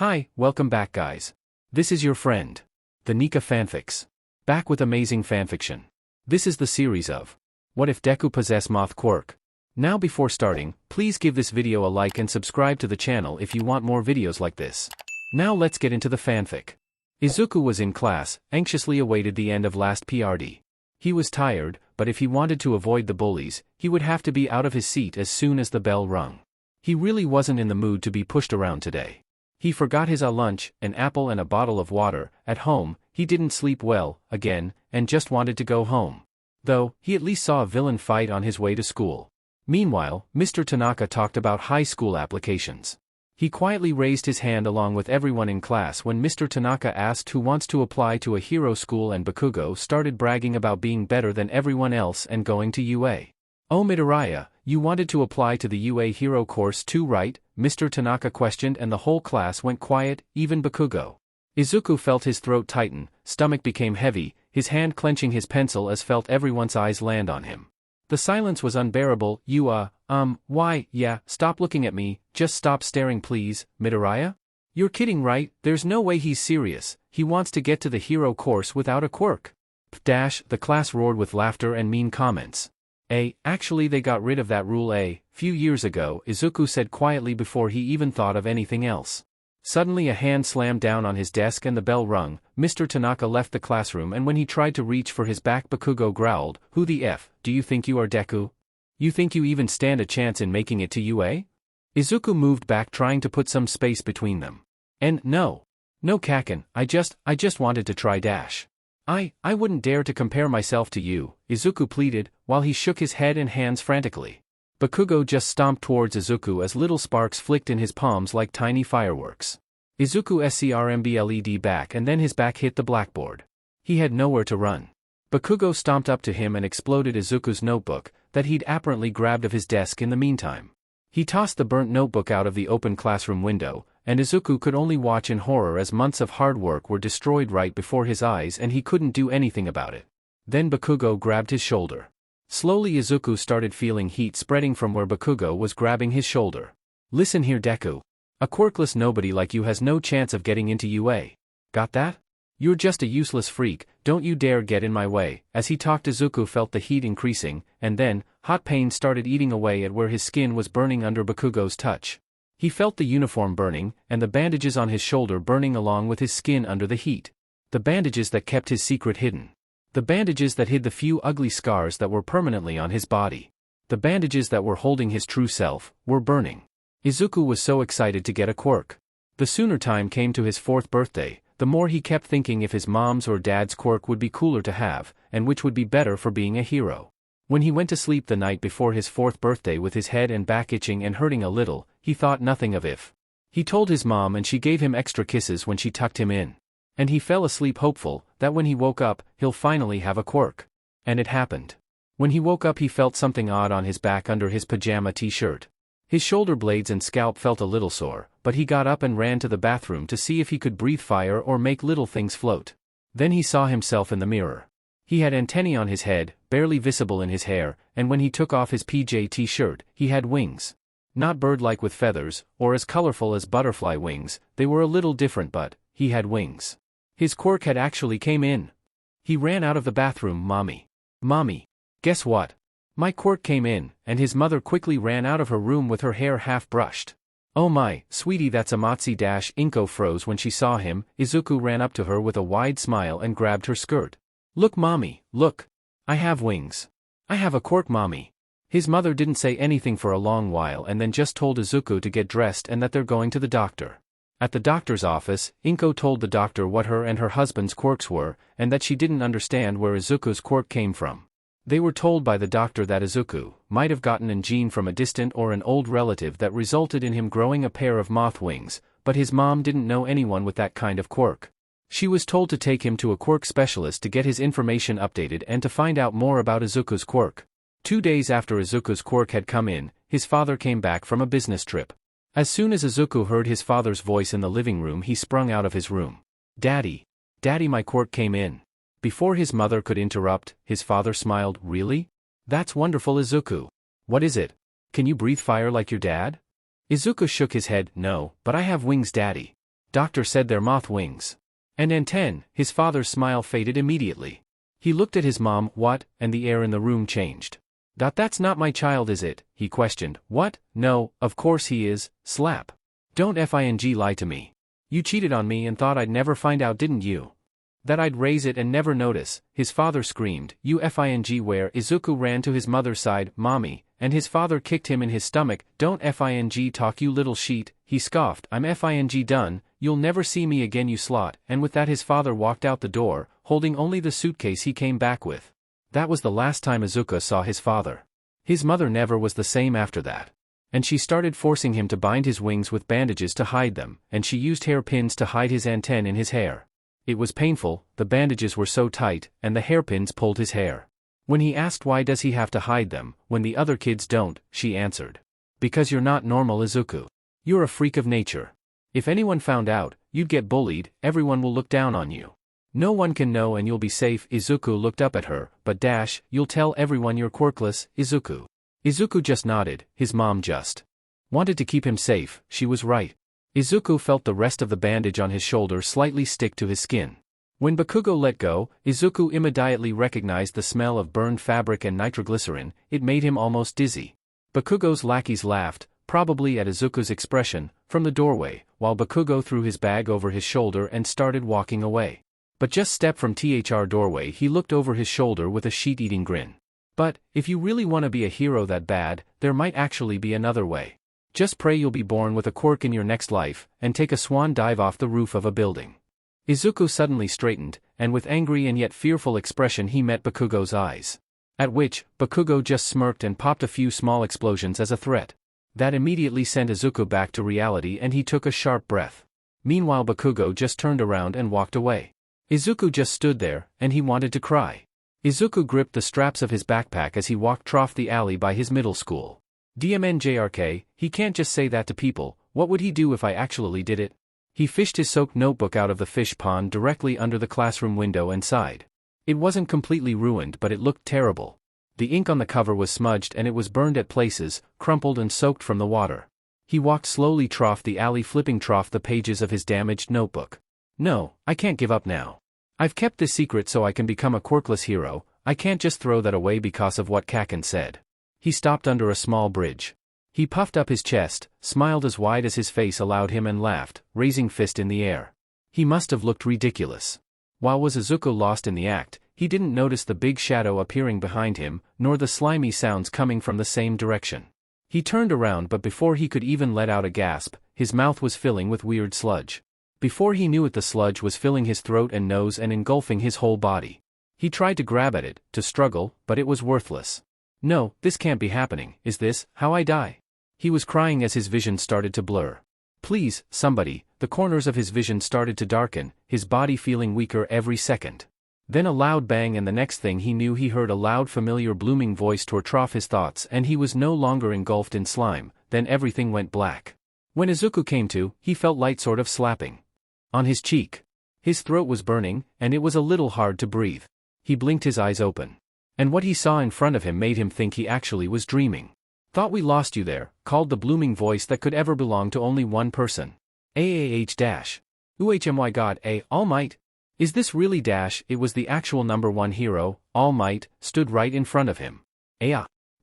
Hi, welcome back guys. This is your friend, the Nika Fanfics. Back with amazing fanfiction. This is the series of What if Deku possess Moth Quirk? Now before starting, please give this video a like and subscribe to the channel if you want more videos like this. Now let's get into the fanfic. Izuku was in class, anxiously awaited the end of last PRD. He was tired, but if he wanted to avoid the bullies, he would have to be out of his seat as soon as the bell rung. He really wasn't in the mood to be pushed around today. He forgot his lunch, an apple and a bottle of water. At home, he didn't sleep well, again, and just wanted to go home. Though, he at least saw a villain fight on his way to school. Meanwhile, Mr. Tanaka talked about high school applications. He quietly raised his hand along with everyone in class when Mr. Tanaka asked who wants to apply to a hero school, and Bakugo started bragging about being better than everyone else and going to UA. "Oh Midoriya, you wanted to apply to the UA hero course too, right?" Mr. Tanaka questioned, and the whole class went quiet, even Bakugo. Izuku felt his throat tighten, stomach became heavy, his hand clenching his pencil as felt everyone's eyes land on him. The silence was unbearable. Why, yeah, stop looking at me, just stop staring please, Midoriya? You're kidding right? There's no way he's serious, he wants to get to the hero course without a quirk. The class roared with laughter and mean comments. Actually they got rid of that rule few years ago, Izuku said quietly before he even thought of anything else. Suddenly a hand slammed down on his desk and the bell rung. Mr. Tanaka left the classroom, and when he tried to reach for his back, Bakugo growled, "Who the F do you think you are, Deku? You think you even stand a chance in making it to UA?" Izuku moved back, trying to put some space between them. No Kaken, I just wanted to try dash. I wouldn't dare to compare myself to you," Izuku pleaded, while he shook his head and hands frantically. Bakugo just stomped towards Izuku as little sparks flicked in his palms like tiny fireworks. Izuku scrmbled back, and then his back hit the blackboard. He had nowhere to run. Bakugo stomped up to him and exploded Izuku's notebook, that he'd apparently grabbed of his desk in the meantime. He tossed the burnt notebook out of the open classroom window, and Izuku could only watch in horror as months of hard work were destroyed right before his eyes, and he couldn't do anything about it. Then Bakugo grabbed his shoulder. Slowly Izuku started feeling heat spreading from where Bakugo was grabbing his shoulder. "Listen here Deku. A quirkless nobody like you has no chance of getting into UA. Got that? You're just a useless freak, don't you dare get in my way." As he talked, Izuku felt the heat increasing, and then, hot pain started eating away at where his skin was burning under Bakugo's touch. He felt the uniform burning, and the bandages on his shoulder burning along with his skin under the heat. The bandages that kept his secret hidden. The bandages that hid the few ugly scars that were permanently on his body. The bandages that were holding his true self, were burning. Izuku was so excited to get a quirk. The sooner time came to his 4th birthday, the more he kept thinking if his mom's or dad's quirk would be cooler to have, and which would be better for being a hero. When he went to sleep the night before his 4th birthday with his head and back itching and hurting a little, he thought nothing of if. He told his mom, and she gave him extra kisses when she tucked him in. And he fell asleep hopeful that when he woke up, he'll finally have a quirk. And it happened. When he woke up he felt something odd on his back under his pajama t-shirt. His shoulder blades and scalp felt a little sore, but he got up and ran to the bathroom to see if he could breathe fire or make little things float. Then he saw himself in the mirror. He had antennae on his head, barely visible in his hair, and when he took off his PJ t-shirt, he had wings. Not bird-like with feathers, or as colorful as butterfly wings, they were a little different, but he had wings. His quirk had actually came in. He ran out of the bathroom. Mommy, guess what? My quirk came in," and his mother quickly ran out of her room with her hair half brushed. "Oh my, sweetie, that's Amatsu." Inko froze when she saw him. Izuku ran up to her with a wide smile and grabbed her skirt. "Look mommy, look. I have wings. I have a quirk mommy." His mother didn't say anything for a long while and then just told Izuku to get dressed and that they're going to the doctor. At the doctor's office, Inko told the doctor what her and her husband's quirks were, and that she didn't understand where Izuku's quirk came from. They were told by the doctor that Izuku might have gotten a gene from a distant or an old relative that resulted in him growing a pair of moth wings, but his mom didn't know anyone with that kind of quirk. She was told to take him to a quirk specialist to get his information updated and to find out more about Izuku's quirk. 2 days after Izuku's quirk had come in, his father came back from a business trip. As soon as Izuku heard his father's voice in the living room, he sprung out of his room. Daddy, my quirk came in." Before his mother could interrupt, his father smiled. "Really? That's wonderful Izuku. What is it? Can you breathe fire like your dad?" Izuku shook his head. "No, but I have wings Daddy." Doctor said they're moth wings. And 10, his father's smile faded immediately. He looked at his mom, what, and the air in the room changed. That's not my child, is it? He questioned. What? No, of course he is, slap. Don't fing lie to me. You cheated on me and thought I'd never find out, didn't you? That I'd raise it and never notice, his father screamed. You fing where? Izuku ran to his mother's side, Mommy, and his father kicked him in his stomach. Don't fing talk, you little sheet, he scoffed. I'm fing done, you'll never see me again, you slut. And with that his father walked out the door, holding only the suitcase he came back with. That was the last time Izuku saw his father. His mother never was the same after that. And she started forcing him to bind his wings with bandages to hide them, and she used hairpins to hide his antennae in his hair. It was painful, the bandages were so tight, and the hairpins pulled his hair. When he asked why does he have to hide them, when the other kids don't, she answered. Because you're not normal, Izuku. You're a freak of nature. If anyone found out, you'd get bullied, everyone will look down on you. No one can know and you'll be safe. Izuku looked up at her, but you'll tell everyone you're quirkless, Izuku. Izuku just nodded, his mom just wanted to keep him safe, she was right. Izuku felt the rest of the bandage on his shoulder slightly stick to his skin. When Bakugo let go, Izuku immediately recognized the smell of burned fabric and nitroglycerin. It made him almost dizzy. Bakugo's lackeys laughed, probably at Izuku's expression, from the doorway, while Bakugo threw his bag over his shoulder and started walking away. But just step from thr doorway he looked over his shoulder with a sheet-eating grin. But, if you really want to be a hero that bad, there might actually be another way. Just pray you'll be born with a quirk in your next life, and take a swan dive off the roof of a building. Izuku suddenly straightened, and with angry and yet fearful expression he met Bakugo's eyes. At which, Bakugo just smirked and popped a few small explosions as a threat. That immediately sent Izuku back to reality and he took a sharp breath. Meanwhile Bakugo just turned around and walked away. Izuku just stood there, and he wanted to cry. Izuku gripped the straps of his backpack as he walked trough the alley by his middle school. DMNJRK, he can't just say that to people, what would he do if I actually did it? He fished his soaked notebook out of the fish pond directly under the classroom window and sighed. It wasn't completely ruined but it looked terrible. The ink on the cover was smudged and it was burned at places, crumpled and soaked from the water. He walked slowly trough the alley flipping trough the pages of his damaged notebook. No, I can't give up now. I've kept this secret so I can become a quirkless hero, I can't just throw that away because of what Kaken said. He stopped under a small bridge. He puffed up his chest, smiled as wide as his face allowed him and laughed, raising fist in the air. He must have looked ridiculous. While was Izuku lost in the act, he didn't notice the big shadow appearing behind him, nor the slimy sounds coming from the same direction. He turned around but before he could even let out a gasp, his mouth was filling with weird sludge. Before he knew it the sludge was filling his throat and nose and engulfing his whole body. He tried to grab at it, to struggle, but it was worthless. No, this can't be happening, is this how I die? He was crying as his vision started to blur. Please, somebody, the corners of his vision started to darken, his body feeling weaker every second. Then a loud bang and the next thing he knew he heard a loud familiar blooming voice trough his thoughts and he was no longer engulfed in slime, then everything went black. When Izuku came to, he felt light sort of slapping on his cheek. His throat was burning, and it was a little hard to breathe. He blinked his eyes open. And what he saw in front of him made him think he actually was dreaming. Thought we lost you there, called the blooming voice that could ever belong to only one person. UHMY God All Might? Is this really It was the actual #1 hero, All Might, stood right in front of him.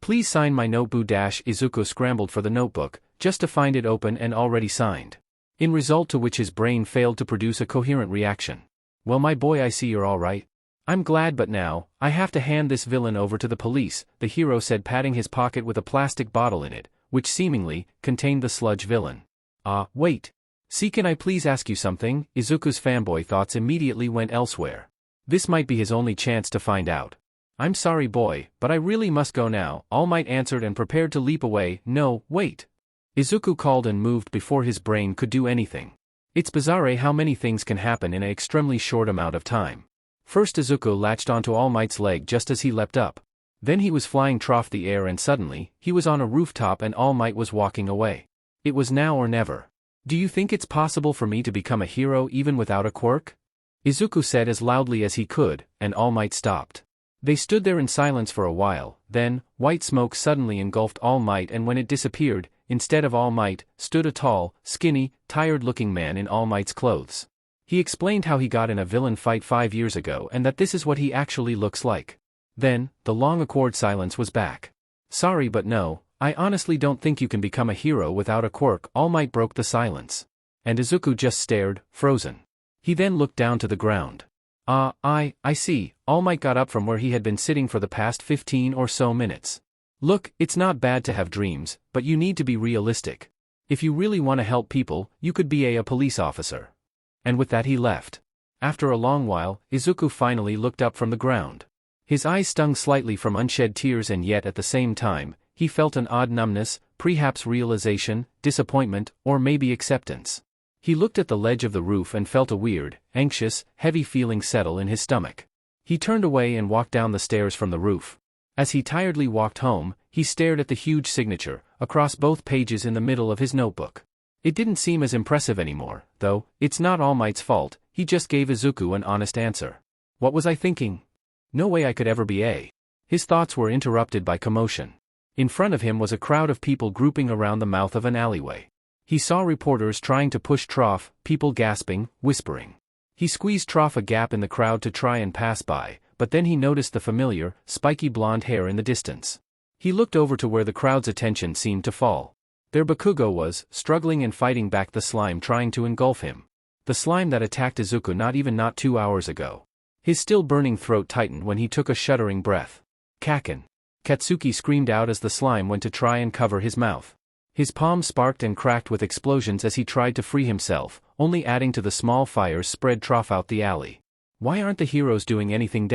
Please sign my notebook Izuku scrambled for the notebook, just to find it open and already signed. In result to which his brain failed to produce a coherent reaction. Well my boy I see you're alright. I'm glad but now, I have to hand this villain over to the police, the hero said patting his pocket with a plastic bottle in it, which seemingly contained the sludge villain. Wait. See can I please ask you something? Izuku's fanboy thoughts immediately went elsewhere. This might be his only chance to find out. I'm sorry boy, but I really must go now, All Might answered and prepared to leap away. No, wait. Izuku called and moved before his brain could do anything. It's bizarre how many things can happen in an extremely short amount of time. First Izuku latched onto All Might's leg just as he leapt up. Then he was flying trough the air and suddenly, he was on a rooftop and All Might was walking away. It was now or never. Do you think it's possible for me to become a hero even without a quirk? Izuku said as loudly as he could, and All Might stopped. They stood there in silence for a while, then, white smoke suddenly engulfed All Might and when it disappeared, instead of All Might, stood a tall, skinny, tired-looking man in All Might's clothes. He explained how he got in a villain fight 5 years ago and that this is what he actually looks like. Then, the long awkward silence was back. Sorry but no, I honestly don't think you can become a hero without a quirk. All Might broke the silence. And Izuku just stared, frozen. He then looked down to the ground. I see, All Might got up from where he had been sitting for the past 15 or so minutes. Look, it's not bad to have dreams, but you need to be realistic. If you really want to help people, you could be a police officer. And with that he left. After a long while, Izuku finally looked up from the ground. His eyes stung slightly from unshed tears, and yet at the same time, he felt an odd numbness, perhaps realization, disappointment, or maybe acceptance. He looked at the ledge of the roof and felt a weird, anxious, heavy feeling settle in his stomach. He turned away and walked down the stairs from the roof. As he tiredly walked home, he stared at the huge signature, across both pages in the middle of his notebook. It didn't seem as impressive anymore, though. It's not All Might's fault, he just gave Izuku an honest answer. What was I thinking? No way I could ever be a. His thoughts were interrupted by commotion. In front of him was a crowd of people grouping around the mouth of an alleyway. He saw reporters trying to push Trough, people gasping, whispering. He squeezed Trough a gap in the crowd to try and pass by, but then he noticed the familiar, spiky blonde hair in the distance. He looked over to where the crowd's attention seemed to fall. There Bakugo was, struggling and fighting back the slime trying to engulf him. The slime that attacked Izuku not 2 hours ago. His still burning throat tightened when he took a shuddering breath. Kaken. Katsuki screamed out as the slime went to try and cover his mouth. His palm sparked and cracked with explosions as he tried to free himself, only adding to the small fires spread throughout the alley. Why aren't the heroes doing anything?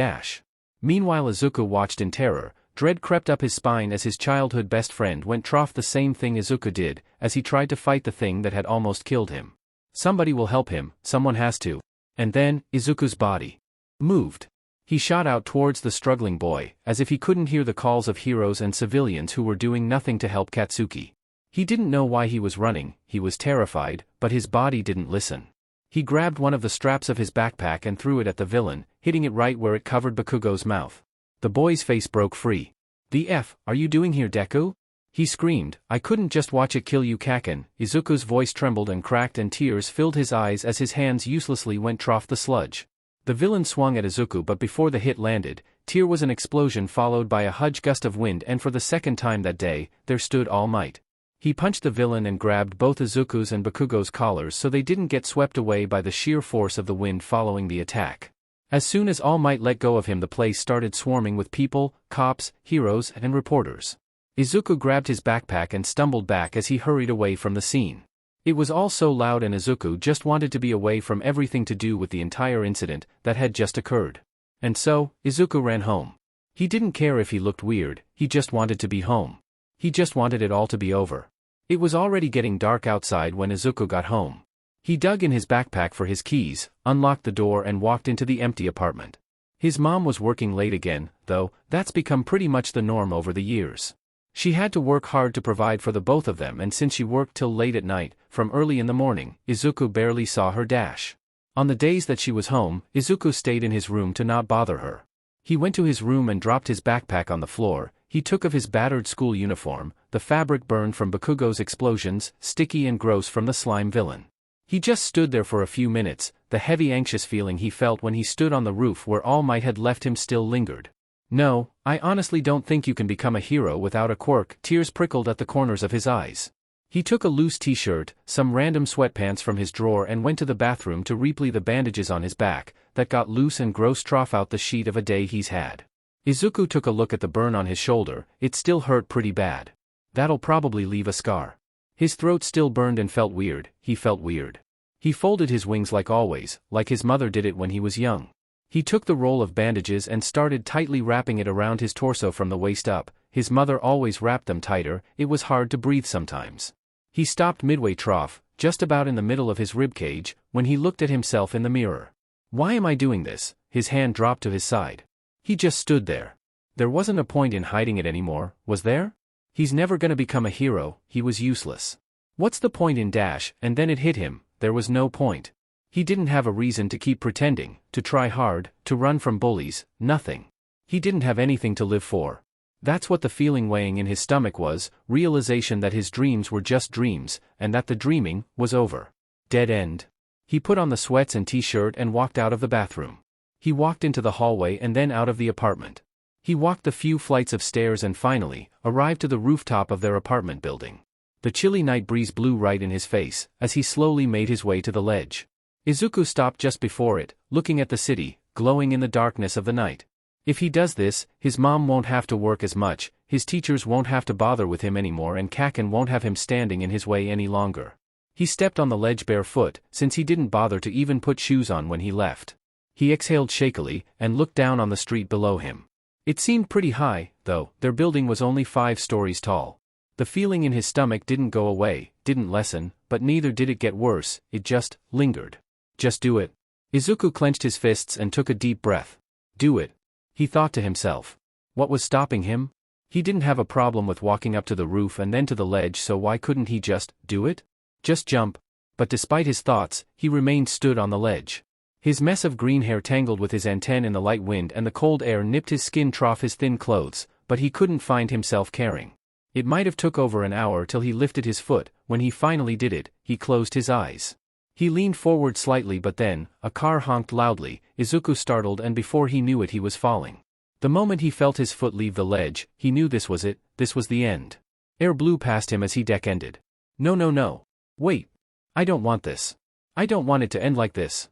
Meanwhile Izuku watched in terror. Dread crept up his spine as his childhood best friend went Trough the same thing Izuku did, as he tried to fight the thing that had almost killed him. Somebody will help him, someone has to. And then, Izuku's body moved. He shot out towards the struggling boy, as if he couldn't hear the calls of heroes and civilians who were doing nothing to help Katsuki. He didn't know why he was running, he was terrified, but his body didn't listen. He grabbed one of the straps of his backpack and threw it at the villain, hitting it right where it covered Bakugo's mouth. The boy's face broke free. The F are you doing here, Deku? He screamed. I couldn't just watch it kill you, Kaken. Izuku's voice trembled and cracked and tears filled his eyes as his hands uselessly went Trough the sludge. The villain swung at Izuku, but before the hit landed, there was an explosion followed by a huge gust of wind, and for the second time that day, there stood All Might. He punched the villain and grabbed both Izuku's and Bakugo's collars so they didn't get swept away by the sheer force of the wind following the attack. As soon as All Might let go of him, the place started swarming with people, cops, heroes, and reporters. Izuku grabbed his backpack and stumbled back as he hurried away from the scene. It was all so loud and Izuku just wanted to be away from everything to do with the entire incident that had just occurred. And so, Izuku ran home. He didn't care if he looked weird, he just wanted to be home. He just wanted it all to be over. It was already getting dark outside when Izuku got home. He dug in his backpack for his keys, unlocked the door and walked into the empty apartment. His mom was working late again, though. That's become pretty much the norm over the years. She had to work hard to provide for the both of them, and since she worked till late at night, from early in the morning, Izuku barely saw her dash. On the days that she was home, Izuku stayed in his room to not bother her. He went to his room and dropped his backpack on the floor. He took of his battered school uniform, the fabric burned from Bakugo's explosions, sticky and gross from the slime villain. He just stood there for a few minutes. The heavy anxious feeling he felt when he stood on the roof where All Might had left him still lingered. No, I honestly don't think you can become a hero without a quirk. Tears prickled at the corners of his eyes. He took a loose t-shirt, some random sweatpants from his drawer and went to the bathroom to replay the bandages on his back, that got loose and gross throughout the sheet of a day he's had. Izuku took a look at the burn on his shoulder. It still hurt pretty bad. That'll probably leave a scar. His throat still burned and felt weird. He felt weird. He folded his wings like always, like his mother did it when he was young. He took the roll of bandages and started tightly wrapping it around his torso from the waist up. His mother always wrapped them tighter. It was hard to breathe sometimes. He stopped midway trough, just about in the middle of his ribcage, when he looked at himself in the mirror. Why am I doing this? His hand dropped to his side. He just stood there. There wasn't a point in hiding it anymore, was there? He's never gonna become a hero. He was useless. What's the point in dash? And then it hit him. There was no point. He didn't have a reason to keep pretending, to try hard, to run from bullies, nothing. He didn't have anything to live for. That's what the feeling weighing in his stomach was, realization that his dreams were just dreams, and that the dreaming was over. Dead end. He put on the sweats and t-shirt and walked out of the bathroom. He walked into the hallway and then out of the apartment. He walked the few flights of stairs and finally arrived to the rooftop of their apartment building. The chilly night breeze blew right in his face as he slowly made his way to the ledge. Izuku stopped just before it, looking at the city, glowing in the darkness of the night. If he does this, his mom won't have to work as much, his teachers won't have to bother with him anymore, and Kaken won't have him standing in his way any longer. He stepped on the ledge barefoot, since he didn't bother to even put shoes on when he left. He exhaled shakily and looked down on the street below him. It seemed pretty high, though. Their building was only 5 stories tall. The feeling in his stomach didn't go away, didn't lessen, but neither did it get worse, it just lingered. Just do it. Izuku clenched his fists and took a deep breath. Do it. He thought to himself. What was stopping him? He didn't have a problem with walking up to the roof and then to the ledge, so why couldn't he just do it? Just jump. But despite his thoughts, he remained stood on the ledge. His mess of green hair tangled with his antennae in the light wind and the cold air nipped his skin off his thin clothes, but he couldn't find himself caring. It might have took over an hour till he lifted his foot. When he finally did it, he closed his eyes. He leaned forward slightly, but then, a car honked loudly. Izuku startled, and before he knew it he was falling. The moment he felt his foot leave the ledge, he knew this was it, this was the end. Air blew past him as he deck-ended. No, no, no. Wait. I don't want this. I don't want it to end like this.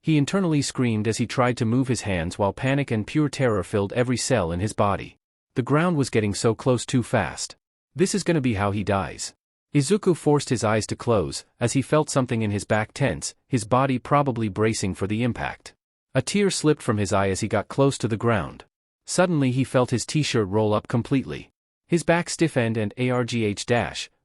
He internally screamed as he tried to move his hands while panic and pure terror filled every cell in his body. The ground was getting so close too fast. This is gonna be how he dies. Izuku forced his eyes to close, as he felt something in his back tense, his body probably bracing for the impact. A tear slipped from his eye as he got close to the ground. Suddenly he felt his t-shirt roll up completely. His back stiffened and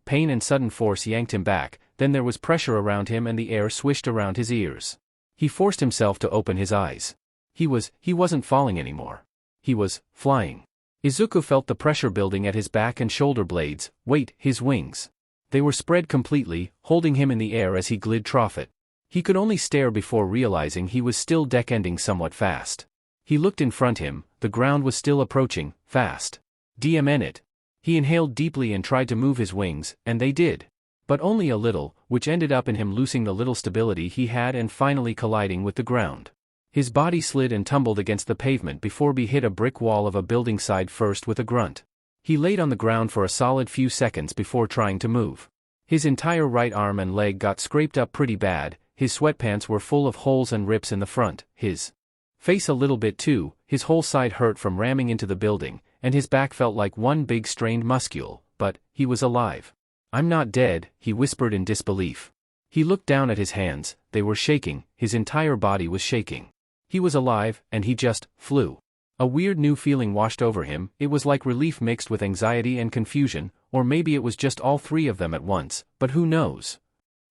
pain and sudden force yanked him back, then there was pressure around him and the air swished around his ears. He forced himself to open his eyes. He wasn't falling anymore. He was flying. Izuku felt the pressure building at his back and shoulder blades, his wings. They were spread completely, holding him in the air as he glid troughout. He could only stare before realizing he was still deck-ending somewhat fast. He looked in front him, the ground was still approaching, fast. DMN it. He inhaled deeply and tried to move his wings, and they did. But only a little, which ended up in him losing the little stability he had and finally colliding with the ground. His body slid and tumbled against the pavement before he hit a brick wall of a building side first with a grunt. He laid on the ground for a solid few seconds before trying to move. His entire right arm and leg got scraped up pretty bad, his sweatpants were full of holes and rips in the front, his face a little bit too, his whole side hurt from ramming into the building, and his back felt like one big strained muscle, but he was alive. I'm not dead, he whispered in disbelief. He looked down at his hands, they were shaking, his entire body was shaking. He was alive, and he just flew. A weird new feeling washed over him, it was like relief mixed with anxiety and confusion, or maybe it was just all three of them at once, but who knows?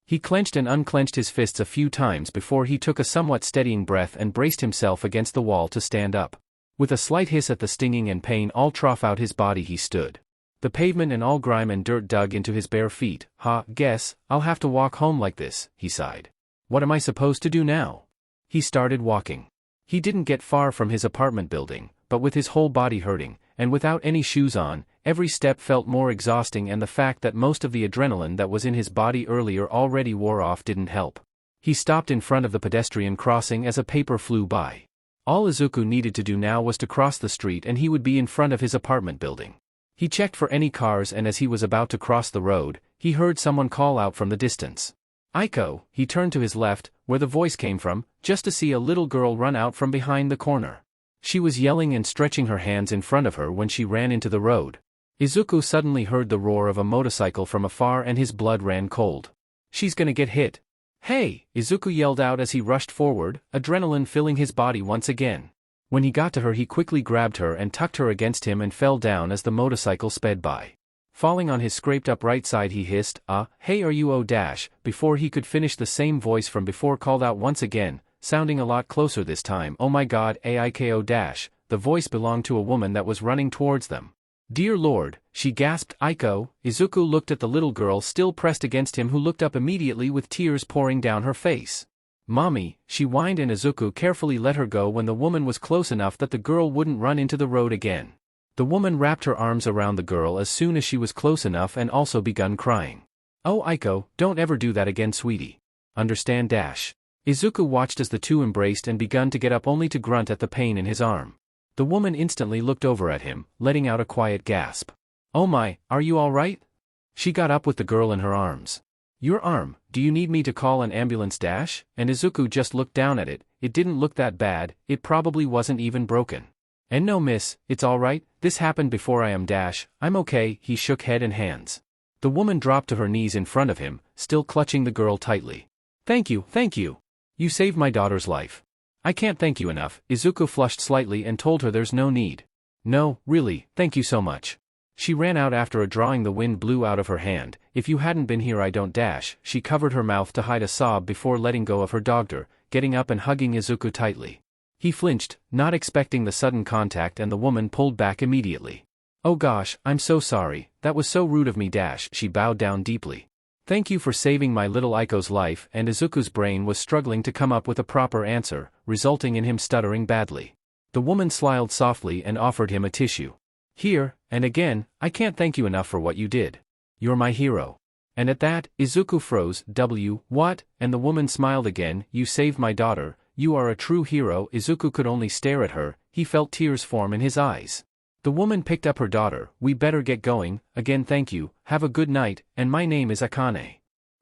He clenched and unclenched his fists a few times before he took a somewhat steadying breath and braced himself against the wall to stand up. With a slight hiss at the stinging and pain all throughout his body he stood. The pavement and all grime and dirt dug into his bare feet. Guess I'll have to walk home like this, he sighed. What am I supposed to do now? He started walking. He didn't get far from his apartment building, but with his whole body hurting, and without any shoes on, every step felt more exhausting, and the fact that most of the adrenaline that was in his body earlier already wore off didn't help. He stopped in front of the pedestrian crossing as a paper flew by. All Izuku needed to do now was to cross the street and he would be in front of his apartment building. He checked for any cars, and as he was about to cross the road, he heard someone call out from the distance. Aiko. He turned to his left, where the voice came from, just to see a little girl run out from behind the corner. She was yelling and stretching her hands in front of her when she ran into the road. Izuku suddenly heard the roar of a motorcycle from afar and his blood ran cold. She's gonna get hit. Hey! Izuku yelled out as he rushed forward, adrenaline filling his body once again. When he got to her he quickly grabbed her and tucked her against him and fell down as the motorcycle sped by. Falling on his scraped-up right side he hissed, hey are you before he could finish the same voice from before called out once again, sounding a lot closer this time. Oh my god, Aiko the voice belonged to a woman that was running towards them. Dear Lord, she gasped. Aiko. Izuku looked at the little girl still pressed against him, who looked up immediately with tears pouring down her face. Mommy, she whined, and Izuku carefully let her go when the woman was close enough that the girl wouldn't run into the road again. The woman wrapped her arms around the girl as soon as she was close enough and also begun crying. "Oh Aiko, don't ever do that again sweetie. Understand dash." Izuku watched as the two embraced and begun to get up only to grunt at the pain in his arm. The woman instantly looked over at him, letting out a quiet gasp. "Oh my, are you alright?" She got up with the girl in her arms. "Your arm, do you need me to call an ambulance dash?" And Izuku just looked down at it. It didn't look that bad, it probably wasn't even broken. "And no miss, it's alright, this happened before I am dash, I'm okay." He shook head and hands. The woman dropped to her knees in front of him, still clutching the girl tightly. Thank you. You saved my daughter's life." "I can't thank you enough." Izuku flushed slightly and told her there's no need. "No, really, thank you so much." She ran out after a drawing the wind blew out of her hand. "If you hadn't been here I don't dash." She covered her mouth to hide a sob before letting go of her dogter, getting up and hugging Izuku tightly. He flinched, not expecting the sudden contact, and the woman pulled back immediately. "Oh gosh, I'm so sorry, that was so rude of me dash." She bowed down deeply. "Thank you for saving my little Aiko's life," and Izuku's brain was struggling to come up with a proper answer, resulting in him stuttering badly. The woman smiled softly and offered him a tissue. "Here," and again, "I can't thank you enough for what you did. You're my hero." And at that, Izuku froze. What? And the woman smiled again. "You saved my daughter, you are a true hero." Izuku could only stare at her, he felt tears form in his eyes. The woman picked up her daughter. "We better get going, again thank you, have a good night, and my name is Akane."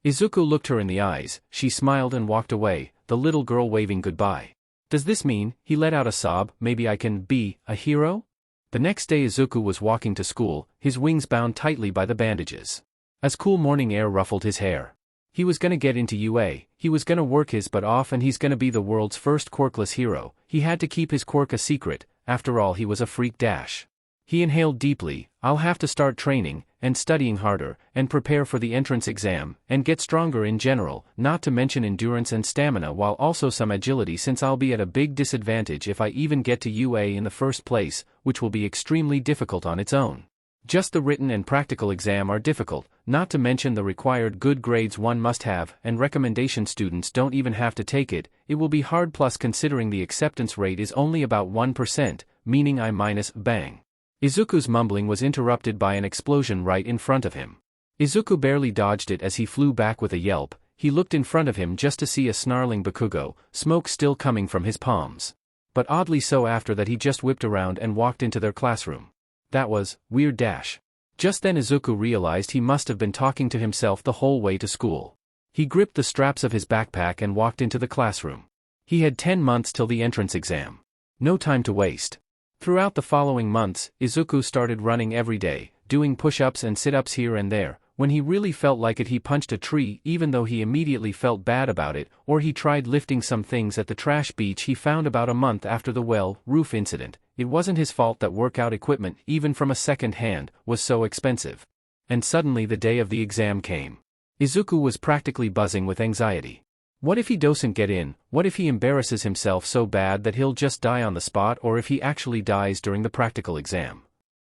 Izuku looked her in the eyes, she smiled and walked away, the little girl waving goodbye. "Does this mean," he let out a sob, "maybe I can be a hero?" The next day Izuku was walking to school, his wings bound tightly by the bandages. As cool morning air ruffled his hair. He was gonna get into UA, he was gonna work his butt off, and he's gonna be the world's first quirkless hero. He had to keep his quirk a secret, after all he was a freak dash. He inhaled deeply. "I'll have to start training, and studying harder, and prepare for the entrance exam, and get stronger in general, not to mention endurance and stamina while also some agility, since I'll be at a big disadvantage if I even get to UA in the first place, which will be extremely difficult on its own. Just the written and practical exam are difficult, not to mention the required good grades one must have, and recommendation students don't even have to take it. It will be hard, plus considering the acceptance rate is only about 1%, meaning I minus bang." Izuku's mumbling was interrupted by an explosion right in front of him. Izuku barely dodged it as he flew back with a yelp. He looked in front of him just to see a snarling Bakugo, smoke still coming from his palms. But oddly so, after that he just whipped around and walked into their classroom. That was weird dash. Just then Izuku realized he must have been talking to himself the whole way to school. He gripped the straps of his backpack and walked into the classroom. He had 10 months till the entrance exam. No time to waste. Throughout the following months, Izuku started running every day, doing push-ups and sit-ups here and there. When he really felt like it, he punched a tree, even though he immediately felt bad about it, or he tried lifting some things at the trash beach he found about a month after the roof incident. It wasn't his fault that workout equipment, even from a second hand, was so expensive. And suddenly the day of the exam came. Izuku was practically buzzing with anxiety. What if he doesn't get in? What if he embarrasses himself so bad that he'll just die on the spot, or if he actually dies during the practical exam?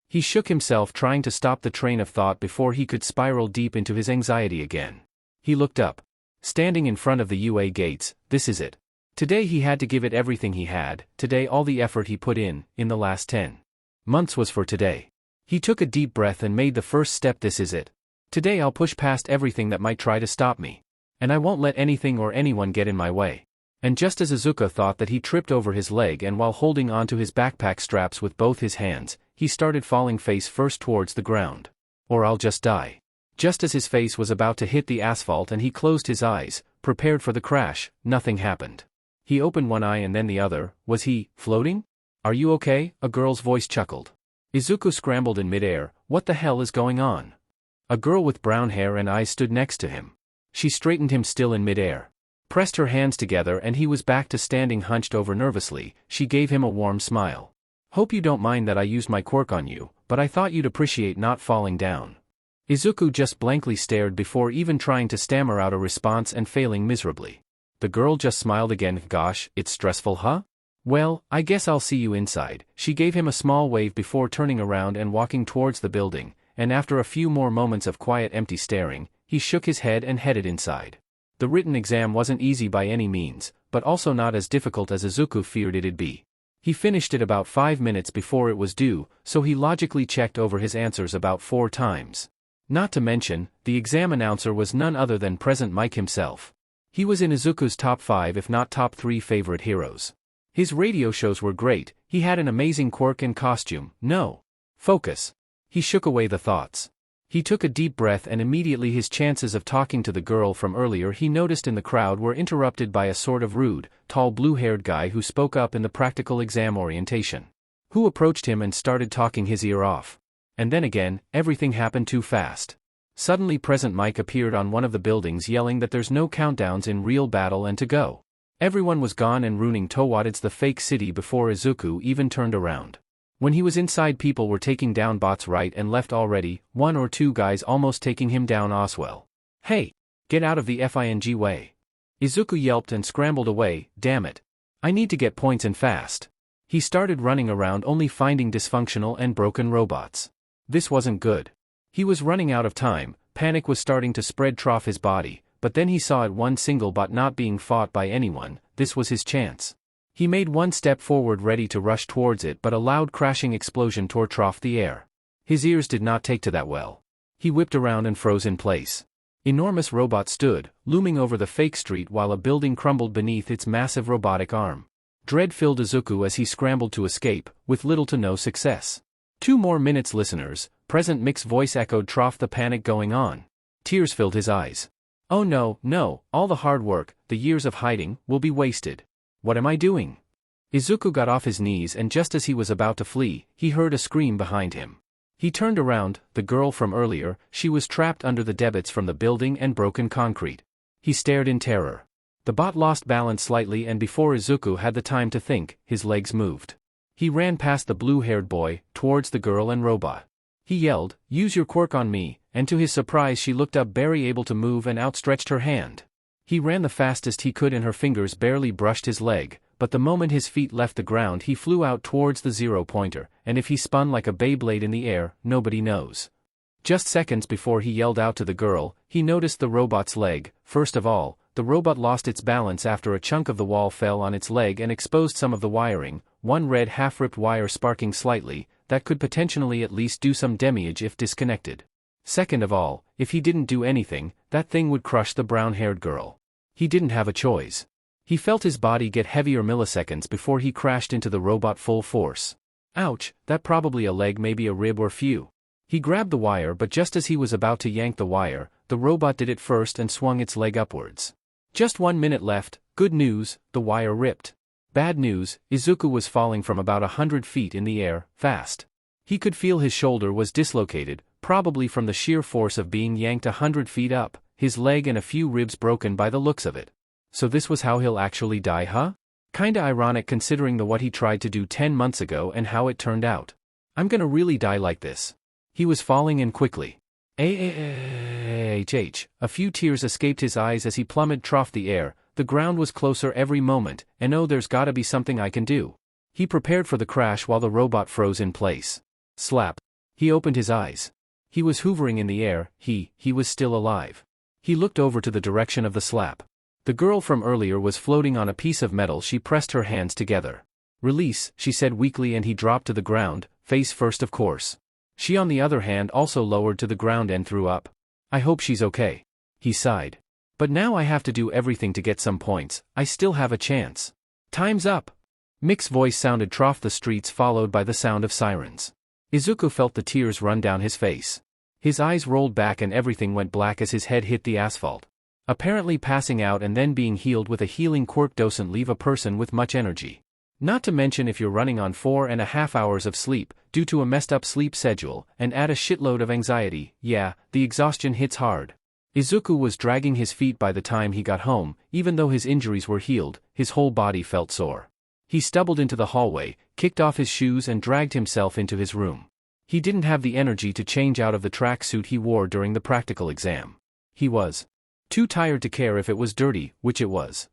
He shook himself, trying to stop the train of thought before he could spiral deep into his anxiety again. He looked up. Standing in front of the UA gates, this is it. Today he had to give it everything he had. Today all the effort he put in the last 10 months was for today. He took a deep breath and made the first step. This is it. Today I'll push past everything that might try to stop me. And I won't let anything or anyone get in my way. And just as Izuku thought that, he tripped over his leg, and while holding onto his backpack straps with both his hands, he started falling face first towards the ground. Or I'll just die. Just as his face was about to hit the asphalt and he closed his eyes, prepared for the crash, nothing happened. He opened one eye and then the other. Was he floating? "Are you okay?" a girl's voice chuckled. Izuku scrambled in midair. What the hell is going on? A girl with brown hair and eyes stood next to him. She straightened him still in midair, pressed her hands together, and he was back to standing hunched over nervously. She gave him a warm smile. "Hope you don't mind that I used my quirk on you, but I thought you'd appreciate not falling down." Izuku just blankly stared before even trying to stammer out a response, and failing miserably. The girl just smiled again. "Gosh, it's stressful, huh? Well, I guess I'll see you inside." She gave him a small wave before turning around and walking towards the building, and after a few more moments of quiet empty staring, he shook his head and headed inside. The written exam wasn't easy by any means, but also not as difficult as Izuku feared it'd be. He finished it about 5 minutes before it was due, so he logically checked over his answers about 4 times. Not to mention, the exam announcer was none other than Present Mike himself. He was in Izuku's top 5 if not top 3 favorite heroes. His radio shows were great, he had an amazing quirk and costume. No. Focus. He shook away the thoughts. He took a deep breath and immediately his chances of talking to the girl from earlier he noticed in the crowd were interrupted by a sort of rude, tall blue-haired guy who spoke up in the practical exam orientation. Who approached him and started talking his ear off. And then again, everything happened too fast. Suddenly Present Mike appeared on one of the buildings yelling that there's no countdowns in real battle and to go. Everyone was gone and ruining Troughout, the fake city, before Izuku even turned around. When he was inside, people were taking down bots right and left already, 1 or 2 guys almost taking him down as well. Hey! Get out of the FING way. Izuku yelped and scrambled away. Damn it. I need to get points and fast. He started running around only finding dysfunctional and broken robots. This wasn't good. He was running out of time, panic was starting to spread through his body, but then he saw it one single bot not being fought by anyone. This was his chance. He made one step forward ready to rush towards it, but a loud crashing explosion tore through the air. His ears did not take to that well. He whipped around and froze in place. Enormous robot stood, looming over the fake street while a building crumbled beneath its massive robotic arm. Dread filled Izuku as he scrambled to escape, with little to no success. 2 more minutes, listeners. Present Mick's voice echoed through the panic going on. Tears filled his eyes. Oh no, no, all the hard work, the years of hiding, will be wasted. What am I doing? Izuku got off his knees and just as he was about to flee, he heard a scream behind him. He turned around, the girl from earlier, she was trapped under the debits from the building and broken concrete. He stared in terror. The bot lost balance slightly and before Izuku had the time to think, his legs moved. He ran past the blue-haired boy, towards the girl and robot. He yelled, "Use your quirk on me," and to his surprise she looked up barely able to move and outstretched her hand. He ran the fastest he could and her fingers barely brushed his leg, but the moment his feet left the ground he flew out towards the 0-pointer, and if he spun like a Beyblade in the air, nobody knows. Just seconds before he yelled out to the girl, he noticed the robot's leg. First of all, the robot lost its balance after a chunk of the wall fell on its leg and exposed some of the wiring, one red half-ripped wire sparking slightly, that could potentially at least do some damage if disconnected. Second of all, if he didn't do anything, that thing would crush the brown-haired girl. He didn't have a choice. He felt his body get heavier milliseconds before he crashed into the robot full force. Ouch, that probably a leg, maybe a rib or few. He grabbed the wire but just as he was about to yank the wire, the robot did it first and swung its leg upwards. Just 1 minute left. Good news, the wire ripped. Bad news, Izuku was falling from about 100 feet in the air, fast. He could feel his shoulder was dislocated, probably from the sheer force of being yanked 100 feet up, his leg and a few ribs broken by the looks of it. So this was how he'll actually die, huh? Kinda ironic considering what he tried to do 10 months ago and how it turned out. I'm gonna really die like this. He was falling in quickly. A few tears escaped his eyes as he plummeted through the air. The ground was closer every moment, and oh, there's gotta be something I can do. He prepared for the crash while the robot froze in place. Slap. He opened his eyes. He was hovering in the air, he was still alive. He looked over to the direction of the slap. The girl from earlier was floating on a piece of metal. She pressed her hands together. Release, she said weakly, and he dropped to the ground, face first of course. She on the other hand also lowered to the ground and threw up. I hope she's okay. He sighed. But now I have to do everything to get some points. I still have a chance. Time's up. Mick's voice sounded through the streets followed by the sound of sirens. Izuku felt the tears run down his face. His eyes rolled back and everything went black as his head hit the asphalt. Apparently passing out and then being healed with a healing quirk doesn't leave a person with much energy. Not to mention if you're running on 4.5 hours of sleep, due to a messed up sleep schedule, and add a shitload of anxiety, yeah, the exhaustion hits hard. Izuku was dragging his feet by the time he got home. Even though his injuries were healed, his whole body felt sore. He stumbled into the hallway, kicked off his shoes and dragged himself into his room. He didn't have the energy to change out of the tracksuit he wore during the practical exam. He was too tired to care if it was dirty, which it was.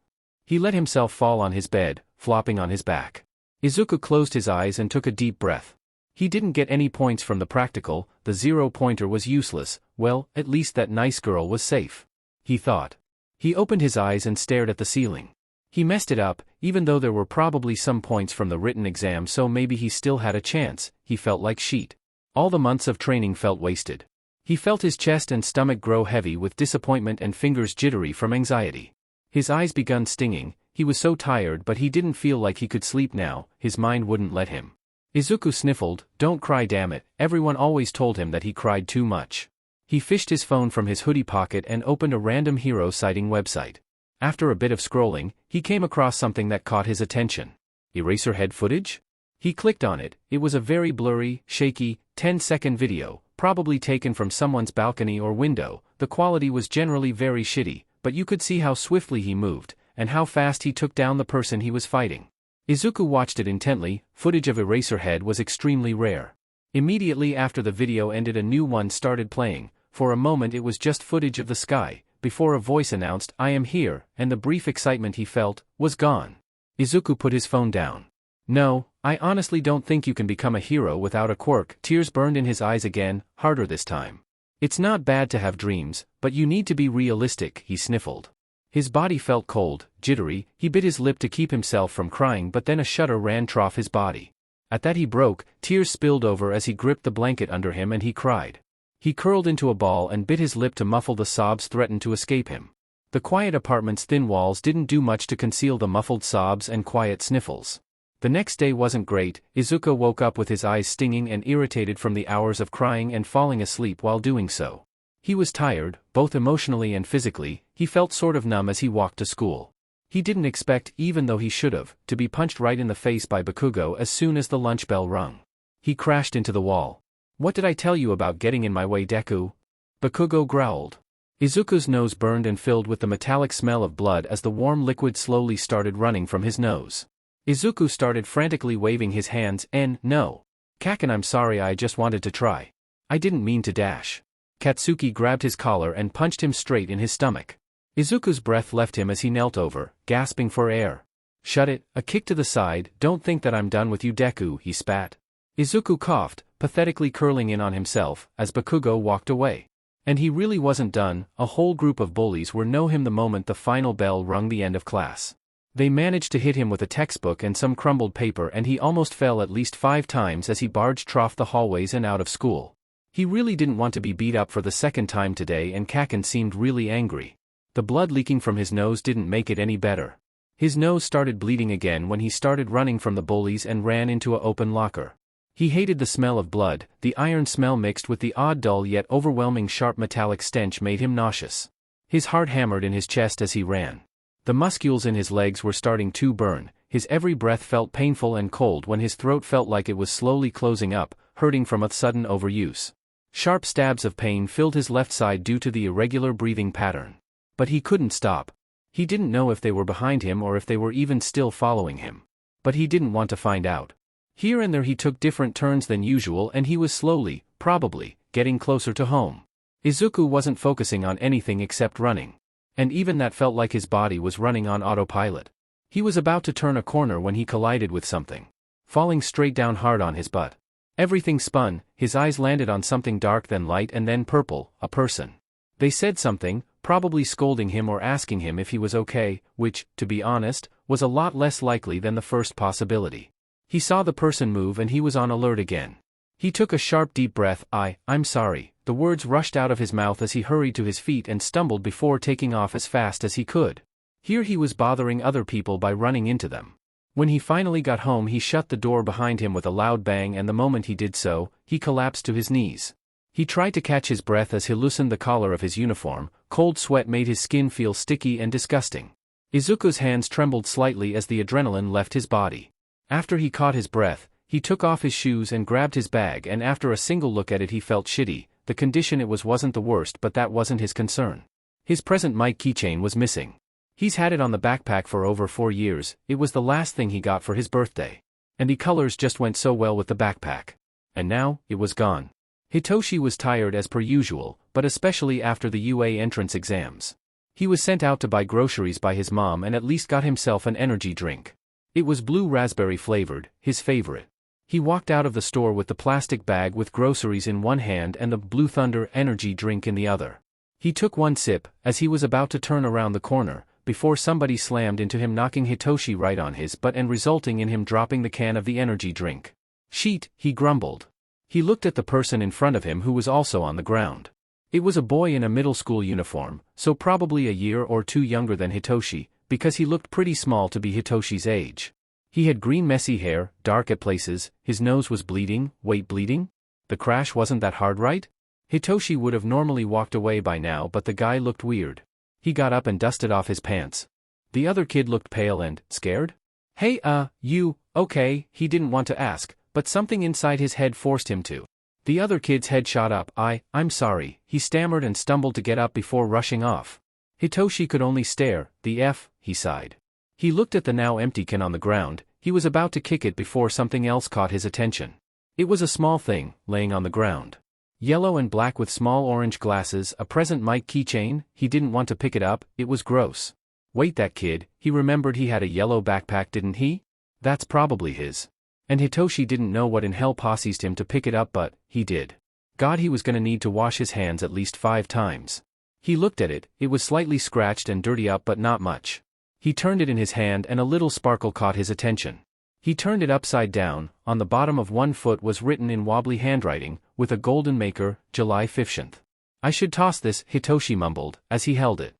He let himself fall on his bed, flopping on his back. Izuku closed his eyes and took a deep breath. He didn't get any points from the practical, the 0-pointer was useless. Well, at least that nice girl was safe. He thought. He opened his eyes and stared at the ceiling. He messed it up, even though there were probably some points from the written exam, so maybe he still had a chance. He felt like shit. All the months of training felt wasted. He felt his chest and stomach grow heavy with disappointment and fingers jittery from anxiety. His eyes begun stinging. He was so tired, but he didn't feel like he could sleep now. His mind wouldn't let him. Izuku sniffled. Don't cry, damn it. Everyone always told him that he cried too much. He fished his phone from his hoodie pocket and opened a random hero sighting website. After a bit of scrolling, he came across something that caught his attention. Eraserhead footage? He clicked on it. It was a very blurry, shaky, 10-second video, probably taken from someone's balcony or window. The quality was generally very shitty, but you could see how swiftly he moved, and how fast he took down the person he was fighting. Izuku watched it intently. Footage of Eraserhead was extremely rare. Immediately after the video ended, a new one started playing. For a moment it was just footage of the sky, before a voice announced, "I am here," and the brief excitement he felt was gone. Izuku put his phone down. No, I honestly don't think you can become a hero without a quirk. Tears burned in his eyes again, harder this time. It's not bad to have dreams, but you need to be realistic, he sniffled. His body felt cold, jittery. He bit his lip to keep himself from crying, but then a shudder ran through his body. At that he broke. Tears spilled over as he gripped the blanket under him and he cried. He curled into a ball and bit his lip to muffle the sobs threatened to escape him. The quiet apartment's thin walls didn't do much to conceal the muffled sobs and quiet sniffles. The next day wasn't great. Izuku woke up with his eyes stinging and irritated from the hours of crying and falling asleep while doing so. He was tired, both emotionally and physically. He felt sort of numb as he walked to school. He didn't expect, even though he should have, to be punched right in the face by Bakugo as soon as the lunch bell rung. He crashed into the wall. What did I tell you about getting in my way, Deku? Bakugo growled. Izuku's nose burned and filled with the metallic smell of blood as the warm liquid slowly started running from his nose. Izuku started frantically waving his hands. No. Kaken, I'm sorry, I just wanted to try. I didn't mean to dash. Katsuki grabbed his collar and punched him straight in his stomach. Izuku's breath left him as he knelt over, gasping for air. Shut it, a kick to the side. Don't think that I'm done with you, Deku, he spat. Izuku coughed, pathetically curling in on himself, as Bakugo walked away. And he really wasn't done. A whole group of bullies were know him the moment the final bell rung the end of class. They managed to hit him with a textbook and some crumbled paper, and he almost fell at least 5 times as he barged through the hallways and out of school. He really didn't want to be beat up for the second time today, and Kaken seemed really angry. The blood leaking from his nose didn't make it any better. His nose started bleeding again when he started running from the bullies and ran into an open locker. He hated the smell of blood. The iron smell mixed with the odd dull yet overwhelming sharp metallic stench made him nauseous. His heart hammered in his chest as he ran. The muscles in his legs were starting to burn. His every breath felt painful and cold when his throat felt like it was slowly closing up, hurting from a sudden overuse. Sharp stabs of pain filled his left side due to the irregular breathing pattern. But he couldn't stop. He didn't know if they were behind him or if they were even still following him. But he didn't want to find out. Here and there he took different turns than usual, and he was slowly, probably, getting closer to home. Izuku wasn't focusing on anything except running. And even that felt like his body was running on autopilot. He was about to turn a corner when he collided with something, falling straight down hard on his butt. Everything spun. His eyes landed on something dark, then light, and then purple. A person. They said something, probably scolding him or asking him if he was okay, which, to be honest, was a lot less likely than the first possibility. He saw the person move and he was on alert again. He took a sharp deep breath. I'm sorry. The words rushed out of his mouth as he hurried to his feet and stumbled before taking off as fast as he could. Here he was bothering other people by running into them. When he finally got home, he shut the door behind him with a loud bang, and the moment he did so, he collapsed to his knees. He tried to catch his breath as he loosened the collar of his uniform. Cold sweat made his skin feel sticky and disgusting. Izuku's hands trembled slightly as the adrenaline left his body. After he caught his breath, he took off his shoes and grabbed his bag, and after a single look at it he felt shitty. The condition it wasn't the worst, but that wasn't his concern. His present mic keychain was missing. He's had it on the backpack for over 4 years. It was the last thing he got for his birthday. And the colors just went so well with the backpack. And now, it was gone. Hitoshi was tired as per usual, but especially after the UA entrance exams. He was sent out to buy groceries by his mom and at least got himself an energy drink. It was blue raspberry flavored, his favorite. He walked out of the store with the plastic bag with groceries in one hand and the Blue Thunder energy drink in the other. He took one sip. As he was about to turn around the corner, before somebody slammed into him, knocking Hitoshi right on his butt and resulting in him dropping the can of the energy drink. "Sheet," he grumbled. He looked at the person in front of him who was also on the ground. It was a boy in a middle school uniform, so probably a year or two younger than Hitoshi, because he looked pretty small to be Hitoshi's age. He had green messy hair, dark at places, his nose was bleeding. Wait, bleeding? The crash wasn't that hard, right? Hitoshi would have normally walked away by now, but the guy looked weird. He got up and dusted off his pants. The other kid looked pale and scared. "Hey, you, okay," he didn't want to ask, but something inside his head forced him to. The other kid's head shot up. I'm sorry," he stammered and stumbled to get up before rushing off. Hitoshi could only stare. He sighed. He looked at the now empty can on the ground. He was about to kick it before something else caught his attention. It was a small thing, laying on the ground. Yellow and black with small orange glasses, a present mic keychain. He didn't want to pick it up, it was gross. Wait, that kid, he remembered he had a yellow backpack, didn't he? That's probably his. And Hitoshi didn't know what in hell possessed him to pick it up, but he did. God, he was gonna need to wash his hands at least 5 times. He looked at it, it was slightly scratched and dirty up but not much. He turned it in his hand and a little sparkle caught his attention. He turned it upside down. On the bottom of one foot was written in wobbly handwriting, with a golden maker, July 15th. "I should toss this," Hitoshi mumbled, as he held it.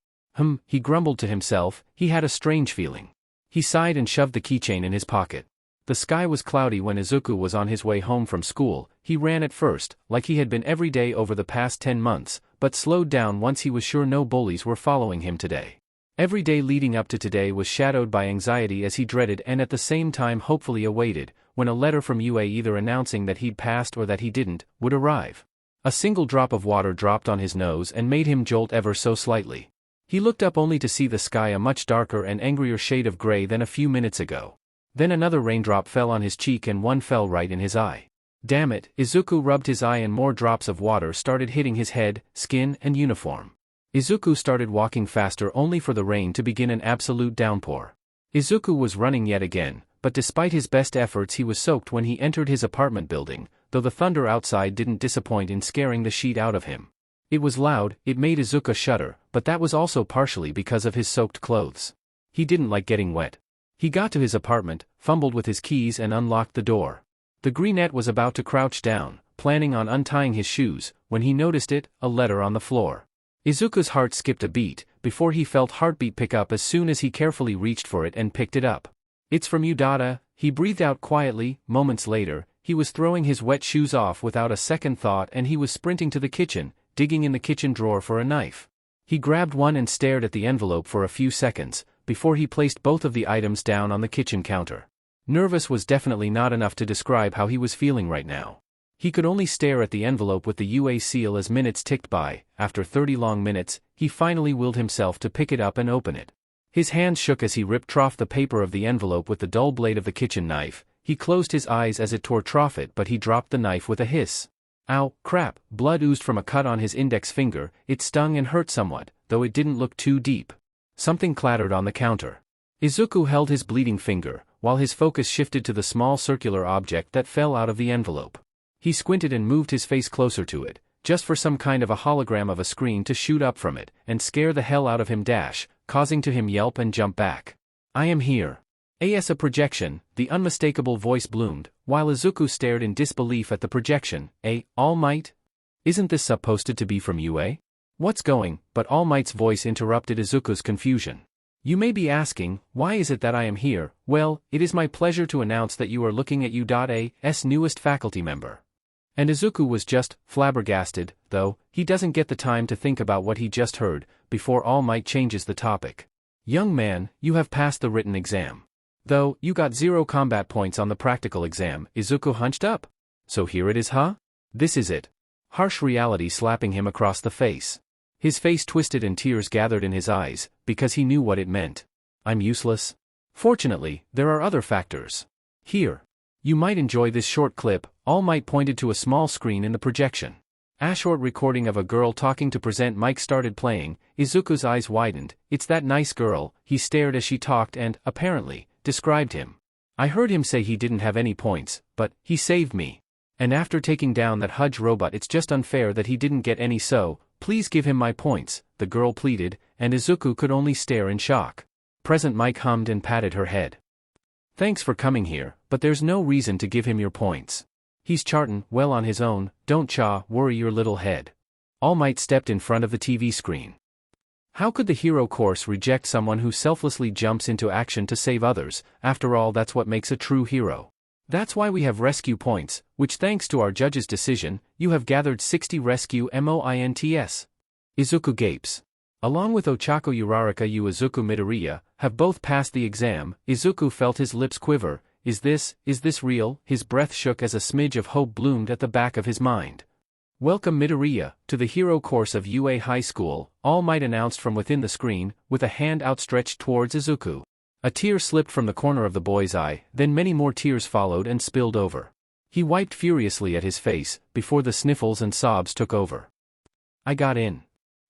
He grumbled to himself, he had a strange feeling. He sighed and shoved the keychain in his pocket. The sky was cloudy when Izuku was on his way home from school. He ran at first, like he had been every day over the past 10 months, but slowed down once he was sure no bullies were following him today. Every day leading up to today was shadowed by anxiety as he dreaded and at the same time hopefully awaited, when a letter from UA either announcing that he'd passed or that he didn't, would arrive. A single drop of water dropped on his nose and made him jolt ever so slightly. He looked up only to see the sky a much darker and angrier shade of gray than a few minutes ago. Then another raindrop fell on his cheek and one fell right in his eye. Damn it, Izuku rubbed his eye and more drops of water started hitting his head, skin, and uniform. Izuku started walking faster only for the rain to begin an absolute downpour. Izuku was running yet again, but despite his best efforts he was soaked when he entered his apartment building, though the thunder outside didn't disappoint in scaring the sheet out of him. It was loud, it made Izuku shudder, but that was also partially because of his soaked clothes. He didn't like getting wet. He got to his apartment, fumbled with his keys and unlocked the door. The greenette was about to crouch down, planning on untying his shoes, when he noticed it, a letter on the floor. Izuku's heart skipped a beat, before he felt heartbeat pick up as soon as he carefully reached for it and picked it up. "It's from you, Dada," he breathed out quietly. Moments later, he was throwing his wet shoes off without a second thought and he was sprinting to the kitchen, digging in the kitchen drawer for a knife. He grabbed one and stared at the envelope for a few seconds, before he placed both of the items down on the kitchen counter. Nervous was definitely not enough to describe how he was feeling right now. He could only stare at the envelope with the UA seal as minutes ticked by. After 30 long minutes, he finally willed himself to pick it up and open it. His hands shook as he ripped off the paper of the envelope with the dull blade of the kitchen knife. He closed his eyes as it tore off it, but he dropped the knife with a hiss. Ow, crap, blood oozed from a cut on his index finger. It stung and hurt somewhat, though it didn't look too deep. Something clattered on the counter. Izuku held his bleeding finger, while his focus shifted to the small circular object that fell out of the envelope. He squinted and moved his face closer to it, just for some kind of a hologram of a screen to shoot up from it, and scare the hell out of him, causing to him yelp and jump back. "I am here." As a projection, the unmistakable voice bloomed, while Izuku stared in disbelief at the projection. All Might? Isn't this supposed to be from UA? What's going? But All Might's voice interrupted Izuku's confusion. "You may be asking, why is it that I am here? Well, it is my pleasure to announce that you are looking at UA's newest faculty member." And Izuku was just flabbergasted, though he doesn't get the time to think about what he just heard, before All Might changes the topic. "Young man, you have passed the written exam. Though, you got 0 combat points on the practical exam." Izuku hunched up. "So here it is, huh? This is it." Harsh reality slapping him across the face. His face twisted and tears gathered in his eyes, because he knew what it meant. "I'm useless?" Fortunately, there are other factors. Here. You might enjoy this short clip. All Might pointed to a small screen in the projection. A short recording of a girl talking to present mic started playing. Izuku's eyes widened. "It's that nice girl," he stared as she talked and, apparently, described him. "I heard him say he didn't have any points, but he saved me. And after taking down that Hudge robot, it's just unfair that he didn't get any, so please give him my points," the girl pleaded, and Izuku could only stare in shock. Present Mike hummed and patted her head. Thanks for coming here, but there's no reason to give him your points. He's chartin' well on his own, don't worry your little head. All Might stepped in front of the TV screen. How could the hero course reject someone who selflessly jumps into action to save others? After all, that's what makes a true hero. That's why we have rescue points, which thanks to our judge's decision, you have gathered 60 rescue points. Izuku gapes. Along with Ochako Uraraka Izuku Midoriya, have both passed the exam. Izuku felt his lips quiver. Is this real? His breath shook as a smidge of hope bloomed at the back of his mind. Welcome Midoriya, to the hero course of UA High School, All Might announced from within the screen, with a hand outstretched towards Izuku. A tear slipped from the corner of the boy's eye, then many more tears followed and spilled over. He wiped furiously at his face, before the sniffles and sobs took over. I got in.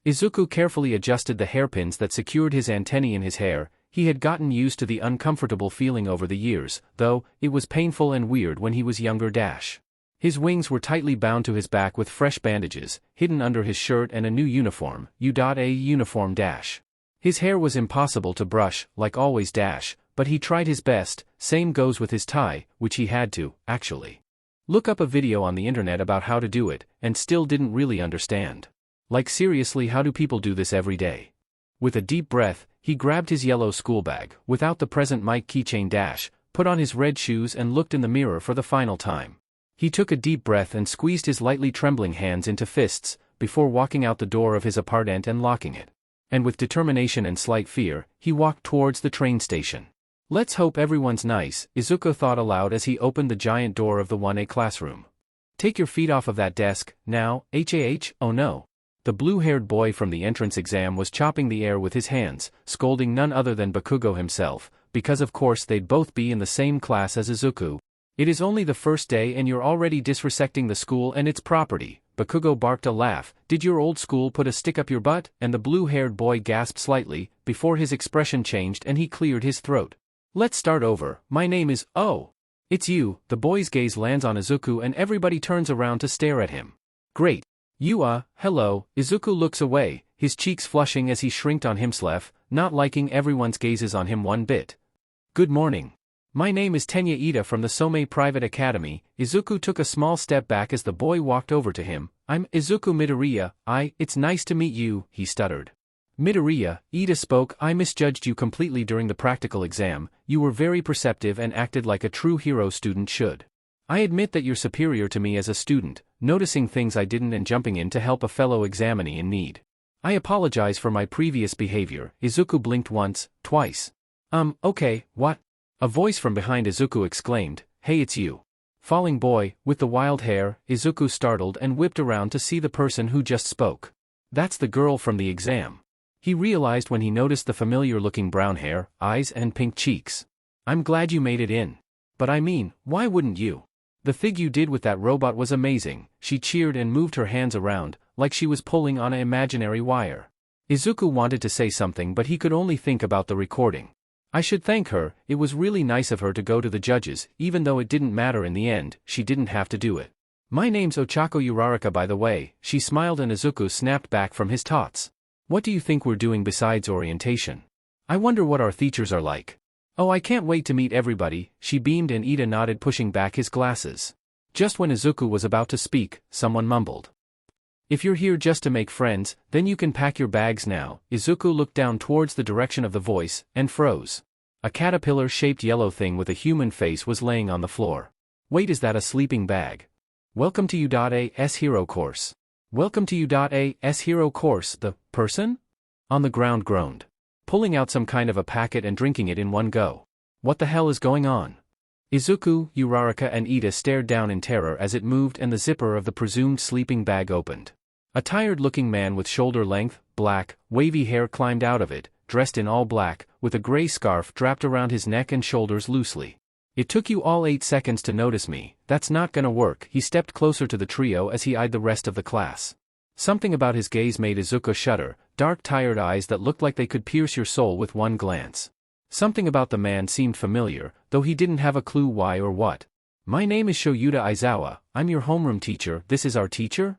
Izuku carefully adjusted the hairpins that secured his antennae in his hair. He had gotten used to the uncomfortable feeling over the years, though it was painful and weird when he was younger. His wings were tightly bound to his back with fresh bandages, hidden under his shirt and a new uniform, a uniform. His hair was impossible to brush, like always. But he tried his best. Same goes with his tie, which he had to, actually, look up a video on the internet about how to do it, and still didn't really understand. Like seriously, how do people do this every day? With a deep breath, he grabbed his yellow school bag, without the present Mike keychain, put on his red shoes and looked in the mirror for the final time. He took a deep breath and squeezed his lightly trembling hands into fists, before walking out the door of his apartment and locking it. And with determination and slight fear, he walked towards the train station. Let's hope everyone's nice, Izuku thought aloud as he opened the giant door of the 1A classroom. Take your feet off of that desk, now, oh no. The blue-haired boy from the entrance exam was chopping the air with his hands, scolding none other than Bakugo himself, because of course they'd both be in the same class as Izuku. It is only the first day and you're already disrespecting the school and its property. Bakugo barked a laugh. Did your old school put a stick up your butt? And the blue-haired boy gasped slightly, before his expression changed and he cleared his throat. Let's start over. My name is, oh. It's you. The boy's gaze lands on Izuku and everybody turns around to stare at him. Great. You hello. Izuku looks away, his cheeks flushing as he shrinked on himself, not liking everyone's gazes on him one bit. Good morning. My name is Tenya Ida from the Somei Private Academy. Izuku took a small step back as the boy walked over to him. I'm Izuku Midoriya. It's nice to meet you, he stuttered. Midoriya, Ida spoke. I misjudged you completely during the practical exam. You were very perceptive and acted like a true hero student should. I admit that you're superior to me as a student, noticing things I didn't and jumping in to help a fellow examinee in need. I apologize for my previous behavior. Izuku blinked once, twice. Okay, what? A voice from behind Izuku exclaimed, Hey, it's you. Falling boy, with the wild hair. Izuku startled and whipped around to see the person who just spoke. That's the girl from the exam. He realized when he noticed the familiar-looking brown hair, eyes and pink cheeks. I'm glad you made it in. But I mean, why wouldn't you? The thing you did with that robot was amazing. She cheered and moved her hands around, like she was pulling on an imaginary wire. Izuku wanted to say something but he could only think about the recording. I should thank her. It was really nice of her to go to the judges, even though it didn't matter in the end, she didn't have to do it. My name's Ochako Uraraka by the way. She smiled and Izuku snapped back from his tots. What do you think we're doing besides orientation? I wonder what our teachers are like. Oh, I can't wait to meet everybody, she beamed and Ida nodded, pushing back his glasses. Just when Izuku was about to speak, someone mumbled. If you're here just to make friends, then you can pack your bags now. Izuku looked down towards the direction of the voice, and froze. A caterpillar-shaped yellow thing with a human face was laying on the floor. Wait, is that a sleeping bag? Welcome to U.A.'s hero course. Welcome to U.A.'s hero course, the person? On the ground groaned. Pulling out some kind of a packet and drinking it in one go. What the hell is going on? Izuku, Uraraka and Ida stared down in terror as it moved and the zipper of the presumed sleeping bag opened. A tired-looking man with shoulder-length, black, wavy hair climbed out of it, dressed in all black, with a gray scarf draped around his neck and shoulders loosely. It took you all 8 seconds to notice me. That's not gonna work. He stepped closer to the trio as he eyed the rest of the class. Something about his gaze made Izuku shudder, dark tired eyes that looked like they could pierce your soul with one glance. Something about the man seemed familiar, though he didn't have a clue why or what. My name is Shoyuta Aizawa, I'm your homeroom teacher. This is our teacher?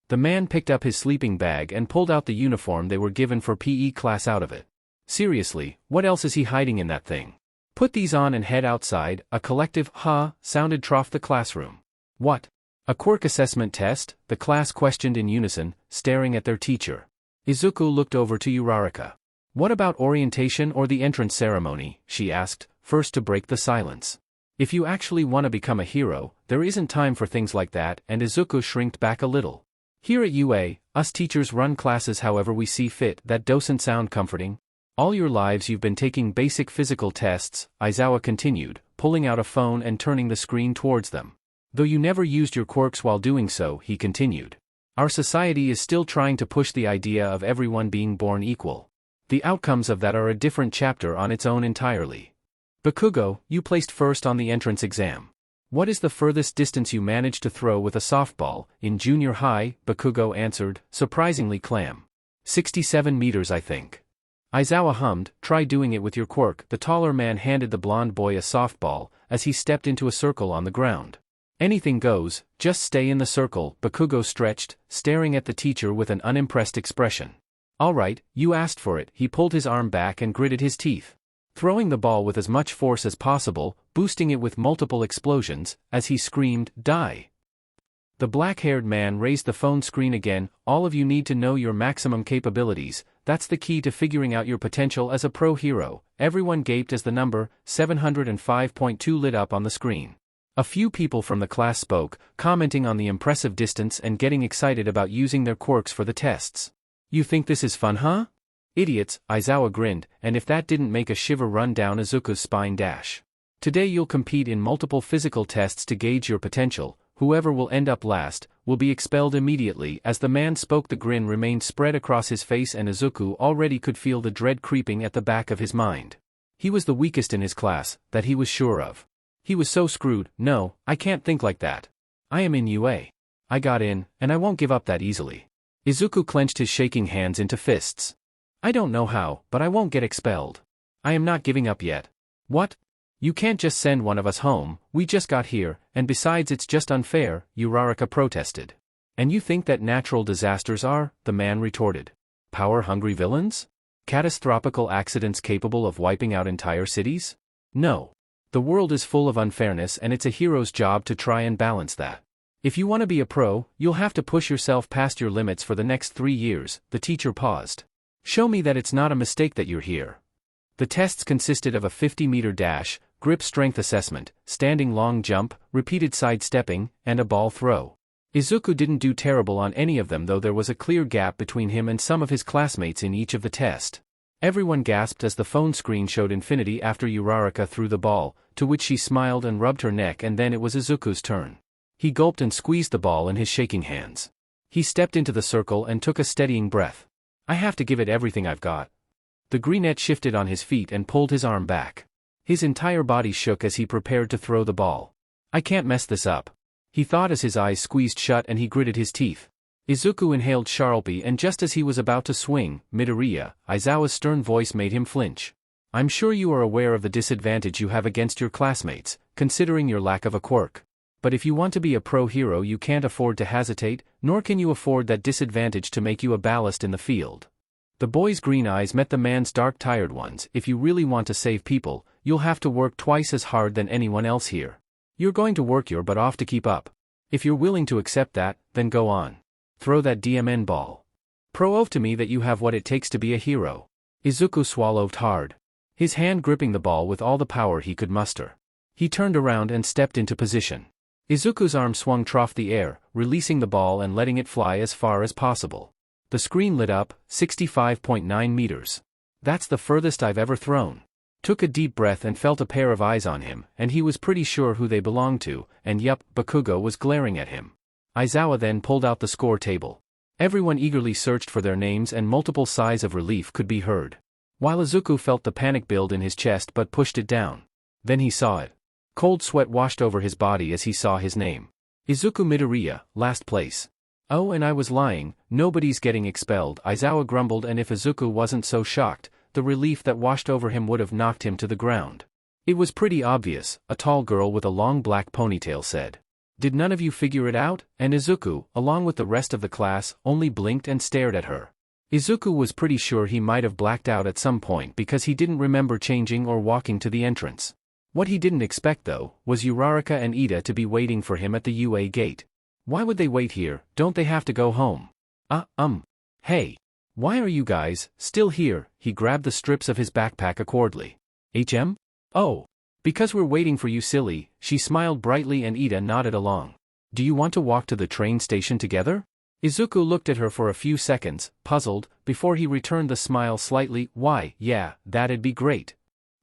The man picked up his sleeping bag and pulled out the uniform they were given for PE class out of it. Seriously, what else is he hiding in that thing? Put these on and head outside. A collective "huh" sounded through the classroom. What? A quirk assessment test? The class questioned in unison, staring at their teacher. Izuku looked over to Uraraka. What about orientation or the entrance ceremony? She asked, first to break the silence. If you actually want to become a hero, there isn't time for things like that, and Izuku shrinked back a little. Here at UA, us teachers run classes however we see fit. That doesn't sound comforting. All your lives you've been taking basic physical tests, Aizawa continued, pulling out a phone and turning the screen towards them. Though you never used your quirks while doing so, he continued. Our society is still trying to push the idea of everyone being born equal. The outcomes of that are a different chapter on its own entirely. Bakugo, you placed first on the entrance exam. What is the furthest distance you managed to throw with a softball? In junior high, Bakugo answered, surprisingly calm. 67 meters I think. Aizawa hummed, try doing it with your quirk. The taller man handed the blonde boy a softball, as he stepped into a circle on the ground. Anything goes, just stay in the circle. Bakugo stretched, staring at the teacher with an unimpressed expression. All right, you asked for it. He pulled his arm back and gritted his teeth. Throwing the ball with as much force as possible, boosting it with multiple explosions, as he screamed, die. The black-haired man raised the phone screen again. All of you need to know your maximum capabilities. That's the key to figuring out your potential as a pro hero. Everyone gaped as the number 705.2 lit up on the screen. A few people from the class spoke, commenting on the impressive distance and getting excited about using their quirks for the tests. You think this is fun, huh? Idiots, Aizawa grinned, and if that didn't make a shiver run down Izuku's spine dash. Today you'll compete in multiple physical tests to gauge your potential. Whoever will end up last, will be expelled immediately. As the man spoke, the grin remained spread across his face and Izuku already could feel the dread creeping at the back of his mind. He was the weakest in his class, that he was sure of. He was so screwed. No, I can't think like that. I am in UA. I got in, and I won't give up that easily. Izuku clenched his shaking hands into fists. I don't know how, but I won't get expelled. I am not giving up yet. What? You can't just send one of us home, we just got here, and besides it's just unfair, Uraraka protested. And you think that natural disasters are? The man retorted. Power-hungry villains? Catastrophic accidents capable of wiping out entire cities? No. The world is full of unfairness and it's a hero's job to try and balance that. If you want to be a pro, you'll have to push yourself past your limits for the next 3 years, the teacher paused. Show me that it's not a mistake that you're here. The tests consisted of a 50-meter dash, grip strength assessment, standing long jump, repeated sidestepping, and a ball throw. Izuku didn't do terrible on any of them, though there was a clear gap between him and some of his classmates in each of the tests. Everyone gasped as the phone screen showed infinity after Uraraka threw the ball, to which she smiled and rubbed her neck, and then it was Izuku's turn. He gulped and squeezed the ball in his shaking hands. He stepped into the circle and took a steadying breath. I have to give it everything I've got. The greenette shifted on his feet and pulled his arm back. His entire body shook as he prepared to throw the ball. I can't mess this up, he thought as his eyes squeezed shut and he gritted his teeth. Izuku inhaled sharply, and just as he was about to swing, Midoriya, Aizawa's stern voice made him flinch. I'm sure you are aware of the disadvantage you have against your classmates, considering your lack of a quirk. But if you want to be a pro hero, you can't afford to hesitate, nor can you afford that disadvantage to make you a ballast in the field. The boy's green eyes met the man's dark tired ones. If you really want to save people, you'll have to work twice as hard than anyone else here. You're going to work your butt off to keep up. If you're willing to accept that, then go on. Throw that DMN ball. Prove to me that you have what it takes to be a hero. Izuku swallowed hard, his hand gripping the ball with all the power he could muster. He turned around and stepped into position. Izuku's arm swung off the air, releasing the ball and letting it fly as far as possible. The screen lit up, 65.9 meters. That's the furthest I've ever thrown. Took a deep breath and felt a pair of eyes on him, and he was pretty sure who they belonged to, and yup, Bakugo was glaring at him. Aizawa then pulled out the score table. Everyone eagerly searched for their names and multiple sighs of relief could be heard. While Izuku felt the panic build in his chest but pushed it down. Then he saw it. Cold sweat washed over his body as he saw his name. Izuku Midoriya, last place. Oh, and I was lying, nobody's getting expelled, Aizawa grumbled, and if Izuku wasn't so shocked, the relief that washed over him would have knocked him to the ground. It was pretty obvious, a tall girl with a long black ponytail said. Did none of you figure it out? And Izuku, along with the rest of the class, only blinked and stared at her. Izuku was pretty sure he might have blacked out at some point because he didn't remember changing or walking to the entrance. What he didn't expect though, was Uraraka and Ida to be waiting for him at the UA gate. Why would they wait here? Don't they have to go home? Hey. Why are you guys still here? He grabbed the strips of his backpack awkwardly. Oh. Because we're waiting for you, silly. She smiled brightly and Ida nodded along. Do you want to walk to the train station together? Izuku looked at her for a few seconds, puzzled, before he returned the smile slightly. Why, yeah, that'd be great.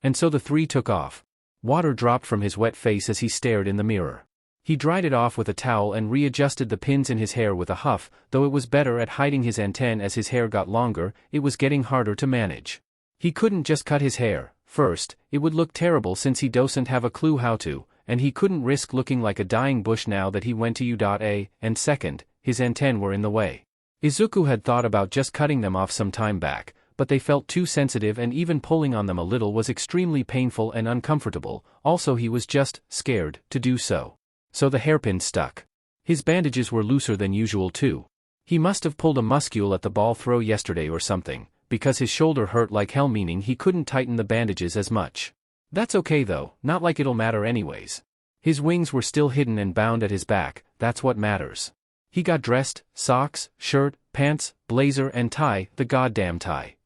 And so the three took off. Water dropped from his wet face as he stared in the mirror. He dried it off with a towel and readjusted the pins in his hair with a huff. Though it was better at hiding his antennae as his hair got longer, it was getting harder to manage. He couldn't just cut his hair. First, it would look terrible since he doesn't have a clue how to, and he couldn't risk looking like a dying bush now that he went to U.A, and second, his antennae were in the way. Izuku had thought about just cutting them off some time back, but they felt too sensitive and even pulling on them a little was extremely painful and uncomfortable. Also he was just scared to do so. So the hairpin stuck. His bandages were looser than usual too. He must have pulled a muscle at the ball throw yesterday or something, because his shoulder hurt like hell, meaning he couldn't tighten the bandages as much. That's okay though, not like it'll matter anyways. His wings were still hidden and bound at his back, that's what matters. He got dressed, socks, shirt, pants, blazer and tie, the goddamn tie.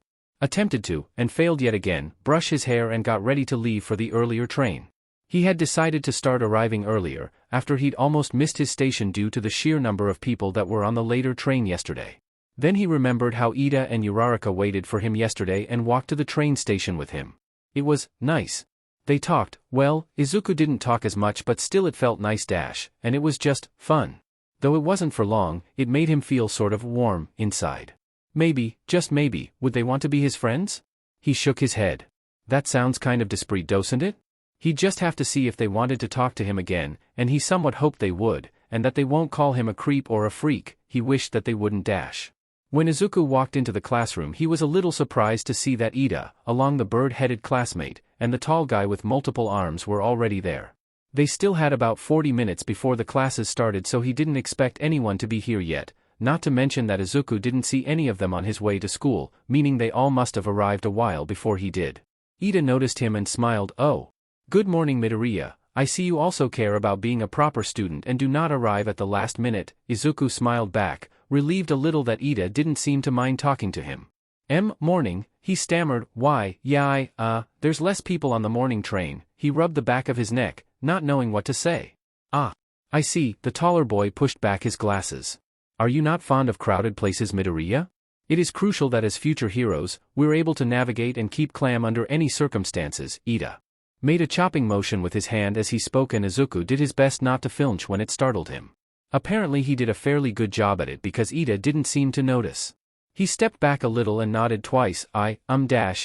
Attempted to, and failed yet again, brush his hair and got ready to leave for the earlier train. He had decided to start arriving earlier, after he'd almost missed his station due to the sheer number of people that were on the later train yesterday. Then he remembered how Ida and Uraraka waited for him yesterday and walked to the train station with him. It was nice. They talked, well, Izuku didn't talk as much but still it felt nice and it was just fun. Though it wasn't for long, it made him feel sort of warm inside. Maybe, just maybe, would they want to be his friends? He shook his head. That sounds kind of discreet, doesn't it? He'd just have to see if they wanted to talk to him again, and he somewhat hoped they would, and that they won't call him a creep or a freak. He wished that they wouldn't dash. When Izuku walked into the classroom he was a little surprised to see that Ida, along the bird-headed classmate, and the tall guy with multiple arms were already there. They still had about 40 minutes before the classes started, so he didn't expect anyone to be here yet, not to mention that Izuku didn't see any of them on his way to school, meaning they all must have arrived a while before he did. Ida noticed him and smiled. Oh. Good morning, Midoriya. I see you also care about being a proper student and do not arrive at the last minute. Izuku smiled back, relieved a little that Ida didn't seem to mind talking to him. Morning, he stammered. Why, yeah, there's less people on the morning train. He rubbed the back of his neck, not knowing what to say. Ah. I see. The taller boy pushed back his glasses. Are you not fond of crowded places, Midoriya? It is crucial that as future heroes, we're able to navigate and keep calm under any circumstances. Ida made a chopping motion with his hand as he spoke and Izuku did his best not to flinch when it startled him. Apparently he did a fairly good job at it because Ida didn't seem to notice. He stepped back a little and nodded twice.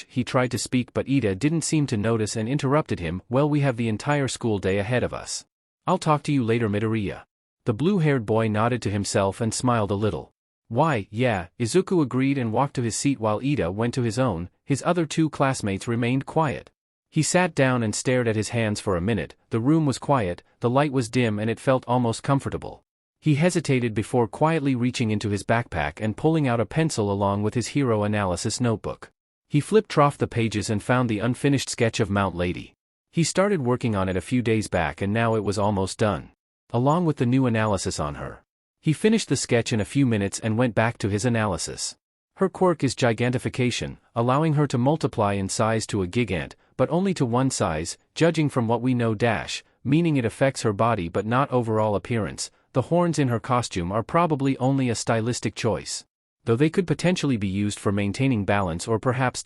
He tried to speak but Ida didn't seem to notice and interrupted him. Well, we have the entire school day ahead of us. I'll talk to you later, Midoriya. The blue-haired boy nodded to himself and smiled a little. Why, yeah, Izuku agreed and walked to his seat while Ida went to his own. His other two classmates remained quiet. He sat down and stared at his hands for a minute. The room was quiet, the light was dim and it felt almost comfortable. He hesitated before quietly reaching into his backpack and pulling out a pencil along with his hero analysis notebook. He flipped off the pages and found the unfinished sketch of Mount Lady. He started working on it a few days back and now it was almost done. Along with the new analysis on her. He finished the sketch in a few minutes and went back to his analysis. Her quirk is gigantification, allowing her to multiply in size to a gigant, but only to one size, judging from what we know meaning it affects her body but not overall appearance. The horns in her costume are probably only a stylistic choice. Though they could potentially be used for maintaining balance or perhaps .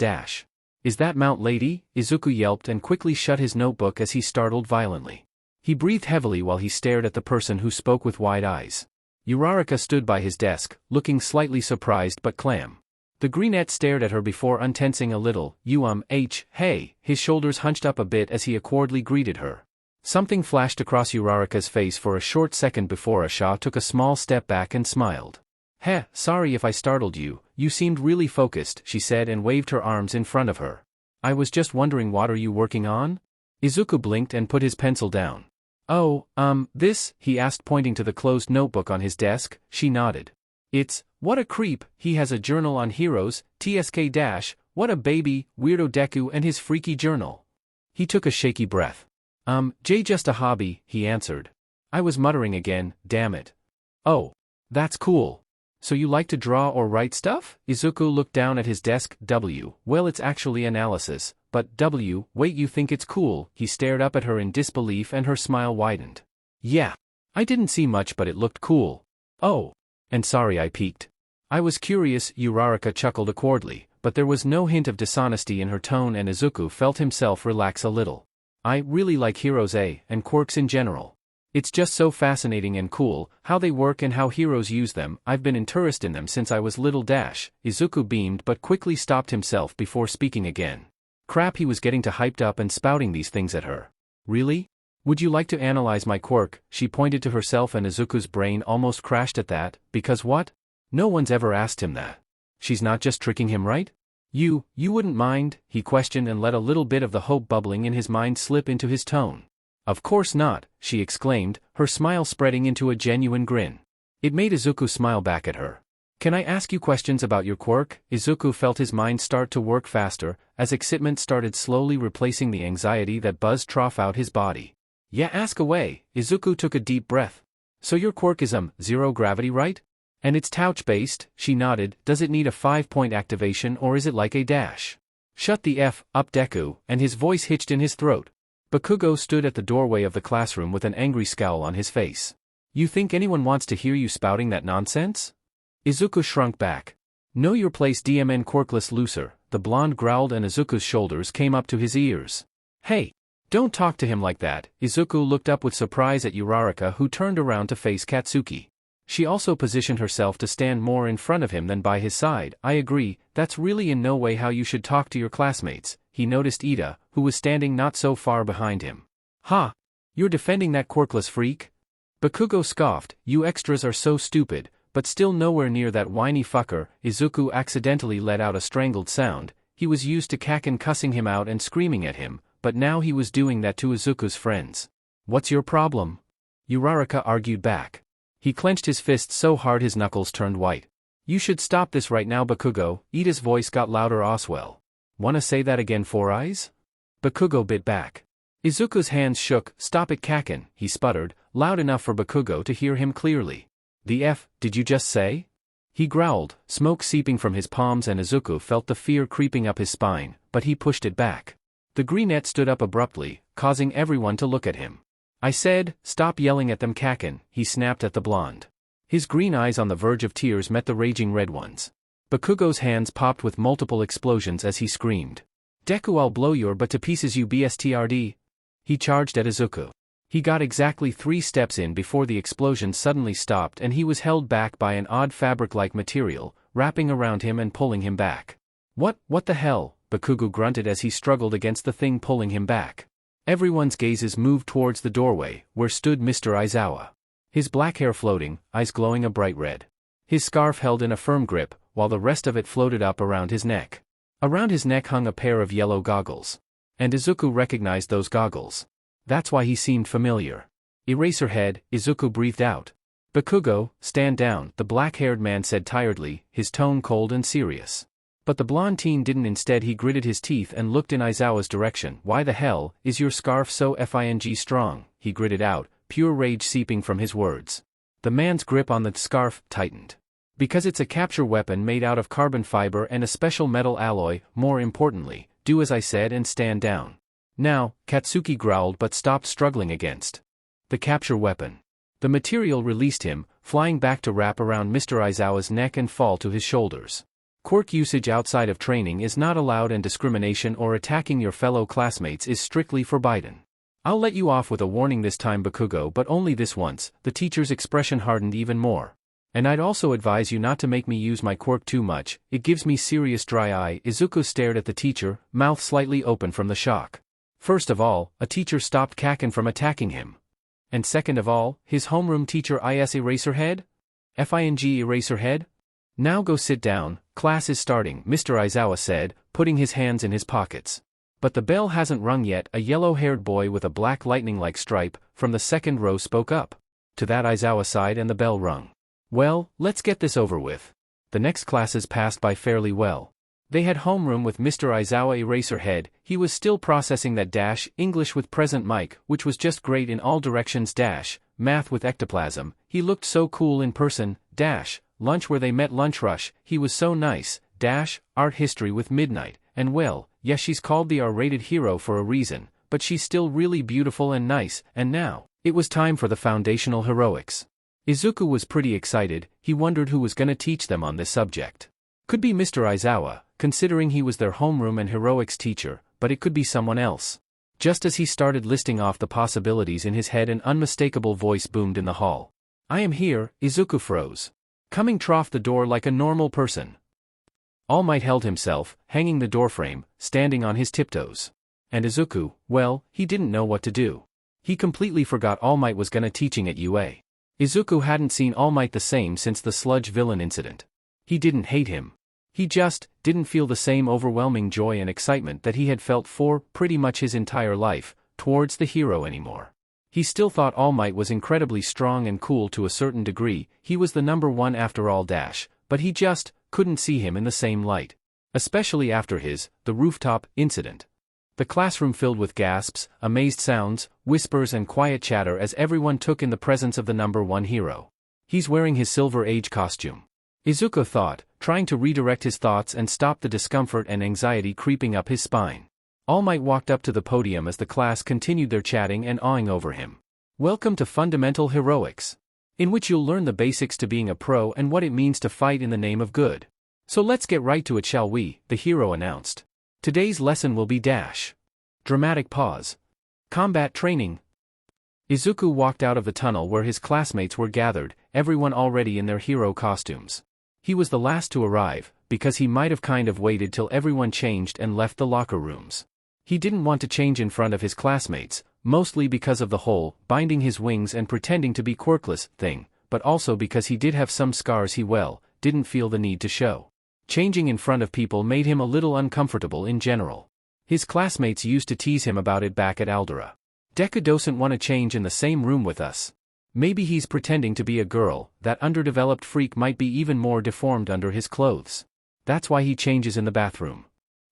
Is that Mount Lady? Izuku yelped and quickly shut his notebook as he startled violently. He breathed heavily while he stared at the person who spoke with wide eyes. Uraraka stood by his desk, looking slightly surprised but calm. The brunette stared at her before untensing a little. Hey, his shoulders hunched up a bit as he awkwardly greeted her. Something flashed across Uraraka's face for a short second before Asha took a small step back and smiled. Sorry if I startled you, you seemed really focused, she said and waved her arms in front of her. I was just wondering, what are you working on? Izuku blinked and put his pencil down. Oh, this, he asked pointing to the closed notebook on his desk. She nodded. It's, what a creep, he has a journal on heroes, TSK dash, what a baby, weirdo Deku and his freaky journal. He took a shaky breath. Just a hobby, he answered. I was muttering again, damn it. Oh. That's cool. So you like to draw or write stuff? Izuku looked down at his desk. Well, it's actually analysis, but wait, you think it's cool? He stared up at her in disbelief and her smile widened. Yeah. I didn't see much but it looked cool. Oh. And sorry I peeked. I was curious, Uraraka chuckled awkwardly, but there was no hint of dishonesty in her tone and Izuku felt himself relax a little. I really like heroes and quirks in general. It's just so fascinating and cool, how they work and how heroes use them. I've been interested in them since I was little dash. Izuku beamed but quickly stopped himself before speaking again. Crap, he was getting too hyped up and spouting these things at her. Really? Would you like to analyze my quirk? She pointed to herself and Izuku's brain almost crashed at that, because what? No one's ever asked him that. She's not just tricking him, right? You wouldn't mind? He questioned and let a little bit of the hope bubbling in his mind slip into his tone. Of course not, she exclaimed, her smile spreading into a genuine grin. It made Izuku smile back at her. Can I ask you questions about your quirk? Izuku felt his mind start to work faster, as excitement started slowly replacing the anxiety that buzzed troughout his body. Yeah, ask away. Izuku took a deep breath. So your quirk is zero gravity, right? And it's touch-based, she nodded. Does it need a 5-point activation or is it like a dash? Shut the F up, Deku, and his voice hitched in his throat. Bakugo stood at the doorway of the classroom with an angry scowl on his face. You think anyone wants to hear you spouting that nonsense? Izuku shrunk back. Know your place, DMN quirkless loser, the blonde growled and Izuku's shoulders came up to his ears. Hey! Don't talk to him like that. Izuku looked up with surprise at Uraraka who turned around to face Katsuki. She also positioned herself to stand more in front of him than by his side. I agree, that's really in no way how you should talk to your classmates. He noticed Ida, who was standing not so far behind him. Ha! You're defending that quirkless freak? Bakugo scoffed, you extras are so stupid, but still nowhere near that whiny fucker. Izuku accidentally let out a strangled sound. He was used to Kaken cussing him out and screaming at him, but now he was doing that to Izuku's friends. What's your problem? Uraraka argued back. He clenched his fists so hard his knuckles turned white. You should stop this right now, Bakugo. Ida's voice got louder. Oswell. Wanna say that again, Four Eyes? Bakugo bit back. Izuku's hands shook. Stop it, Kaken, he sputtered, loud enough for Bakugo to hear him clearly. The F, did you just say? He growled, smoke seeping from his palms and Izuku felt the fear creeping up his spine, but he pushed it back. The greenette stood up abruptly, causing everyone to look at him. I said, stop yelling at them, Kaken, he snapped at the blonde. His green eyes on the verge of tears met the raging red ones. Bakugo's hands popped with multiple explosions as he screamed. Deku, I'll blow your butt to pieces, you BSTRD. He charged at Izuku. He got exactly 3 steps in before the explosion suddenly stopped and he was held back by an odd fabric-like material, wrapping around him and pulling him back. What the hell? Bakugo grunted as he struggled against the thing pulling him back. Everyone's gazes moved towards the doorway, where stood Mr. Aizawa. His black hair floating, eyes glowing a bright red. His scarf held in a firm grip, while the rest of it floated up around his neck. Around his neck hung a pair of yellow goggles. And Izuku recognized those goggles. That's why he seemed familiar. Eraserhead, Izuku breathed out. Bakugo, stand down, the black-haired man said tiredly, his tone cold and serious. But the blonde teen didn't. Instead he gritted his teeth and looked in Aizawa's direction. Why the hell is your scarf so FING strong? He gritted out, pure rage seeping from his words. The man's grip on the scarf tightened. Because it's a capture weapon made out of carbon fiber and a special metal alloy. More importantly, do as I said and stand down. Now, Katsuki growled but stopped struggling against the capture weapon. The material released him, flying back to wrap around Mr. Aizawa's neck and fall to his shoulders. Quirk usage outside of training is not allowed and discrimination or attacking your fellow classmates is strictly forbidden. I'll let you off with a warning this time, Bakugo, but only this once. The teacher's expression hardened even more. And I'd also advise you not to make me use my quirk too much, it gives me serious dry eye. Izuku stared at the teacher, mouth slightly open from the shock. First of all, a teacher stopped Kaken from attacking him. And second of all, his homeroom teacher is Eraserhead? FING Eraserhead? Now go sit down, class is starting, Mr. Aizawa said, putting his hands in his pockets. But the bell hasn't rung yet. A yellow-haired boy with a black lightning-like stripe from the second row spoke up. To that Aizawa sighed and the bell rung. Well, let's get this over with. The next classes passed by fairly well. They had homeroom with Mr. Aizawa Eraserhead. He was still processing that dash English with present mic, which was just great in all directions dash math with ectoplasm. He looked so cool in person dash lunch where they met lunch rush. He was so nice dash art history with midnight. And well, yes, she's called the R-rated hero for a reason, but she's still really beautiful and nice. And now it was time for the foundational heroics. Izuku was pretty excited. He wondered who was gonna teach them on this subject. Could be Mr. Aizawa, considering he was their homeroom and heroics teacher, but it could be someone else. Just as he started listing off the possibilities in his head, an unmistakable voice boomed in the hall. I am here. Izuku froze. Coming trough the door like a normal person. All Might held himself, hanging the doorframe, standing on his tiptoes. And Izuku, well, he didn't know what to do. He completely forgot All Might was gonna teaching at UA. Izuku hadn't seen All Might the same since the sludge villain incident. He didn't hate him. He just didn't feel the same overwhelming joy and excitement that he had felt for pretty much his entire life towards the hero anymore. He still thought All Might was incredibly strong and cool to a certain degree. He was the number one after all dash, but he just couldn't see him in the same light. Especially after the rooftop incident. The classroom filled with gasps, amazed sounds, whispers and quiet chatter as everyone took in the presence of the number one hero. He's wearing his Silver Age costume. Izuku thought, trying to redirect his thoughts and stop the discomfort and anxiety creeping up his spine. All Might walked up to the podium as the class continued their chatting and awing over him. Welcome to Fundamental Heroics, in which you'll learn the basics to being a pro and what it means to fight in the name of good. So let's get right to it, shall we? The hero announced. Today's lesson will be dash. Dramatic pause. Combat training. Izuku walked out of the tunnel where his classmates were gathered, everyone already in their hero costumes. He was the last to arrive, because he might have kind of waited till everyone changed and left the locker rooms. He didn't want to change in front of his classmates, mostly because of the whole binding his wings and pretending to be quirkless thing, but also because he did have some scars he didn't feel the need to show. Changing in front of people made him a little uncomfortable in general. His classmates used to tease him about it back at Aldera. Deku doesn't want to change in the same room with us. Maybe he's pretending to be a girl. That underdeveloped freak might be even more deformed under his clothes. That's why he changes in the bathroom.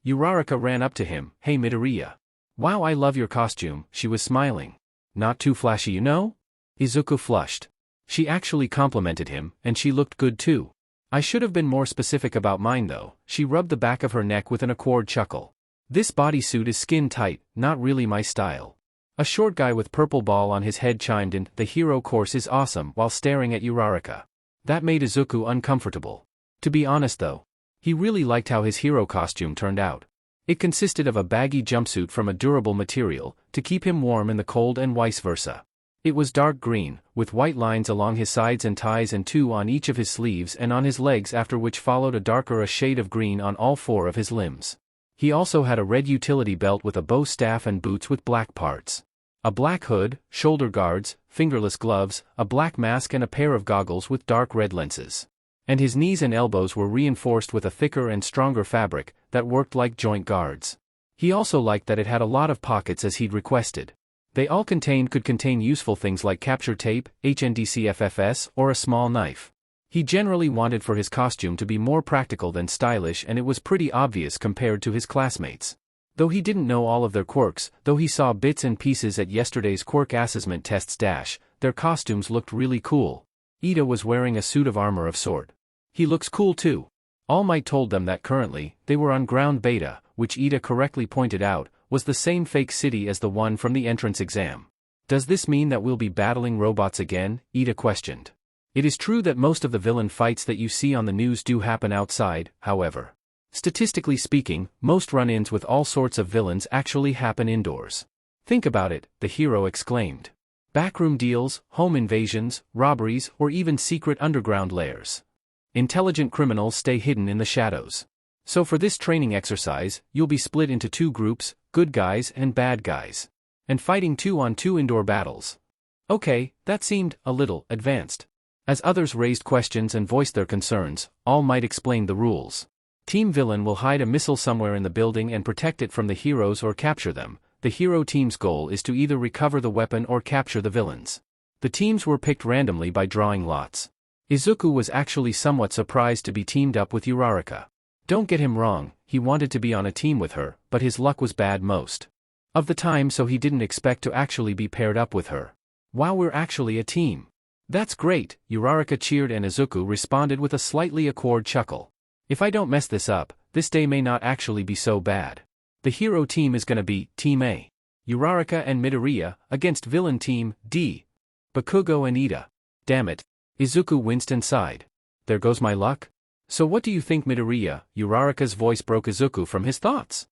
Uraraka ran up to him. Hey Midoriya. Wow, I love your costume. She was smiling. Not too flashy, you know? Izuku flushed. She actually complimented him, and she looked good too. I should have been more specific about mine though. She rubbed the back of her neck with an awkward chuckle. This bodysuit is skin tight, not really my style. A short guy with purple ball on his head chimed in, the hero course is awesome, while staring at Uraraka. That made Izuku uncomfortable. To be honest though, he really liked how his hero costume turned out. It consisted of a baggy jumpsuit from a durable material, to keep him warm in the cold and vice versa. It was dark green, with white lines along his sides and ties and two on each of his sleeves and on his legs, after which followed a shade of green on all four of his limbs. He also had a red utility belt with a bow staff and boots with black parts. A black hood, shoulder guards, fingerless gloves, a black mask and a pair of goggles with dark red lenses. And his knees and elbows were reinforced with a thicker and stronger fabric that worked like joint guards. He also liked that it had a lot of pockets as he'd requested. They all could contain useful things like capture tape, HNDCFFS, or a small knife. He generally wanted for his costume to be more practical than stylish, and it was pretty obvious compared to his classmates. Though he didn't know all of their quirks, though he saw bits and pieces at yesterday's quirk assessment tests their costumes looked really cool. Ida was wearing a suit of armor of sort. He looks cool too. All Might told them that currently, they were on ground beta, which Ida correctly pointed out, was the same fake city as the one from the entrance exam. Does this mean that we'll be battling robots again? Ida questioned. It is true that most of the villain fights that you see on the news do happen outside, however. Statistically speaking, most run-ins with all sorts of villains actually happen indoors. Think about it, the hero exclaimed. Backroom deals, home invasions, robberies, or even secret underground lairs. Intelligent criminals stay hidden in the shadows. So for this training exercise, you'll be split into two groups, good guys and bad guys. And fighting 2-on-2 indoor battles. Okay, that seemed a little advanced. As others raised questions and voiced their concerns, All Might explained the rules. Team Villain will hide a missile somewhere in the building and protect it from the heroes or capture them. The hero team's goal is to either recover the weapon or capture the villains. The teams were picked randomly by drawing lots. Izuku was actually somewhat surprised to be teamed up with Uraraka. Don't get him wrong, he wanted to be on a team with her, but his luck was bad most of the time, so he didn't expect to actually be paired up with her. Wow, we're actually a team. That's great, Uraraka cheered, and Izuku responded with a slightly awkward chuckle. If I don't mess this up, this day may not actually be so bad. The hero team is gonna be Team A. Uraraka and Midoriya, against villain team D. Bakugo and Ida. Damn it. Izuku winced and sighed. There goes my luck. So what do you think, Midoriya? Uraraka's voice broke Izuku from his thoughts.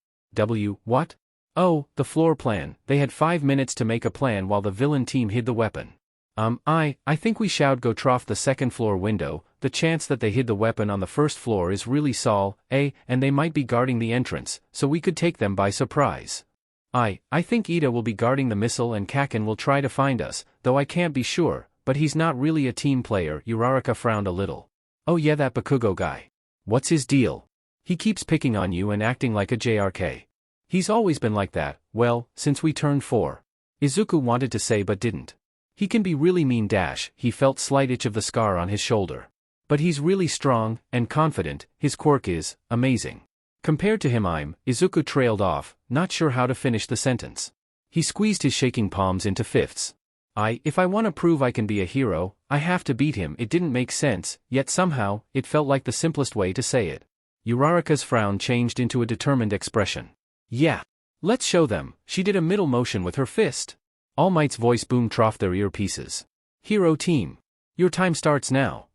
What? Oh, the floor plan. They had 5 minutes to make a plan while the villain team hid the weapon. I think we should go trough the second floor window. The chance that they hid the weapon on the first floor is really small, and they might be guarding the entrance, so we could take them by surprise. I think Ida will be guarding the missile and Kaken will try to find us, though I can't be sure, but he's not really a team player. Uraraka frowned a little. Oh yeah, that Bakugo guy. What's his deal? He keeps picking on you and acting like a JRK. He's always been like that, well, since we turned 4. Izuku wanted to say but didn't. He can be really mean. He felt slight itch of the scar on his shoulder. But he's really strong and confident. His quirk is amazing. Compared to him, Izuku trailed off, not sure how to finish the sentence. He squeezed his shaking palms into fists. If I want to prove I can be a hero, I have to beat him. It didn't make sense, yet somehow, it felt like the simplest way to say it. Uraraka's frown changed into a determined expression. Yeah. Let's show them. She did a middle motion with her fist. All Might's voice boomed trough their earpieces. Hero team. Your time starts now.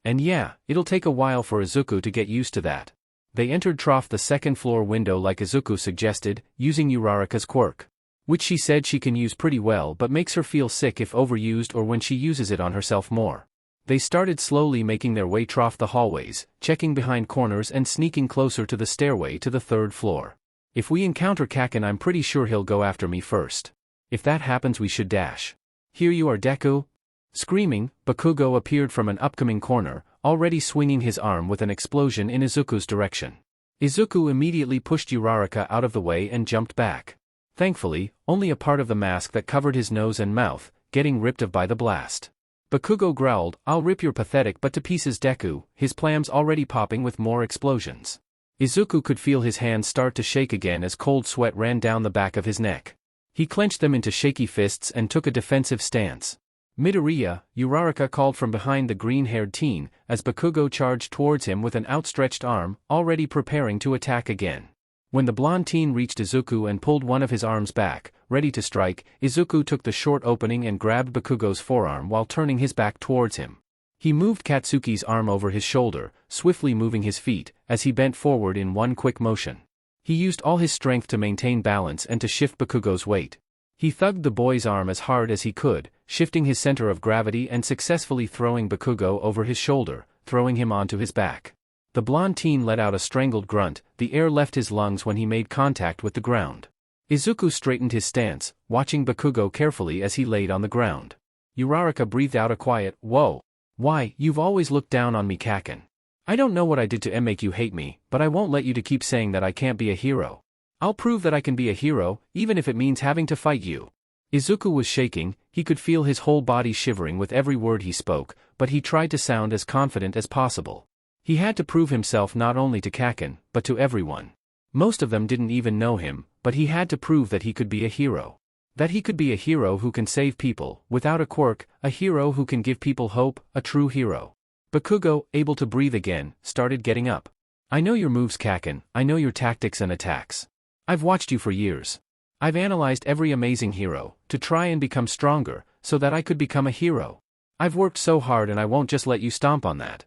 And yeah, it'll take a while for Izuku to get used to that. They entered trough the second floor window like Izuku suggested, using Uraraka's quirk, which she said she can use pretty well but makes her feel sick if overused or when she uses it on herself more. They started slowly making their way trough the hallways, checking behind corners and sneaking closer to the stairway to the third floor. If we encounter Kaken, I'm pretty sure he'll go after me first. If that happens, we should dash. Here you are, Deku. Screaming, Bakugo appeared from an upcoming corner, already swinging his arm with an explosion in Izuku's direction. Izuku immediately pushed Uraraka out of the way and jumped back. Thankfully, only a part of the mask that covered his nose and mouth, getting ripped off by the blast. Bakugo growled, I'll rip your pathetic butt to pieces, Deku, his palms already popping with more explosions. Izuku could feel his hands start to shake again as cold sweat ran down the back of his neck. He clenched them into shaky fists and took a defensive stance. Midoriya, Uraraka called from behind the green-haired teen, as Bakugo charged towards him with an outstretched arm, already preparing to attack again. When the blonde teen reached Izuku and pulled one of his arms back, ready to strike, Izuku took the short opening and grabbed Bakugo's forearm while turning his back towards him. He moved Katsuki's arm over his shoulder, swiftly moving his feet, as he bent forward in one quick motion. He used all his strength to maintain balance and to shift Bakugo's weight. He thugged the boy's arm as hard as he could, shifting his center of gravity and successfully throwing Bakugo over his shoulder, throwing him onto his back. The blonde teen let out a strangled grunt, the air left his lungs when he made contact with the ground. Izuku straightened his stance, watching Bakugo carefully as he laid on the ground. Uraraka breathed out a quiet, whoa. Why, you've always looked down on me, Kaken. I don't know what I did to make you hate me, but I won't let you to keep saying that I can't be a hero. I'll prove that I can be a hero, even if it means having to fight you. Izuku was shaking, he could feel his whole body shivering with every word he spoke, but he tried to sound as confident as possible. He had to prove himself not only to Kaken, but to everyone. Most of them didn't even know him, but he had to prove that he could be a hero. That he could be a hero who can save people, without a quirk, a hero who can give people hope, a true hero. Bakugo, able to breathe again, started getting up. I know your moves, Kaken, I know your tactics and attacks. I've watched you for years. I've analyzed every amazing hero, to try and become stronger, so that I could become a hero. I've worked so hard and I won't just let you stomp on that.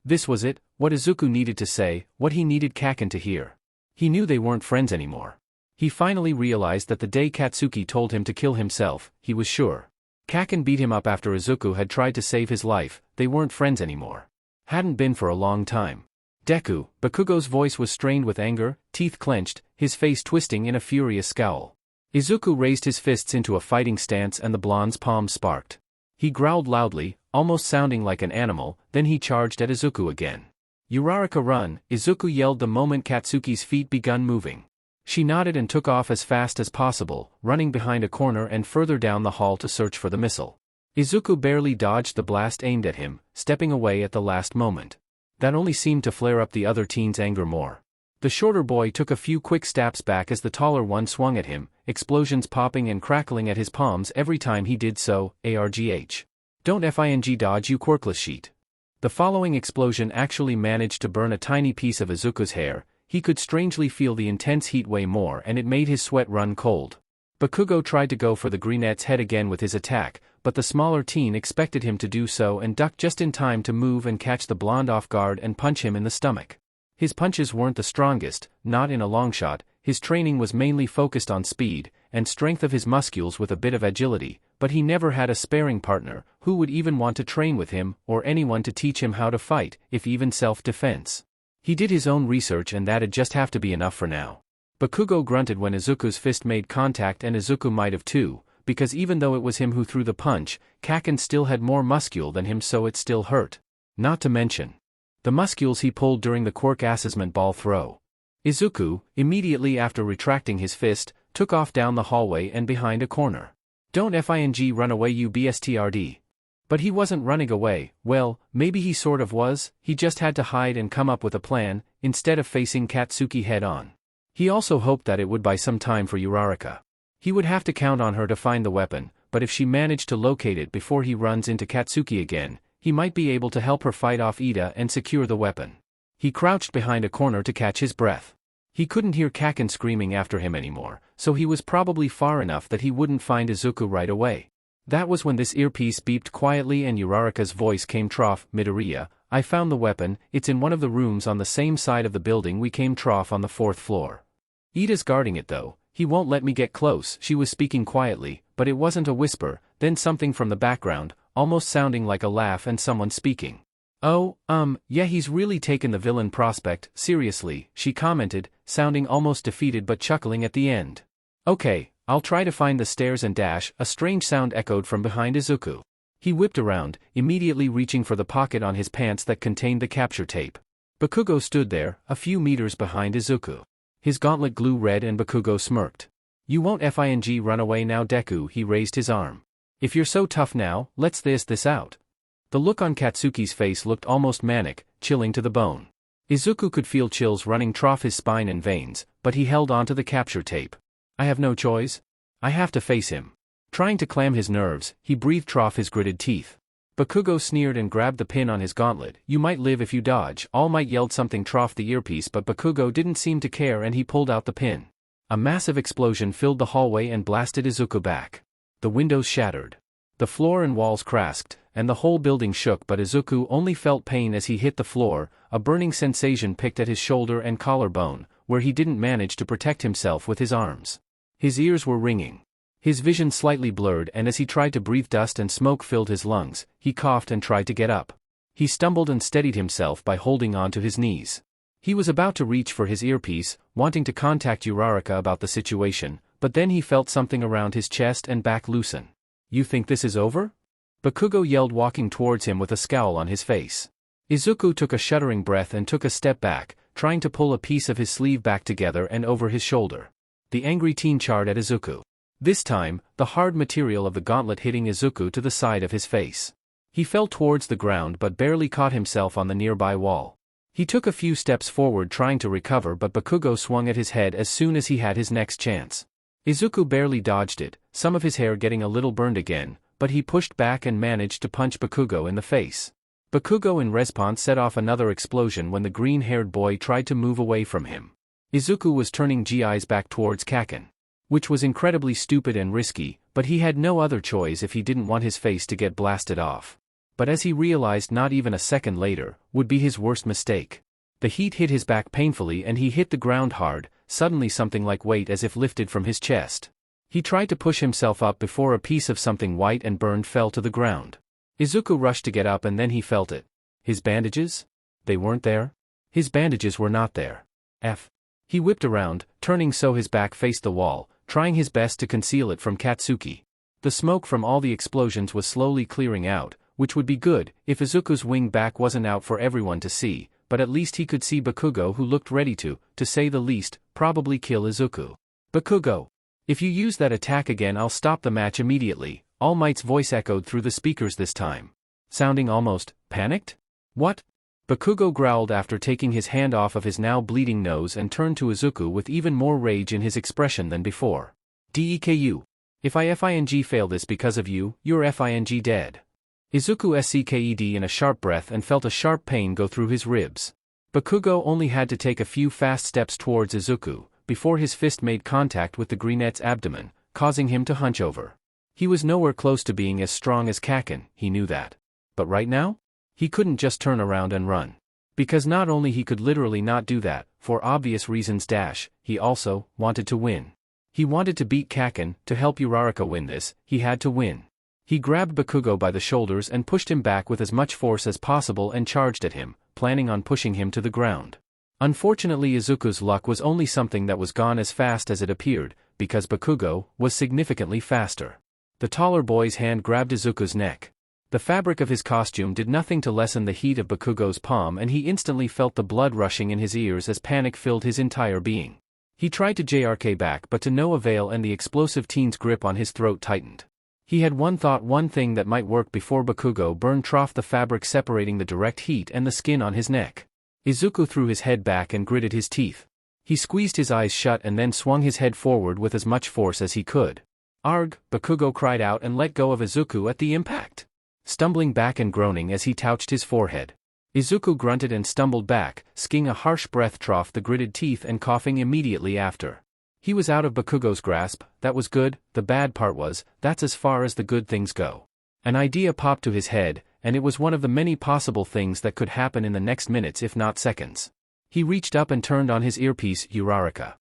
This was it, what Izuku needed to say, what he needed Kaken to hear. He knew they weren't friends anymore. He finally realized that the day Katsuki told him to kill himself, he was sure. Kaken beat him up after Izuku had tried to save his life, they weren't friends anymore. Hadn't been for a long time. Deku, Bakugo's voice was strained with anger, teeth clenched, his face twisting in a furious scowl. Izuku raised his fists into a fighting stance and the blonde's palms sparked. He growled loudly, almost sounding like an animal, then he charged at Izuku again. Uraraka run, Izuku yelled the moment Katsuki's feet begun moving. She nodded and took off as fast as possible, running behind a corner and further down the hall to search for the missile. Izuku barely dodged the blast aimed at him, stepping away at the last moment. That only seemed to flare up the other teen's anger more. The shorter boy took a few quick steps back as the taller one swung at him, explosions popping and crackling at his palms every time he did so. Argh. Don't fing dodge, you quirkless sheet. The following explosion actually managed to burn a tiny piece of Izuku's hair. He could strangely feel the intense heat way more and it made his sweat run cold. Bakugo tried to go for the greenette's head again with his attack, but the smaller teen expected him to do so and ducked just in time to move and catch the blonde off guard and punch him in the stomach. His punches weren't the strongest, not in a long shot. His training was mainly focused on speed and strength of his muscles with a bit of agility, but he never had a sparring partner who would even want to train with him or anyone to teach him how to fight, if even self-defense. He did his own research and that'd just have to be enough for now. Bakugo grunted when Izuku's fist made contact, and Izuku might have too, because even though it was him who threw the punch, Kaken still had more muscle than him, so it still hurt. Not to mention the muscles he pulled during the quirk assessment ball throw. Izuku, immediately after retracting his fist, took off down the hallway and behind a corner. Don't fing run away, you bstrd. But he wasn't running away. Well, maybe he sort of was. He just had to hide and come up with a plan, instead of facing Katsuki head-on. He also hoped that it would buy some time for Uraraka. He would have to count on her to find the weapon, but if she managed to locate it before he runs into Katsuki again, he might be able to help her fight off Ida and secure the weapon. He crouched behind a corner to catch his breath. He couldn't hear Kaken screaming after him anymore, so he was probably far enough that he wouldn't find Izuku right away. That was when this earpiece beeped quietly and Uraraka's voice came. Midoriya, I found the weapon. It's in one of the rooms on the same side of the building we came. On the 4th floor. Ida's guarding it though. He won't let me get close. She was speaking quietly, but it wasn't a whisper, then something from the background, almost sounding like a laugh and someone speaking. Oh, yeah, he's really taken the villain prospect seriously, she commented, sounding almost defeated but chuckling at the end. Okay, I'll try to find the stairs and dash. A strange sound echoed from behind Izuku. He whipped around, immediately reaching for the pocket on his pants that contained the capture tape. Bakugo stood there, a few meters behind Izuku. His gauntlet glowed red and Bakugo smirked. You won't fing run away now, Deku. He raised his arm. If you're so tough now, let's this out. The look on Katsuki's face looked almost manic, chilling to the bone. Izuku could feel chills running his spine and veins, but he held onto the capture tape. I have no choice. I have to face him. Trying to clam his nerves, he breathed his gritted teeth. Bakugo sneered and grabbed the pin on his gauntlet. You might live if you dodge. All Might yelled something the earpiece, but Bakugo didn't seem to care and he pulled out the pin. A massive explosion filled the hallway and blasted Izuku back. The windows shattered. The floor and walls crashed, and the whole building shook, but Izuku only felt pain as he hit the floor. A burning sensation picked at his shoulder and collarbone, where he didn't manage to protect himself with his arms. His ears were ringing. His vision slightly blurred, and as he tried to breathe, dust and smoke filled his lungs. He coughed and tried to get up. He stumbled and steadied himself by holding on to his knees. He was about to reach for his earpiece, wanting to contact Uraraka about the situation, but then he felt something around his chest and back loosen. You think this is over? Bakugo yelled, walking towards him with a scowl on his face. Izuku took a shuddering breath and took a step back, trying to pull a piece of his sleeve back together and over his shoulder. The angry teen charged at Izuku. This time, the hard material of the gauntlet hitting Izuku to the side of his face. He fell towards the ground but barely caught himself on the nearby wall. He took a few steps forward trying to recover, but Bakugo swung at his head as soon as he had his next chance. Izuku barely dodged it, some of his hair getting a little burned again, but he pushed back and managed to punch Bakugo in the face. Bakugo in response set off another explosion when the green-haired boy tried to move away from him. Izuku was turning GIs back towards Kaken, which was incredibly stupid and risky, but he had no other choice if he didn't want his face to get blasted off. But as he realized not even a second later, would be his worst mistake. The heat hit his back painfully and he hit the ground hard, suddenly something like weight as if lifted from his chest. He tried to push himself up before a piece of something white and burned fell to the ground. Izuku rushed to get up and then he felt it. His bandages? They weren't there? His bandages were not there. He whipped around, turning so his back faced the wall, trying his best to conceal it from Katsuki. The smoke from all the explosions was slowly clearing out, which would be good if Izuku's wing back wasn't out for everyone to see, but at least he could see Bakugo, who looked ready to say the least, probably kill Izuku. "Bakugo, if you use that attack again I'll stop the match immediately," All Might's voice echoed through the speakers this time, sounding almost panicked. "What?" Bakugo growled after taking his hand off of his now bleeding nose and turned to Izuku with even more rage in his expression than before. "Deku. If I fail this because of you, you're dead." Izuku sked in a sharp breath and felt a sharp pain go through his ribs. Bakugo only had to take a few fast steps towards Izuku, before his fist made contact with the greenette's abdomen, causing him to hunch over. He was nowhere close to being as strong as Kaken, he knew that. But right now? He couldn't just turn around and run. Because not only he could literally not do that, for obvious reasons he also wanted to win. He wanted to beat Kaken. To help Uraraka win this, he had to win. He grabbed Bakugo by the shoulders and pushed him back with as much force as possible and charged at him, planning on pushing him to the ground. Unfortunately, Izuku's luck was only something that was gone as fast as it appeared, because Bakugo was significantly faster. The taller boy's hand grabbed Izuku's neck. The fabric of his costume did nothing to lessen the heat of Bakugo's palm, and he instantly felt the blood rushing in his ears as panic filled his entire being. He tried to JRK back but to no avail, and the explosive teen's grip on his throat tightened. He had one thing that might work before Bakugo burned the fabric separating the direct heat and the skin on his neck. Izuku threw his head back and gritted his teeth. He squeezed his eyes shut and then swung his head forward with as much force as he could. "Arg!" Bakugo cried out and let go of Izuku at the impact, stumbling back and groaning as he touched his forehead. Izuku grunted and stumbled back, skiing a harsh breath the gritted teeth and coughing immediately after. He was out of Bakugo's grasp. That was good. The bad part was, that's as far as the good things go. An idea popped to his head, and it was one of the many possible things that could happen in the next minutes if not seconds. He reached up and turned on his earpiece. "Uraraka.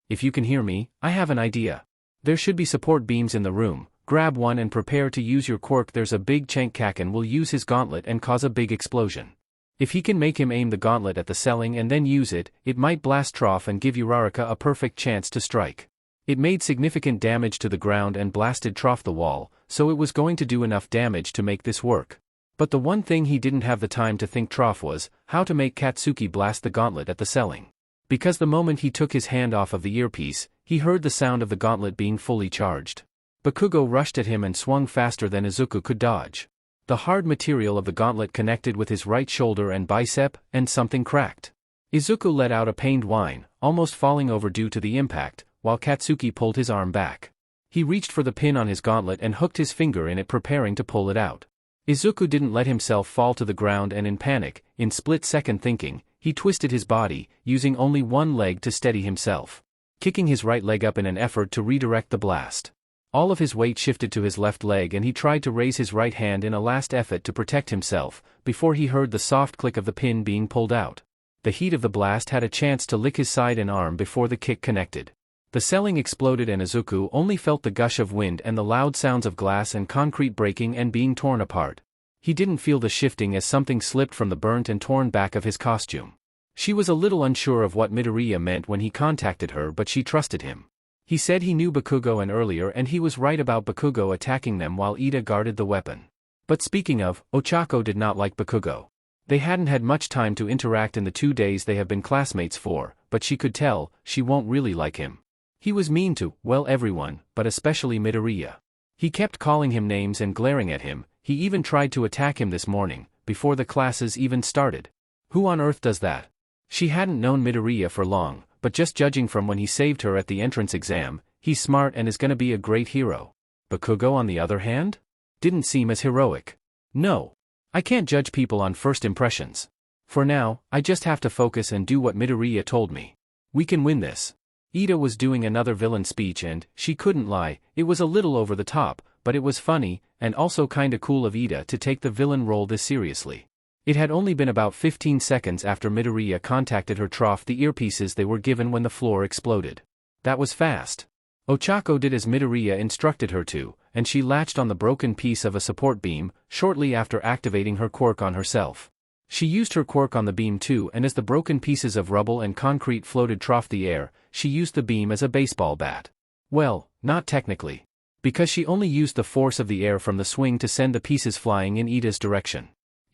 If you can hear me, I have an idea. There should be support beams in the room. Grab one and prepare to use your quirk. There's a big chunk. Kaken will use his gauntlet and cause a big explosion. If he can make him aim the gauntlet at the ceiling and then use it, it might blast Trough and give Uraraka a perfect chance to strike." It made significant damage to the ground and blasted Trough the wall, so it was going to do enough damage to make this work. But the one thing he didn't have the time to think Trough was, how to make Katsuki blast the gauntlet at the ceiling. Because the moment he took his hand off of the earpiece, he heard the sound of the gauntlet being fully charged. Bakugo rushed at him and swung faster than Izuku could dodge. The hard material of the gauntlet connected with his right shoulder and bicep, and something cracked. Izuku let out a pained whine, almost falling over due to the impact, while Katsuki pulled his arm back. He reached for the pin on his gauntlet and hooked his finger in it, preparing to pull it out. Izuku didn't let himself fall to the ground, and in panic, in split-second thinking, he twisted his body, using only one leg to steady himself, kicking his right leg up in an effort to redirect the blast. All of his weight shifted to his left leg and he tried to raise his right hand in a last effort to protect himself, before he heard the soft click of the pin being pulled out. The heat of the blast had a chance to lick his side and arm before the kick connected. The ceiling exploded and Izuku only felt the gush of wind and the loud sounds of glass and concrete breaking and being torn apart. He didn't feel the shifting as something slipped from the burnt and torn back of his costume. She was a little unsure of what Midoriya meant when he contacted her, but she trusted him. He said he knew Bakugo and earlier, and he was right about Bakugo attacking them while Ida guarded the weapon. But speaking of, Ochako did not like Bakugo. They hadn't had much time to interact in the 2 days they have been classmates for, but she could tell, she won't really like him. He was mean to, well, everyone, but especially Midoriya. He kept calling him names and glaring at him. He even tried to attack him this morning, before the classes even started. Who on earth does that? She hadn't known Midoriya for long, but just judging from when he saved her at the entrance exam, he's smart and is gonna be a great hero. Bakugo, on the other hand, didn't seem as heroic. No. I can't judge people on first impressions. For now, I just have to focus and do what Midoriya told me. We can win this. Ida was doing another villain speech and, she couldn't lie, it was a little over the top, but it was funny, and also kinda cool of Ida to take the villain role this seriously. It had only been about 15 seconds after Midoriya contacted her trough the earpieces they were given when the floor exploded. That was fast. Ochako did as Midoriya instructed her to, and she latched on the broken piece of a support beam, shortly after activating her quirk on herself. She used her quirk on the beam too, and as the broken pieces of rubble and concrete floated trough the air, she used the beam as a baseball bat. Well, not technically. Because she only used the force of the air from the swing to send the pieces flying in Ida's direction.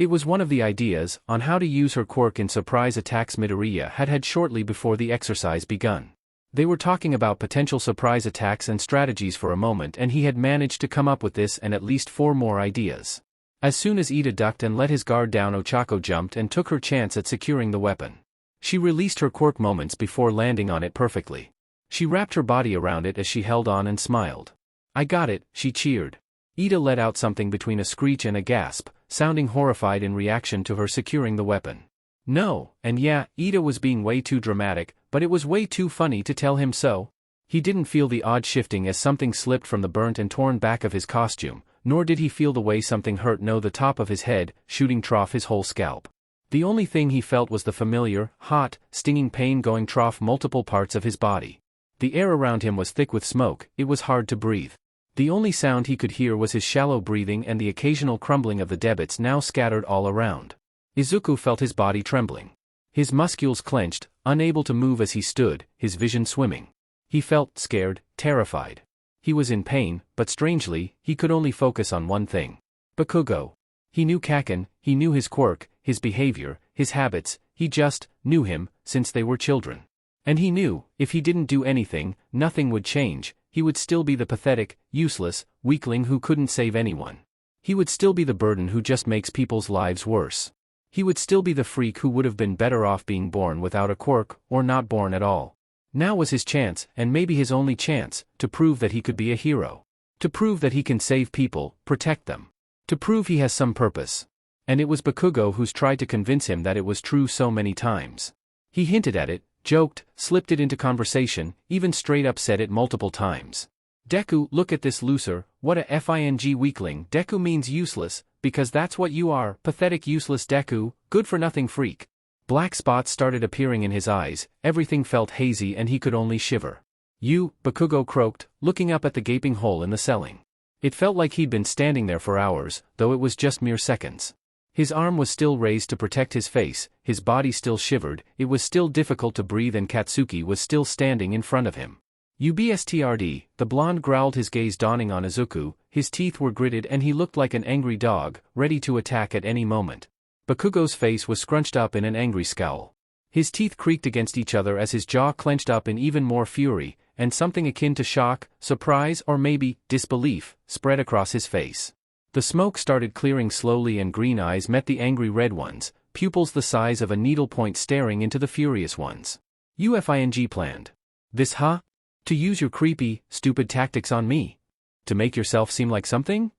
It was one of the ideas on how to use her quirk in surprise attacks Midoriya had shortly before the exercise begun. They were talking about potential surprise attacks and strategies for a moment, and he had managed to come up with this and at least 4 more ideas. As soon as Ida ducked and let his guard down, Ochako jumped and took her chance at securing the weapon. She released her quirk moments before landing on it perfectly. She wrapped her body around it as she held on and smiled. "I got it," she cheered. Ida let out something between a screech and a gasp, sounding horrified in reaction to her securing the weapon. No, and yeah, Ida was being way too dramatic, but it was way too funny to tell him so. He didn't feel the odd shifting as something slipped from the burnt and torn back of his costume, nor did he feel the way something hurt the top of his head, shooting trough his whole scalp. The only thing he felt was the familiar, hot, stinging pain going trough multiple parts of his body. The air around him was thick with smoke, it was hard to breathe. The only sound he could hear was his shallow breathing and the occasional crumbling of the debits now scattered all around. Izuku felt his body trembling. His muscles clenched, unable to move as he stood, his vision swimming. He felt scared, terrified. He was in pain, but strangely, he could only focus on one thing. Bakugo. He knew Kaken, he knew his quirk, his behavior, his habits, he just knew him, since they were children. And he knew, if he didn't do anything, nothing would change. He would still be the pathetic, useless, weakling who couldn't save anyone. He would still be the burden who just makes people's lives worse. He would still be the freak who would have been better off being born without a quirk, or not born at all. Now was his chance, and maybe his only chance, to prove that he could be a hero. To prove that he can save people, protect them. To prove he has some purpose. And it was Bakugo who's tried to convince him that it was true so many times. He hinted at it, joked, slipped it into conversation, even straight up said it multiple times. Deku, look at this loser, what a fing weakling. Deku means useless, because that's what you are, pathetic useless Deku, good-for-nothing freak. Black spots started appearing in his eyes, everything felt hazy and he could only shiver. You, Bakugo croaked, looking up at the gaping hole in the ceiling. It felt like he'd been standing there for hours, though it was just mere seconds. His arm was still raised to protect his face, his body still shivered, it was still difficult to breathe, and Katsuki was still standing in front of him. "Ubstrd, the blonde growled, his gaze dawning on Izuku, his teeth were gritted and he looked like an angry dog, ready to attack at any moment. Bakugo's face was scrunched up in an angry scowl. His teeth creaked against each other as his jaw clenched up in even more fury, and something akin to shock, surprise, or maybe disbelief spread across his face. The smoke started clearing slowly and green eyes met the angry red ones, pupils the size of a needlepoint staring into the furious ones. "UFING planned this, huh? To use your creepy, stupid tactics on me? To make yourself seem like something?"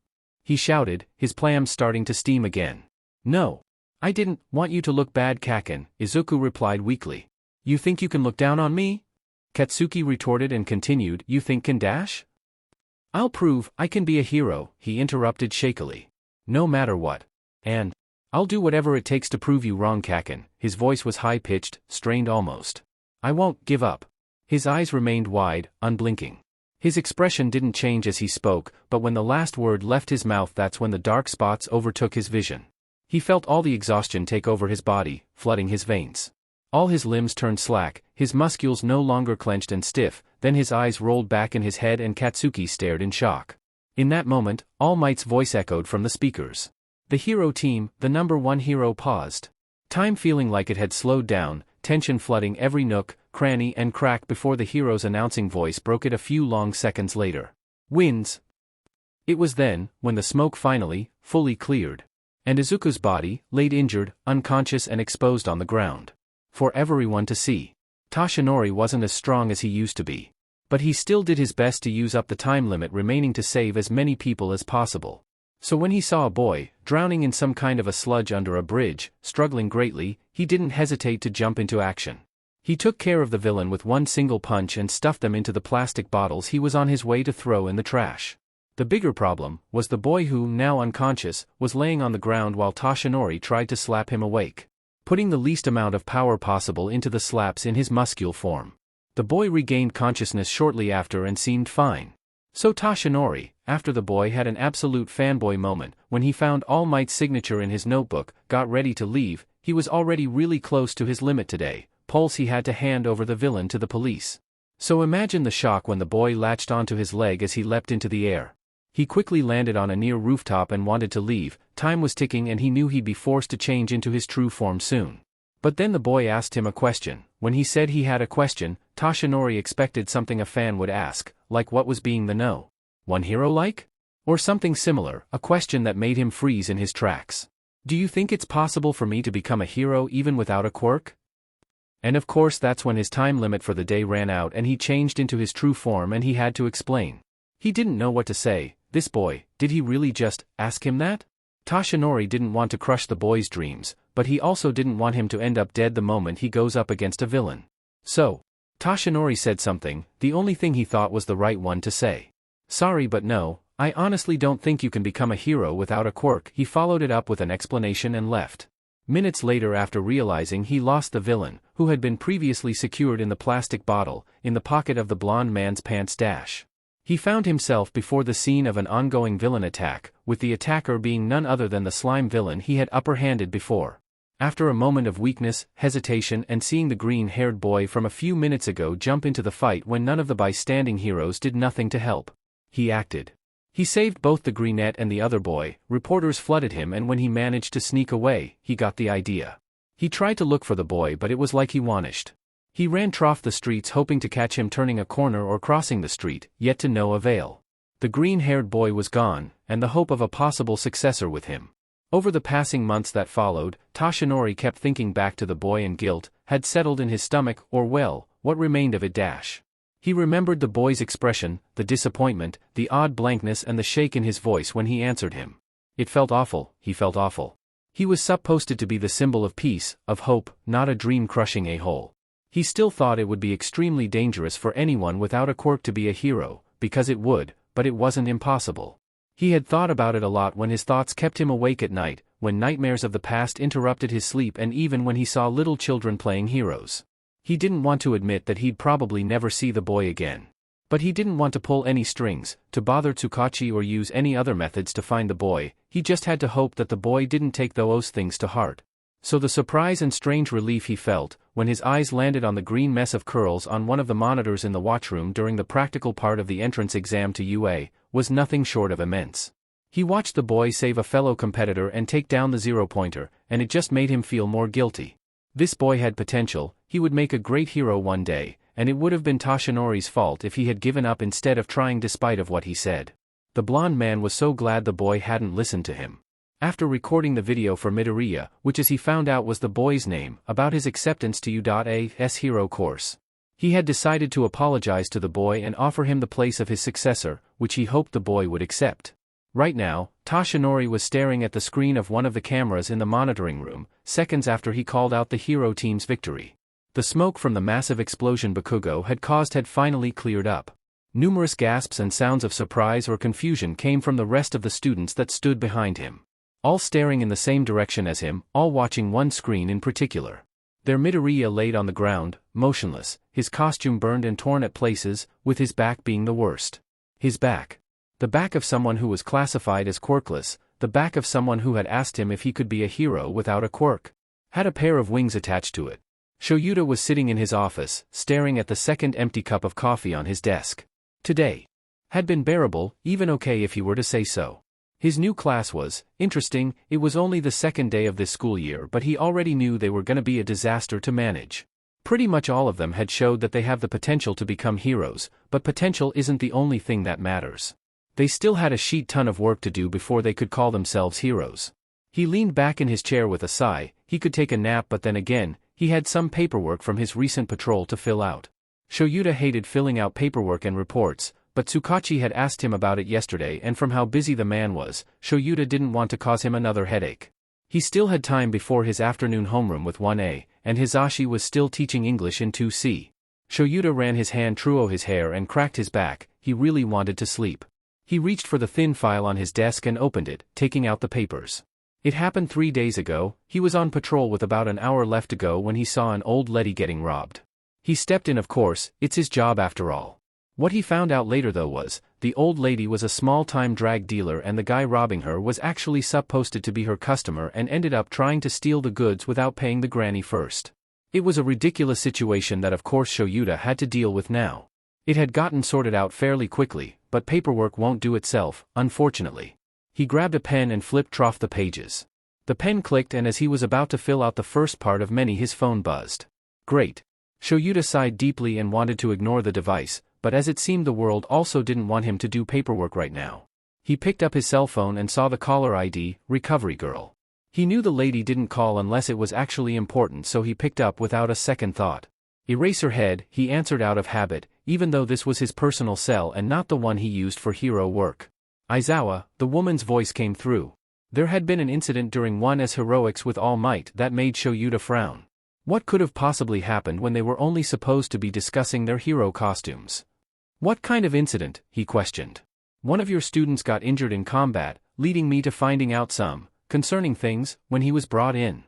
he shouted, his palms starting to steam again. "No. I didn't want you to look bad, Kaken," Izuku replied weakly. "You think you can look down on me?" Katsuki retorted and continued, "You think can dash? I'll prove I can be a hero," he interrupted shakily. "No matter what. And I'll do whatever it takes to prove you wrong, Kaken." His voice was high-pitched, strained almost. "I won't give up." His eyes remained wide, unblinking. His expression didn't change as he spoke, but when the last word left his mouth, that's when the dark spots overtook his vision. He felt all the exhaustion take over his body, flooding his veins. All his limbs turned slack, his muscles no longer clenched and stiff, then his eyes rolled back in his head and Katsuki stared in shock. In that moment, All Might's voice echoed from the speakers. The hero team, the number one hero, paused. Time feeling like it had slowed down, tension flooding every nook, cranny and crack before the hero's announcing voice broke it a few long seconds later. "Wins." It was then, when the smoke finally, fully cleared. And Izuku's body, laid injured, unconscious and exposed on the ground. For everyone to see. Toshinori wasn't as strong as he used to be. But he still did his best to use up the time limit remaining to save as many people as possible. So when he saw a boy, drowning in some kind of a sludge under a bridge, struggling greatly, he didn't hesitate to jump into action. He took care of the villain with one single punch and stuffed them into the plastic bottles he was on his way to throw in the trash. The bigger problem was the boy who, now unconscious, was laying on the ground while Toshinori tried to slap him awake, putting the least amount of power possible into the slaps in his muscular form. The boy regained consciousness shortly after and seemed fine. So Toshinori, after the boy had an absolute fanboy moment, when he found All Might's signature in his notebook, got ready to leave, he was already really close to his limit today, pulse he had to hand over the villain to the police. So imagine the shock when the boy latched onto his leg as he leapt into the air. He quickly landed on a near rooftop and wanted to leave. Time was ticking and he knew he'd be forced to change into his true form soon. But then the boy asked him a question. When he said he had a question, Toshinori expected something a fan would ask, like what was being the no one hero like? Or something similar, a question that made him freeze in his tracks. Do you think it's possible for me to become a hero even without a quirk? And of course that's when his time limit for the day ran out and he changed into his true form and he had to explain. He didn't know what to say. This boy, did he really just ask him that? Toshinori didn't want to crush the boy's dreams, but he also didn't want him to end up dead the moment he goes up against a villain. So, Toshinori said something, the only thing he thought was the right one to say. Sorry but no, I honestly don't think you can become a hero without a quirk. He followed it up with an explanation and left. Minutes later, after realizing he lost the villain, who had been previously secured in the plastic bottle, in the pocket of the blonde man's pants stash, he found himself before the scene of an ongoing villain attack, with the attacker being none other than the slime villain he had upper-handed before. After a moment of weakness, hesitation and seeing the green-haired boy from a few minutes ago jump into the fight when none of the bystanding heroes did nothing to help, he acted. He saved both the greenette and the other boy. Reporters flooded him and when he managed to sneak away, he got the idea. He tried to look for the boy but it was like he vanished. He ran trough the streets hoping to catch him turning a corner or crossing the street, yet to no avail. The green-haired boy was gone, and the hope of a possible successor with him. Over the passing months that followed, Toshinori kept thinking back to the boy and guilt had settled in his stomach, or well, what remained of it. He remembered the boy's expression, the disappointment, the odd blankness and the shake in his voice when he answered him. It felt awful, he felt awful. He was supposed to be the symbol of peace, of hope, not a dream-crushing a-hole. He still thought it would be extremely dangerous for anyone without a quirk to be a hero, because it would, but it wasn't impossible. He had thought about it a lot when his thoughts kept him awake at night, when nightmares of the past interrupted his sleep and even when he saw little children playing heroes. He didn't want to admit that he'd probably never see the boy again. But he didn't want to pull any strings, to bother Tsukachi or use any other methods to find the boy. He just had to hope that the boy didn't take those things to heart. So the surprise and strange relief he felt, when his eyes landed on the green mess of curls on one of the monitors in the watchroom during the practical part of the entrance exam to UA, was nothing short of immense. He watched the boy save a fellow competitor and take down the zero-pointer, and it just made him feel more guilty. This boy had potential, he would make a great hero one day, and it would have been Toshinori's fault if he had given up instead of trying despite of what he said. The blonde man was so glad the boy hadn't listened to him. After recording the video for Midoriya, which as he found out was the boy's name, about his acceptance to U.A.'s hero course, he had decided to apologize to the boy and offer him the place of his successor, which he hoped the boy would accept. Right now, Toshinori was staring at the screen of one of the cameras in the monitoring room, seconds after he called out the hero team's victory. The smoke from the massive explosion Bakugo had caused had finally cleared up. Numerous gasps and sounds of surprise or confusion came from the rest of the students that stood behind him. All staring in the same direction as him, all watching one screen in particular. Their Midoriya laid on the ground, motionless, his costume burned and torn at places, with his back being the worst. His back. The back of someone who was classified as quirkless, the back of someone who had asked him if he could be a hero without a quirk. Had a pair of wings attached to it. Shoyuta was sitting in his office, staring at the second empty cup of coffee on his desk. Today had been bearable, even okay if he were to say so. His new class was interesting. It was only the second day of this school year, but he already knew they were going to be a disaster to manage. Pretty much all of them had showed that they have the potential to become heroes, but potential isn't the only thing that matters. They still had a shit ton of work to do before they could call themselves heroes. He leaned back in his chair with a sigh. He could take a nap, but then again, he had some paperwork from his recent patrol to fill out. Shoyuta hated filling out paperwork and reports, but Tsukachi had asked him about it yesterday, and from how busy the man was, Shoyuta didn't want to cause him another headache. He still had time before his afternoon homeroom with 1A, and Hisashi was still teaching English in 2C. Shoyuta ran his hand through his hair and cracked his back. He really wanted to sleep. He reached for the thin file on his desk and opened it, taking out the papers. It happened 3 days ago. He was on patrol with about an hour left to go when he saw an old lady getting robbed. He stepped in, of course, it's his job after all. What he found out later though was, the old lady was a small-time drag dealer and the guy robbing her was actually supposed to be her customer and ended up trying to steal the goods without paying the granny first. It was a ridiculous situation that of course Shoyuta had to deal with now. It had gotten sorted out fairly quickly, but paperwork won't do itself, unfortunately. He grabbed a pen and flipped off the pages. The pen clicked, and as he was about to fill out the first part of many, his phone buzzed. Great. Shoyuta sighed deeply and wanted to ignore the device, but as it seemed the world also didn't want him to do paperwork right now. He picked up his cell phone and saw the caller ID, Recovery Girl. He knew the lady didn't call unless it was actually important, so he picked up without a second thought. Eraserhead, he answered out of habit, even though this was his personal cell and not the one he used for hero work. Aizawa, the woman's voice came through. There had been an incident during one as heroics with All Might that made Shoyuta frown. What could have possibly happened when they were only supposed to be discussing their hero costumes? What kind of incident, he questioned. One of your students got injured in combat, leading me to finding out some concerning things when he was brought in.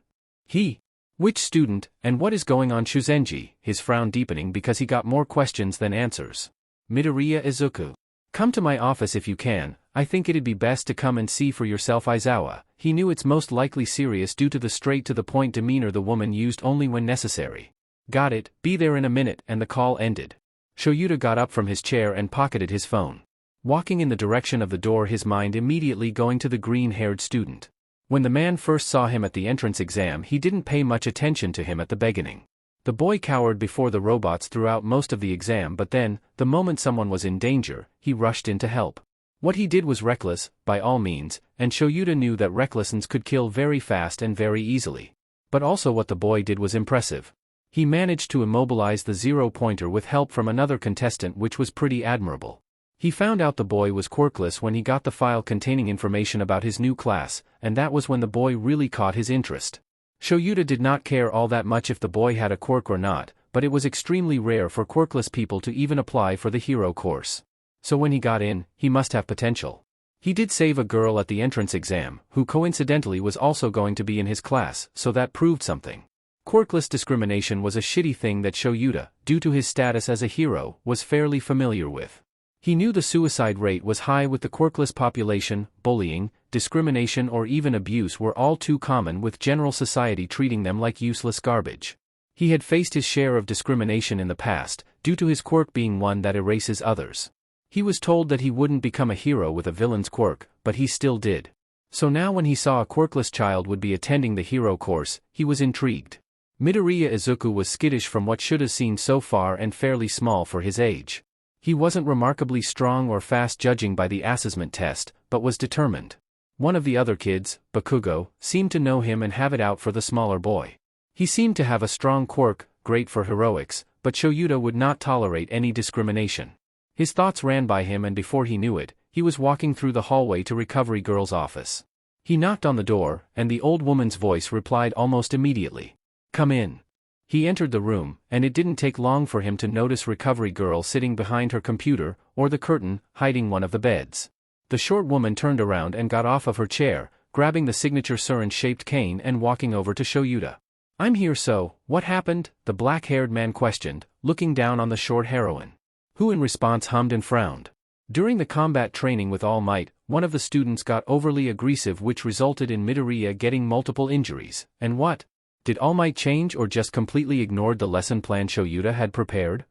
He? Which student, and what is going on? Shuzenji, his frown deepening because he got more questions than answers. Midoriya Izuku. Come to my office if you can. I think it'd be best to come and see for yourself. Aizawa. He knew it's most likely serious due to the straight-to-the-point demeanor the woman used only when necessary. Got it, be there in a minute, and the call ended. Shoyuta got up from his chair and pocketed his phone. Walking in the direction of the door, his mind immediately going to the green-haired student. When the man first saw him at the entrance exam, he didn't pay much attention to him at the beginning. The boy cowered before the robots throughout most of the exam, but then, the moment someone was in danger, he rushed in to help. What he did was reckless, by all means, and Shoyuta knew that recklessness could kill very fast and very easily. But also what the boy did was impressive. He managed to immobilize the zero-pointer with help from another contestant, which was pretty admirable. He found out the boy was quirkless when he got the file containing information about his new class, and that was when the boy really caught his interest. Shoyuta did not care all that much if the boy had a quirk or not, but it was extremely rare for quirkless people to even apply for the hero course. So when he got in, he must have potential. He did save a girl at the entrance exam, who coincidentally was also going to be in his class, so that proved something. Quirkless discrimination was a shitty thing that Shoyuta, due to his status as a hero, was fairly familiar with. He knew the suicide rate was high with the quirkless population. Bullying, discrimination, or even abuse were all too common, with general society treating them like useless garbage. He had faced his share of discrimination in the past, due to his quirk being one that erases others. He was told that he wouldn't become a hero with a villain's quirk, but he still did. So now when he saw a quirkless child would be attending the hero course, he was intrigued. Midoriya Izuku was skittish from what should have seemed so far and fairly small for his age. He wasn't remarkably strong or fast judging by the assessment test, but was determined. One of the other kids, Bakugo, seemed to know him and have it out for the smaller boy. He seemed to have a strong quirk, great for heroics, but Shoyuta would not tolerate any discrimination. His thoughts ran by him, and before he knew it, he was walking through the hallway to Recovery Girl's office. He knocked on the door, and the old woman's voice replied almost immediately. Come in. He entered the room, and it didn't take long for him to notice Recovery Girl sitting behind her computer, or the curtain, hiding one of the beds. The short woman turned around and got off of her chair, grabbing the signature syringe-shaped cane and walking over to Shoyuta. I'm here, so, what happened? The black-haired man questioned, looking down on the short heroine. Who in response hummed and frowned. During the combat training with All Might, one of the students got overly aggressive, which resulted in Midoriya getting multiple injuries. And what? Did All Might change or just completely ignored the lesson plan Shoyuta had prepared?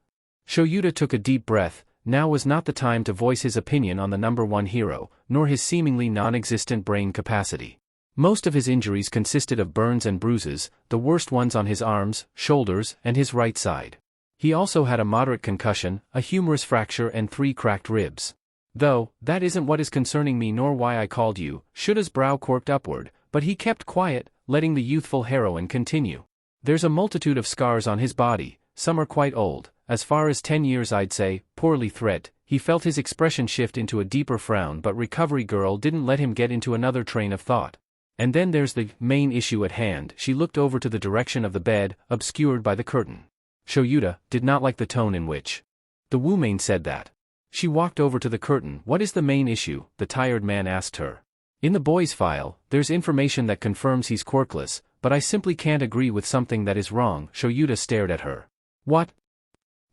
Shoyuta took a deep breath. Now was not the time to voice his opinion on the number one hero, nor his seemingly non-existent brain capacity. Most of his injuries consisted of burns and bruises, the worst ones on his arms, shoulders, and his right side. He also had a moderate concussion, a humerus fracture, and 3 cracked ribs. Though, that isn't what is concerning me nor why I called you. Shuta's brow quirked upward, but he kept quiet, letting the youthful heroine continue. There's a multitude of scars on his body, some are quite old, as far as 10 years I'd say. Poorly threat. He felt his expression shift into a deeper frown, but Recovery Girl didn't let him get into another train of thought. And then there's the main issue at hand. She looked over to the direction of the bed, obscured by the curtain. Shoyuta did not like the tone in which the woman said that. She walked over to the curtain. What is the main issue? The tired man asked her. In the boy's file, there's information that confirms he's quirkless, but I simply can't agree with something that is wrong. Shoyuta stared at her. What?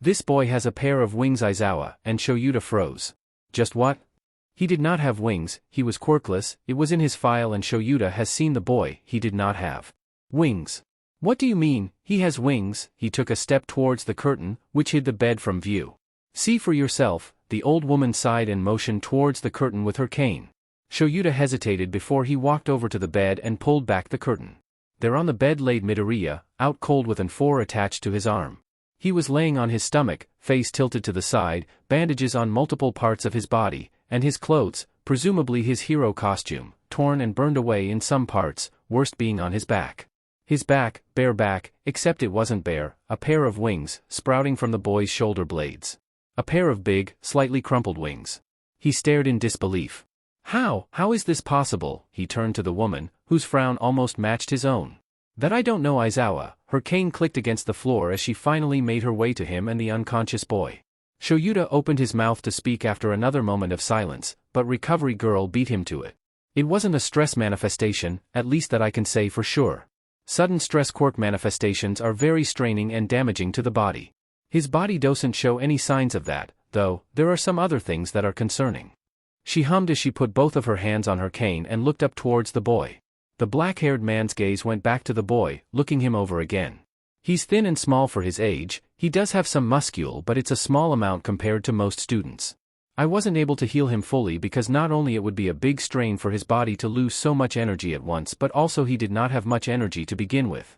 This boy has a pair of wings, Aizawa, and Shoyuta froze. Just what? He did not have wings, he was quirkless. It was in his file and Shoyuta has seen the boy. He did not have wings. What do you mean, he has wings? He took a step towards the curtain, which hid the bed from view. See for yourself, The old woman sighed and motioned towards the curtain with her cane. Shoyuta hesitated before he walked over to the bed and pulled back the curtain. There on the bed laid Midoriya, out cold with an four attached to his arm. He was laying on his stomach, face tilted to the side, bandages on multiple parts of his body, and his clothes, presumably his hero costume, torn and burned away in some parts, worst being on his back. His back, bare back, except it wasn't bare, a pair of wings, sprouting from the boy's shoulder blades. A pair of big, slightly crumpled wings. He stared in disbelief. How is this possible? He turned to the woman, whose frown almost matched his own. That I don't know, Aizawa. Her cane clicked against the floor as she finally made her way to him and the unconscious boy. Shoyuta opened his mouth to speak after another moment of silence, but Recovery Girl beat him to it. It wasn't a stress manifestation, at least that I can say for sure. Sudden stress quirk manifestations are very straining and damaging to the body. His body doesn't show any signs of that, though. There are some other things that are concerning. She hummed as she put both of her hands on her cane and looked up towards the boy. The black-haired man's gaze went back to the boy, looking him over again. He's thin and small for his age. He does have some muscle, but it's a small amount compared to most students. I wasn't able to heal him fully because not only it would be a big strain for his body to lose so much energy at once, but also he did not have much energy to begin with.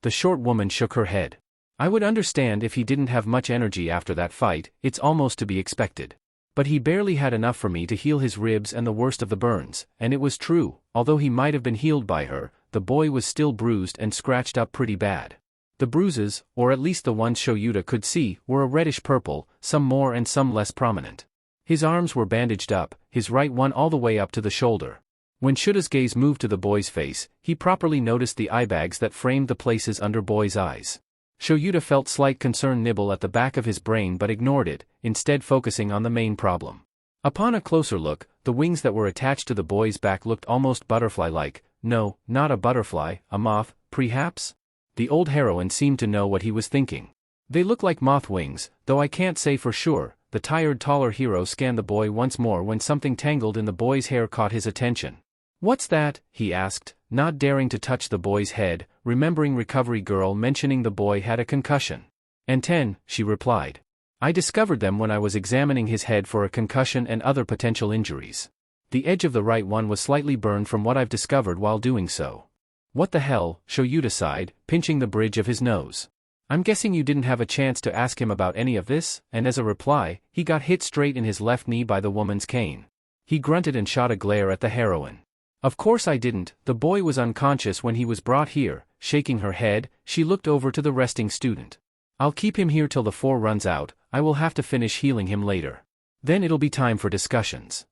The short woman shook her head. I would understand if he didn't have much energy after that fight. It's almost to be expected. But he barely had enough for me to heal his ribs and the worst of the burns, and it was true. Although he might have been healed by her, the boy was still bruised and scratched up pretty bad. The bruises, or at least the ones Shoyuta could see, were a reddish purple, some more and some less prominent. His arms were bandaged up, his right one all the way up to the shoulder. When Shuta's gaze moved to the boy's face, he properly noticed the eye bags that framed the places under boy's eyes. Shoyuta felt slight concern nibble at the back of his brain but ignored it, instead focusing on the main problem. Upon a closer look, the wings that were attached to the boy's back looked almost butterfly-like. No, not a butterfly, a moth, perhaps? The old heroine seemed to know what he was thinking. They look like moth wings, though I can't say for sure. The tired taller hero scanned the boy once more when something tangled in the boy's hair caught his attention. What's that? He asked, not daring to touch the boy's head, remembering Recovery Girl mentioning the boy had a concussion. And 10, she replied. I discovered them when I was examining his head for a concussion and other potential injuries. The edge of the right one was slightly burned from what I've discovered while doing so. What the hell? Shoyuta sighed, pinching the bridge of his nose. I'm guessing you didn't have a chance to ask him about any of this, and as a reply, he got hit straight in his left knee by the woman's cane. He grunted and shot a glare at the heroine. Of course I didn't. The boy was unconscious when he was brought here. Shaking her head, she looked over to the resting student. I'll keep him here till the 4 runs out. I will have to finish healing him later. Then it'll be time for discussions.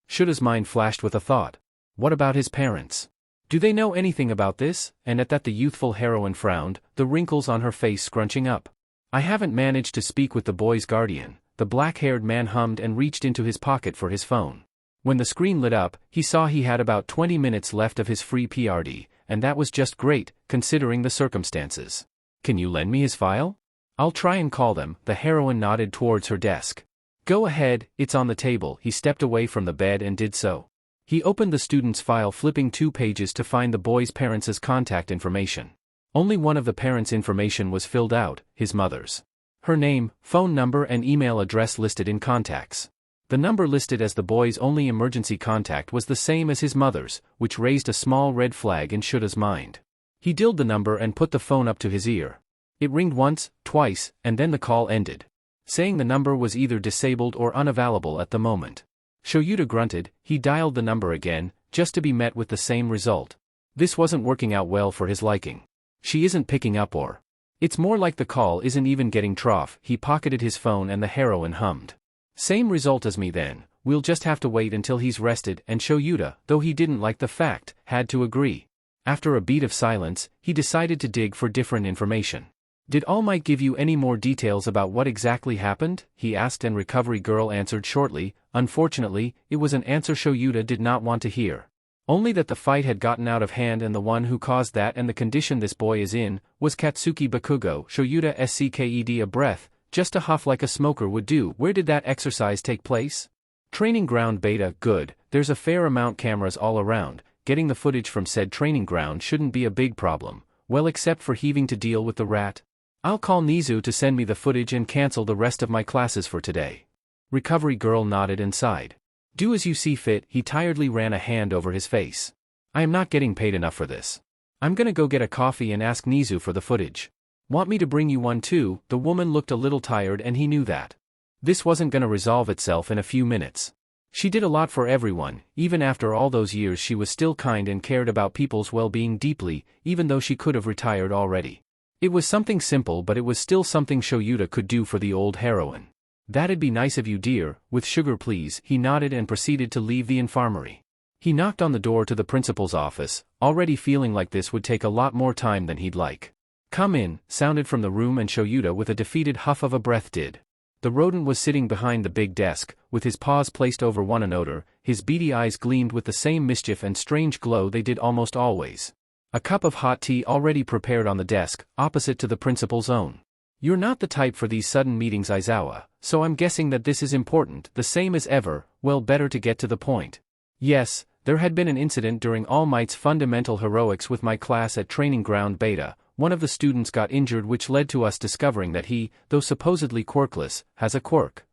Shuta's mind flashed with a thought. What about his parents? Do they know anything about this? And at that the youthful heroine frowned, the wrinkles on her face scrunching up. I haven't managed to speak with the boy's guardian. The black-haired man hummed and reached into his pocket for his phone. When the screen lit up, he saw he had about 20 minutes left of his free PRD, and that was just great, considering the circumstances. Can you lend me his file? I'll try and call them. The heroine nodded towards her desk. Go ahead, it's on the table. He stepped away from the bed and did so. He opened the student's file, flipping 2 pages to find the boy's parents' contact information. Only one of the parents' information was filled out, his mother's. Her name, phone number and email address listed in contacts. The number listed as the boy's only emergency contact was the same as his mother's, which raised a small red flag in Shuta's mind. He dialed the number and put the phone up to his ear. It ringed once, twice, and then the call ended, saying the number was either disabled or unavailable at the moment. Shoyuta grunted. He dialed the number again, just to be met with the same result. This wasn't working out well for his liking. She isn't picking up, or it's more like the call isn't even getting trough. He pocketed his phone and the heroine hummed. Same result as me then. We'll just have to wait until he's rested. And Shoyuta, though he didn't like the fact, had to agree. After a beat of silence, he decided to dig for different information. Did All Might give you any more details about what exactly happened? He asked, and Recovery Girl answered shortly. Unfortunately, it was an answer Shoyuta did not want to hear. Only that the fight had gotten out of hand and the one who caused that and the condition this boy is in was Katsuki Bakugo. Shoyuta scked a breath, just a huff like a smoker would do. Where did that exercise take place? Training ground beta. Good, there's a fair amount cameras all around. Getting the footage from said training ground shouldn't be a big problem. Well, except for heaving to deal with the rat. I'll call Nizu to send me the footage and cancel the rest of my classes for today. Recovery girl nodded and sighed. Do as you see fit, he tiredly ran a hand over his face. I am not getting paid enough for this. I'm gonna go get a coffee and ask Nizu for the footage. Want me to bring you one too? The woman looked a little tired and he knew that. This wasn't gonna resolve itself in a few minutes. She did a lot for everyone, even after all those years she was still kind and cared about people's well-being deeply, even though she could have retired already. It was something simple but it was still something Shoyuta could do for the old heroine. That'd be nice of you dear, with sugar please. He nodded and proceeded to leave the infirmary. He knocked on the door to the principal's office, already feeling like this would take a lot more time than he'd like. Come in, sounded from the room and Shoyuta with a defeated huff of a breath did. The rodent was sitting behind the big desk, with his paws placed over one another, his beady eyes gleamed with the same mischief and strange glow they did almost always. A cup of hot tea already prepared on the desk, opposite to the principal's own. You're not the type for these sudden meetings, Aizawa, so I'm guessing that this is important, the same as ever. Well, better to get to the point. Yes, there had been an incident during All Might's fundamental heroics with my class at Training Ground Beta. One of the students got injured, which led to us discovering that he, though supposedly quirkless, has a quirk.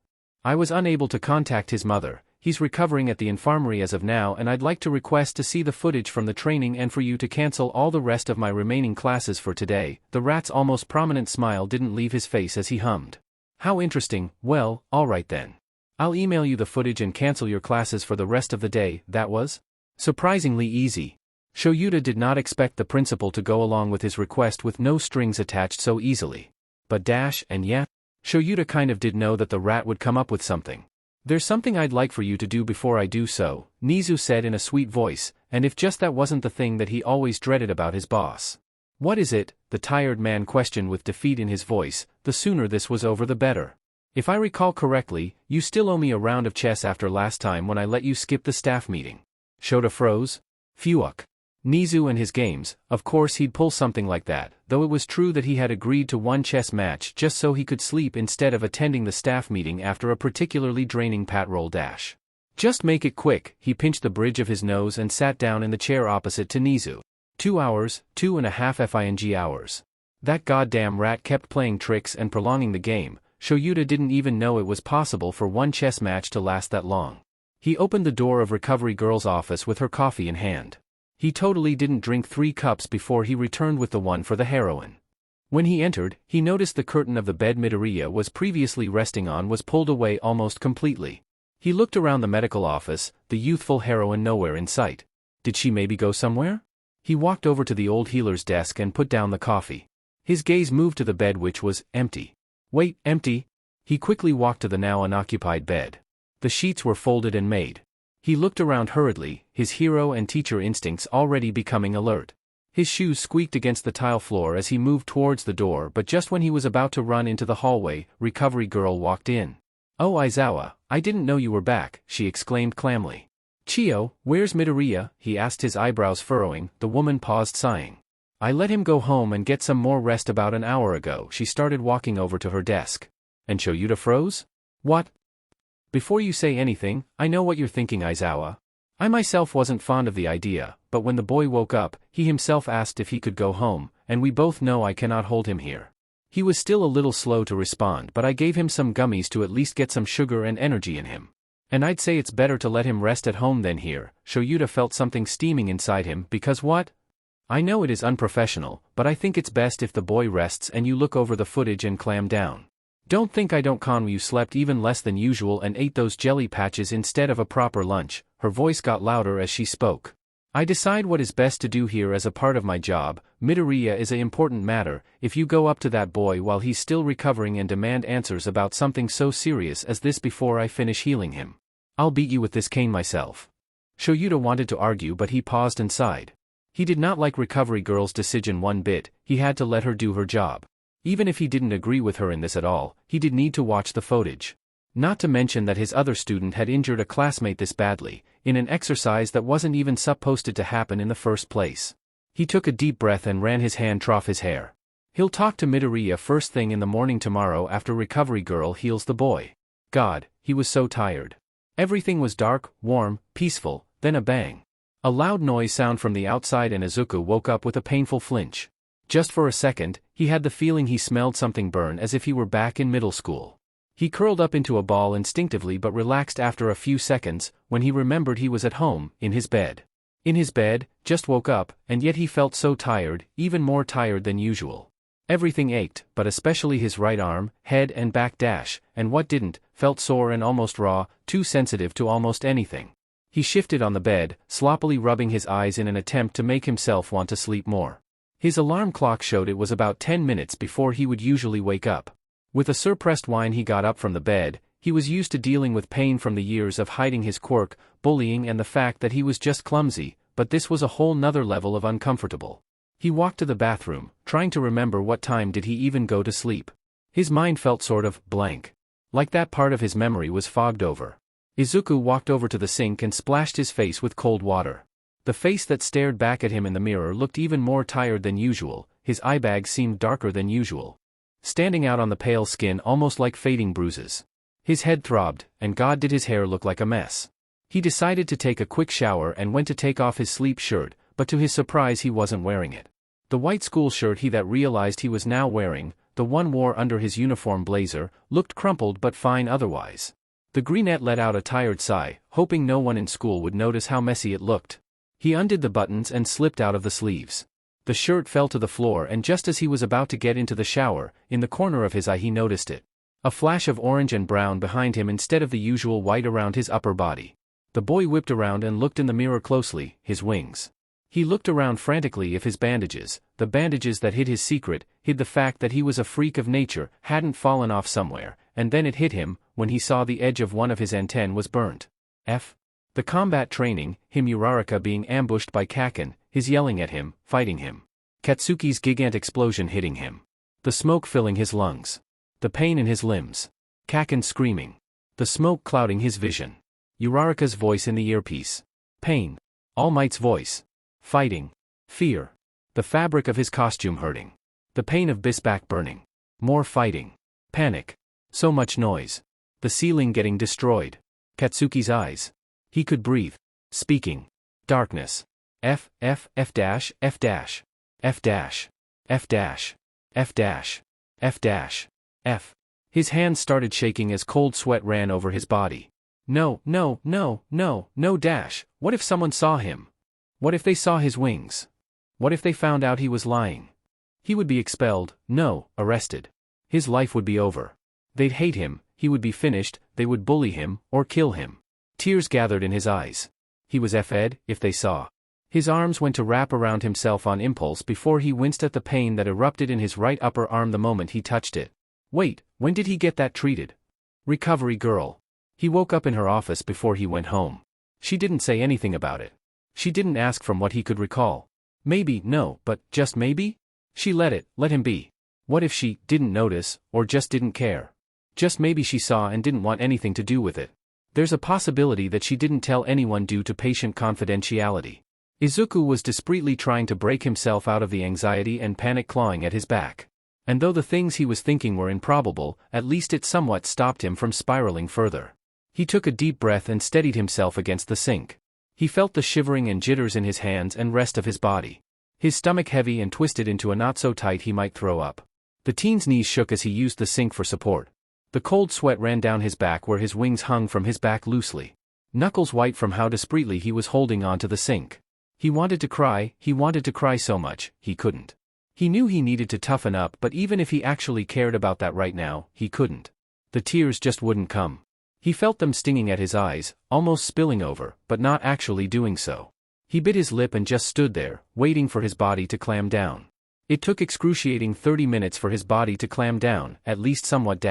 I was unable to contact his mother. He's recovering at the infirmary as of now, and I'd like to request to see the footage from the training and for you to cancel all the rest of my remaining classes for today. The rat's almost prominent smile didn't leave his face as he hummed. How interesting. Well, alright then. I'll email you the footage and cancel your classes for the rest of the day. That was surprisingly easy. Shoyuta did not expect the principal to go along with his request with no strings attached so easily. But and yet, Shoyuta kind of did know that the rat would come up with something. There's something I'd like for you to do before I do so, Nizu said in a sweet voice, and if just that wasn't the thing that he always dreaded about his boss. What is it? The tired man questioned with defeat in his voice. The sooner this was over the better. If I recall correctly, you still owe me a round of chess after last time when I let you skip the staff meeting. Shota froze. Phuck. Nizu and his games, of course he'd pull something like that, though it was true that he had agreed to one chess match just so he could sleep instead of attending the staff meeting after a particularly draining patroll dash. Just make it quick. He pinched the bridge of his nose and sat down in the chair opposite to Nizu. 2 hours, 2.5 hours. That goddamn rat kept playing tricks and prolonging the game. Shoyuta didn't even know it was possible for one chess match to last that long. He opened the door of Recovery Girl's office with her coffee in hand. He totally didn't drink 3 cups before he returned with the one for the heroine. When he entered, he noticed the curtain of the bed Midoriya was previously resting on was pulled away almost completely. He looked around the medical office, the youthful heroine nowhere in sight. Did she maybe go somewhere? He walked over to the old healer's desk and put down the coffee. His gaze moved to the bed, which was empty. Wait, empty? He quickly walked to the now unoccupied bed. The sheets were folded and made. He looked around hurriedly, his hero and teacher instincts already becoming alert. His shoes squeaked against the tile floor as he moved towards the door, but just when he was about to run into the hallway, Recovery Girl walked in. Oh Aizawa, I didn't know you were back, she exclaimed calmly. Chio, where's Midoriya? He asked, his eyebrows furrowing. The woman paused, sighing. I let him go home and get some more rest about an hour ago. She started walking over to her desk. And Shoyuta froze? What? Before you say anything, I know what you're thinking, Aizawa. I myself wasn't fond of the idea, but when the boy woke up, he himself asked if he could go home, and we both know I cannot hold him here. He was still a little slow to respond, but I gave him some gummies to at least get some sugar and energy in him. And I'd say it's better to let him rest at home than here. Shoyuta felt something steaming inside him, because what? I know it is unprofessional, but I think it's best if the boy rests and you look over the footage and clam down. Don't think I don't con you slept even less than usual and ate those jelly patches instead of a proper lunch. Her voice got louder as she spoke. I decide what is best to do here as a part of my job. Midoriya is an important matter. If you go up to that boy while he's still recovering and demand answers about something so serious as this before I finish healing him, I'll beat you with this cane myself. Shoyuta wanted to argue, but he paused and sighed. He did not like Recovery Girl's decision one bit. He had to let her do her job. Even if he didn't agree with her in this at all, he did need to watch the footage. Not to mention that his other student had injured a classmate this badly, in an exercise that wasn't even supposed to happen in the first place. He took a deep breath and ran his hand through his hair. He'll talk to Midoriya first thing in the morning tomorrow after Recovery Girl heals the boy. God, he was so tired. Everything was dark, warm, peaceful, then a bang. A loud noise sound from the outside and Izuku woke up with a painful flinch. Just for a second, he had the feeling he smelled something burn, as if he were back in middle school. He curled up into a ball instinctively but relaxed after a few seconds, when he remembered he was at home, in his bed. In his bed, just woke up, and yet he felt so tired, even more tired than usual. Everything ached, but especially his right arm, head and back and what didn't, felt sore and almost raw, too sensitive to almost anything. He shifted on the bed, sloppily rubbing his eyes in an attempt to make himself want to sleep more. His alarm clock showed it was about 10 minutes before he would usually wake up. With a suppressed whine he got up from the bed. He was used to dealing with pain from the years of hiding his quirk, bullying and the fact that he was just clumsy, but this was a whole nother level of uncomfortable. He walked to the bathroom, trying to remember what time did he even go to sleep. His mind felt sort of blank. Like that part of his memory was fogged over. Izuku walked over to the sink and splashed his face with cold water. The face that stared back at him in the mirror looked even more tired than usual, his eye bags seemed darker than usual, standing out on the pale skin almost like fading bruises. His head throbbed, and God did his hair look like a mess. He decided to take a quick shower and went to take off his sleep shirt, but to his surprise he wasn't wearing it. The white school shirt he that realized he was now wearing, the one wore under his uniform blazer, looked crumpled but fine otherwise. The greenette let out a tired sigh, hoping no one in school would notice how messy it looked. He undid the buttons and slipped out of the sleeves. The shirt fell to the floor, and just as he was about to get into the shower, in the corner of his eye he noticed it. A flash of orange and brown behind him instead of the usual white around his upper body. The boy whipped around and looked in the mirror closely, his wings. He looked around frantically if his bandages, the bandages that hid his secret, hid the fact that he was a freak of nature, hadn't fallen off somewhere, and then it hit him, when he saw the edge of one of his antennae was burnt. The combat training, him Uraraka being ambushed by Kaken, his yelling at him, fighting him. Katsuki's gigant explosion hitting him. The smoke filling his lungs. The pain in his limbs. Kaken screaming. The smoke clouding his vision. Uraraka's voice in the earpiece. Pain. All Might's voice. Fighting. Fear. The fabric of his costume hurting. The pain of Bisback burning. More fighting. Panic. So much noise. The ceiling getting destroyed. Katsuki's eyes. He could breathe. Speaking. Darkness. F. His hands started shaking as cold sweat ran over his body. No, dash. What if someone saw him? What if they saw his wings? What if they found out he was lying? He would be expelled, no, arrested. His life would be over. They'd hate him, he would be finished, they would bully him, or kill him. Tears gathered in his eyes. He was F'd, if they saw. His arms went to wrap around himself on impulse before he winced at the pain that erupted in his right upper arm the moment he touched it. Wait, when did he get that treated? Recovery girl. He woke up in her office before he went home. She didn't say anything about it. She didn't ask from what he could recall. Maybe, no, but just maybe? She let him be. What if she didn't notice, or just didn't care? Just maybe she saw and didn't want anything to do with it. There's a possibility that she didn't tell anyone due to patient confidentiality. Izuku was discreetly trying to break himself out of the anxiety and panic clawing at his back. And though the things he was thinking were improbable, at least it somewhat stopped him from spiraling further. He took a deep breath and steadied himself against the sink. He felt the shivering and jitters in his hands and rest of his body. His stomach heavy and twisted into a knot so tight he might throw up. The teen's knees shook as he used the sink for support. The cold sweat ran down his back where his wings hung from his back loosely. Knuckles white from how discreetly he was holding onto the sink. He wanted to cry so much, he couldn't. He knew he needed to toughen up, but even if he actually cared about that right now, he couldn't. The tears just wouldn't come. He felt them stinging at his eyes, almost spilling over, but not actually doing so. He bit his lip and just stood there, waiting for his body to clam down. It took excruciating 30 minutes for his body to clam down, at least somewhat.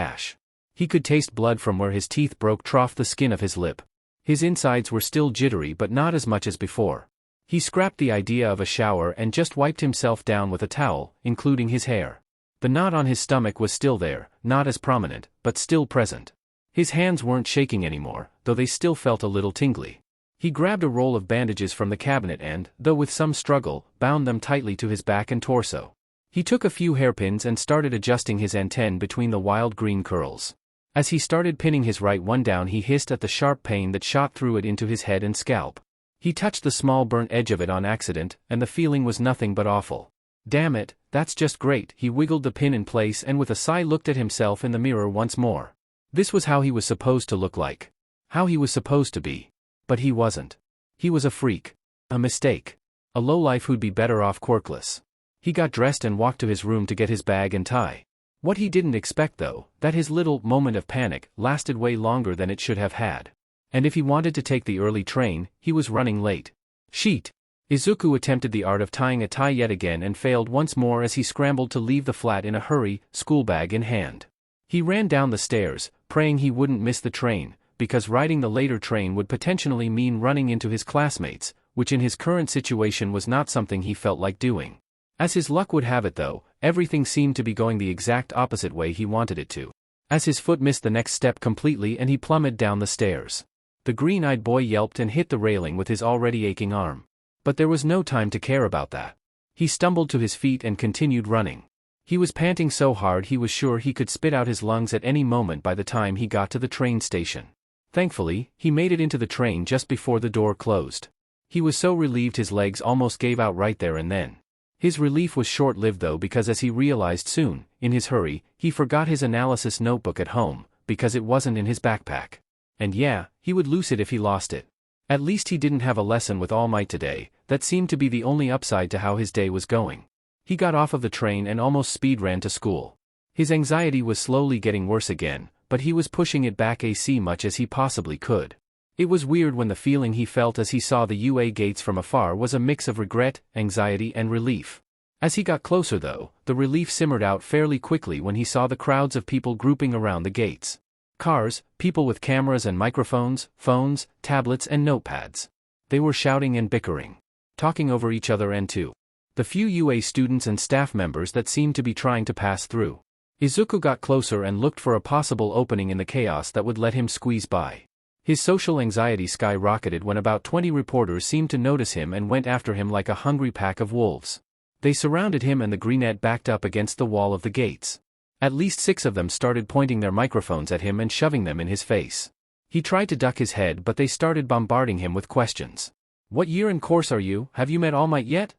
He could taste blood from where his teeth broke troughed the skin of his lip. His insides were still jittery but not as much as before. He scrapped the idea of a shower and just wiped himself down with a towel, including his hair. The knot on his stomach was still there, not as prominent, but still present. His hands weren't shaking anymore, though they still felt a little tingly. He grabbed a roll of bandages from the cabinet and, though with some struggle, bound them tightly to his back and torso. He took a few hairpins and started adjusting his antennae between the wild green curls. As he started pinning his right one down, he hissed at the sharp pain that shot through it into his head and scalp. He touched the small burnt edge of it on accident, and the feeling was nothing but awful. Damn it, that's just great. He wiggled the pin in place and with a sigh looked at himself in the mirror once more. This was how he was supposed to look like. How he was supposed to be. But he wasn't. He was a freak. A mistake. A lowlife who'd be better off quirkless. He got dressed and walked to his room to get his bag and tie. What he didn't expect though, that his little moment of panic lasted way longer than it should have had. And if he wanted to take the early train, he was running late. Sheet. Izuku attempted the art of tying a tie yet again and failed once more as he scrambled to leave the flat in a hurry, school bag in hand. He ran down the stairs, praying he wouldn't miss the train, because riding the later train would potentially mean running into his classmates, which in his current situation was not something he felt like doing. As his luck would have it though, everything seemed to be going the exact opposite way he wanted it to. As his foot missed the next step completely and he plummeted down the stairs. The green-eyed boy yelped and hit the railing with his already aching arm. But there was no time to care about that. He stumbled to his feet and continued running. He was panting so hard he was sure he could spit out his lungs at any moment by the time he got to the train station. Thankfully, he made it into the train just before the door closed. He was so relieved his legs almost gave out right there and then. His relief was short-lived though because as he realized soon, in his hurry, he forgot his analysis notebook at home, because it wasn't in his backpack. And yeah, he would lose it if he lost it. At least he didn't have a lesson with All Might today, that seemed to be the only upside to how his day was going. He got off of the train and almost speed ran to school. His anxiety was slowly getting worse again, but he was pushing it back as much as he possibly could. It was weird when the feeling he felt as he saw the UA gates from afar was a mix of regret, anxiety and relief. As he got closer though, the relief simmered out fairly quickly when he saw the crowds of people grouping around the gates. Cars, people with cameras and microphones, phones, tablets and notepads. They were shouting and bickering. Talking over each other and to the few UA students and staff members that seemed to be trying to pass through. Izuku got closer and looked for a possible opening in the chaos that would let him squeeze by. His social anxiety skyrocketed when about 20 reporters seemed to notice him and went after him like a hungry pack of wolves. They surrounded him and the greenette backed up against the wall of the gates. At least 6 of them started pointing their microphones at him and shoving them in his face. He tried to duck his head but they started bombarding him with questions. What year and course are you? Have you met All Might yet?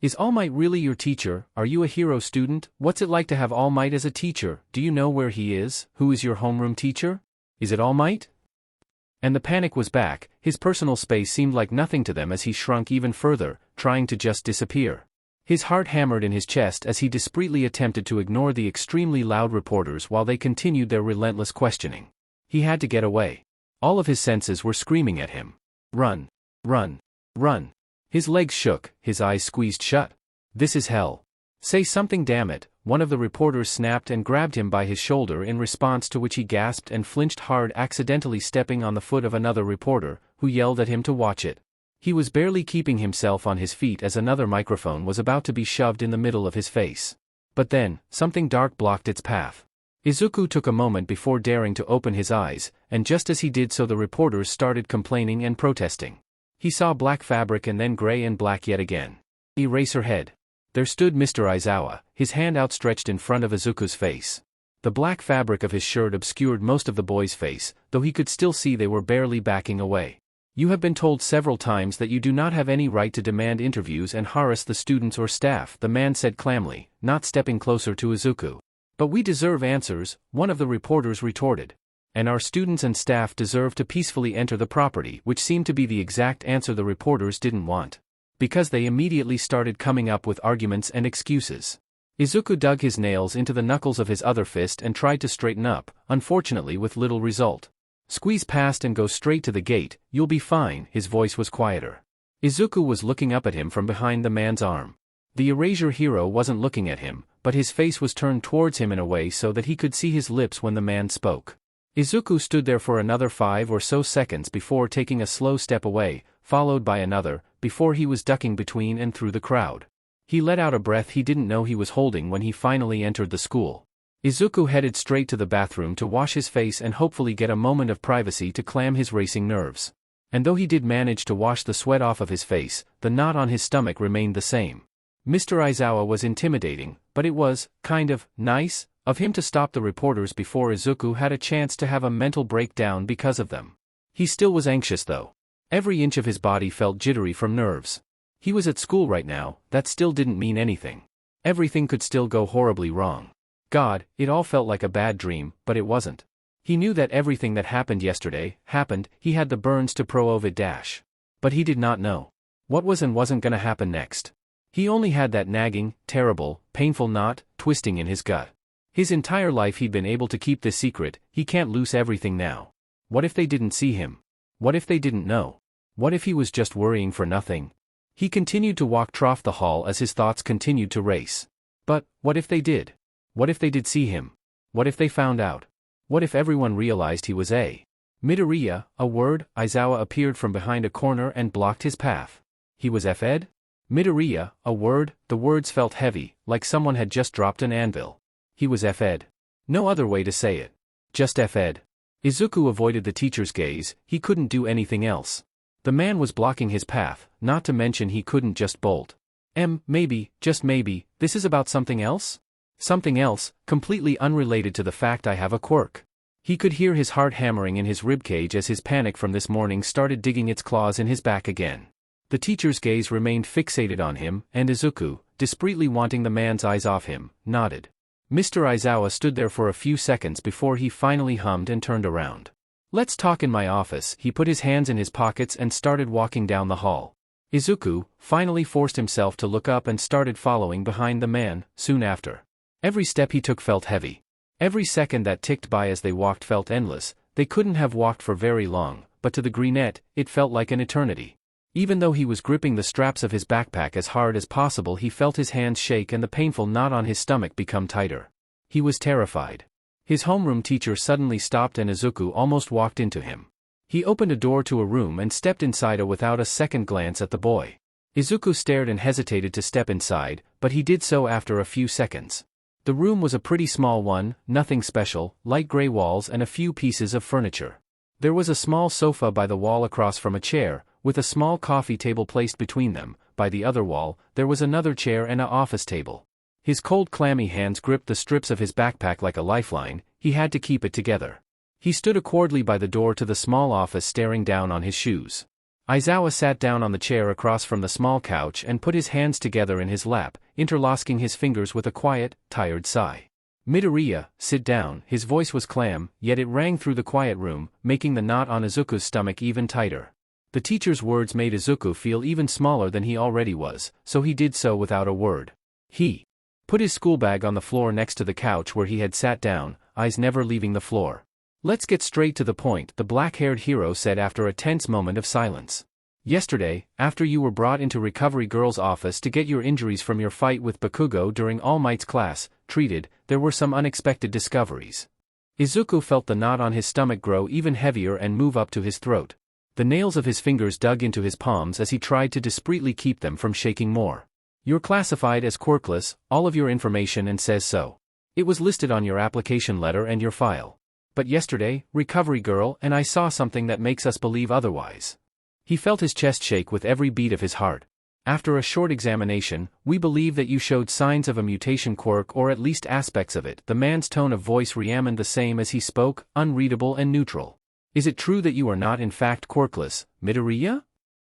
Is All Might really your teacher? Are you a hero student? What's it like to have All Might as a teacher? Do you know where he is? Who is your homeroom teacher? Is it All Might? And the panic was back. His personal space seemed like nothing to them as he shrunk even further, trying to just disappear. His heart hammered in his chest as he discreetly attempted to ignore the extremely loud reporters while they continued their relentless questioning. He had to get away. All of his senses were screaming at him. Run. Run. Run. His legs shook, his eyes squeezed shut. This is hell. Say something, damn it, one of the reporters snapped and grabbed him by his shoulder, in response to which he gasped and flinched hard, accidentally stepping on the foot of another reporter, who yelled at him to watch it. He was barely keeping himself on his feet as another microphone was about to be shoved in the middle of his face. But then, something dark blocked its path. Izuku took a moment before daring to open his eyes, and just as he did so the reporters started complaining and protesting. He saw black fabric and then gray and black yet again. Eraserhead. There stood Mr. Aizawa, his hand outstretched in front of Izuku's face. The black fabric of his shirt obscured most of the boy's face, though he could still see they were barely backing away. You have been told several times that you do not have any right to demand interviews and harass the students or staff, the man said calmly, not stepping closer to Izuku. But we deserve answers, one of the reporters retorted. And our students and staff deserve to peacefully enter the property, which seemed to be the exact answer the reporters didn't want. Because they immediately started coming up with arguments and excuses. Izuku dug his nails into the knuckles of his other fist and tried to straighten up, unfortunately with little result. Squeeze past and go straight to the gate, you'll be fine, his voice was quieter. Izuku was looking up at him from behind the man's arm. The erasure hero wasn't looking at him, but his face was turned towards him in a way so that he could see his lips when the man spoke. Izuku stood there for another 5 or so seconds before taking a slow step away, followed by another, before he was ducking between and through the crowd. He let out a breath he didn't know he was holding when he finally entered the school. Izuku headed straight to the bathroom to wash his face and hopefully get a moment of privacy to calm his racing nerves. And though he did manage to wash the sweat off of his face, the knot on his stomach remained the same. Mr. Aizawa was intimidating, but it was, kind of, nice of him to stop the reporters before Izuku had a chance to have a mental breakdown because of them. He still was anxious though. Every inch of his body felt jittery from nerves. He was at school right now, that still didn't mean anything. Everything could still go horribly wrong. God, it all felt like a bad dream, but it wasn't. He knew that everything that happened yesterday happened, he had the burns to prove it dash. But he did not know what was and wasn't gonna happen next. He only had that nagging, terrible, painful knot, twisting in his gut. His entire life he'd been able to keep this secret, he can't lose everything now. What if they didn't see him? What if they didn't know? What if he was just worrying for nothing? He continued to walk through the hall as his thoughts continued to race. But, what if they did? What if they did see him? What if they found out? What if everyone realized he was a Midoriya, a word? Aizawa appeared from behind a corner and blocked his path. He was F'd? Midoriya, a word? The words felt heavy, like someone had just dropped an anvil. He was F'd. No other way to say it. Just F'd. Izuku avoided the teacher's gaze, he couldn't do anything else. The man was blocking his path, not to mention he couldn't just bolt. Maybe, just maybe, this is about something else? Something else, completely unrelated to the fact I have a quirk. He could hear his heart hammering in his ribcage as his panic from this morning started digging its claws in his back again. The teacher's gaze remained fixated on him, and Izuku, discreetly wanting the man's eyes off him, nodded. Mr. Aizawa stood there for a few seconds before he finally hummed and turned around. Let's talk in my office. He put his hands in his pockets and started walking down the hall. Izuku finally forced himself to look up and started following behind the man, soon after. Every step he took felt heavy. Every second that ticked by as they walked felt endless. They couldn't have walked for very long, but to the greenette, it felt like an eternity. Even though he was gripping the straps of his backpack as hard as possible, he felt his hands shake and the painful knot on his stomach become tighter. He was terrified. His homeroom teacher suddenly stopped and Izuku almost walked into him. He opened a door to a room and stepped inside without a second glance at the boy. Izuku stared and hesitated to step inside, but he did so after a few seconds. The room was a pretty small one, nothing special, light gray walls and a few pieces of furniture. There was a small sofa by the wall across from a chair, with a small coffee table placed between them. By the other wall, there was another chair and an office table. His cold clammy hands gripped the strips of his backpack like a lifeline, he had to keep it together. He stood awkwardly by the door to the small office staring down on his shoes. Aizawa sat down on the chair across from the small couch and put his hands together in his lap, interlocking his fingers with a quiet, tired sigh. Midoriya, sit down. His voice was calm, yet it rang through the quiet room, making the knot on Izuku's stomach even tighter. The teacher's words made Izuku feel even smaller than he already was, so he did so without a word. He put his school bag on the floor next to the couch where he had sat down, eyes never leaving the floor. Let's get straight to the point, the black-haired hero said after a tense moment of silence. Yesterday, after you were brought into Recovery Girl's office to get your injuries from your fight with Bakugo during All Might's class, treated, there were some unexpected discoveries. Izuku felt the knot on his stomach grow even heavier and move up to his throat. The nails of his fingers dug into his palms as he tried to discreetly keep them from shaking more. You're classified as quirkless, all of your information and says so. It was listed on your application letter and your file. But yesterday, Recovery Girl and I saw something that makes us believe otherwise. He felt his chest shake with every beat of his heart. After a short examination, we believe that you showed signs of a mutation quirk or at least aspects of it. The man's tone of voice remained the same as he spoke, unreadable and neutral. Is it true that you are not in fact quirkless, Midoriya?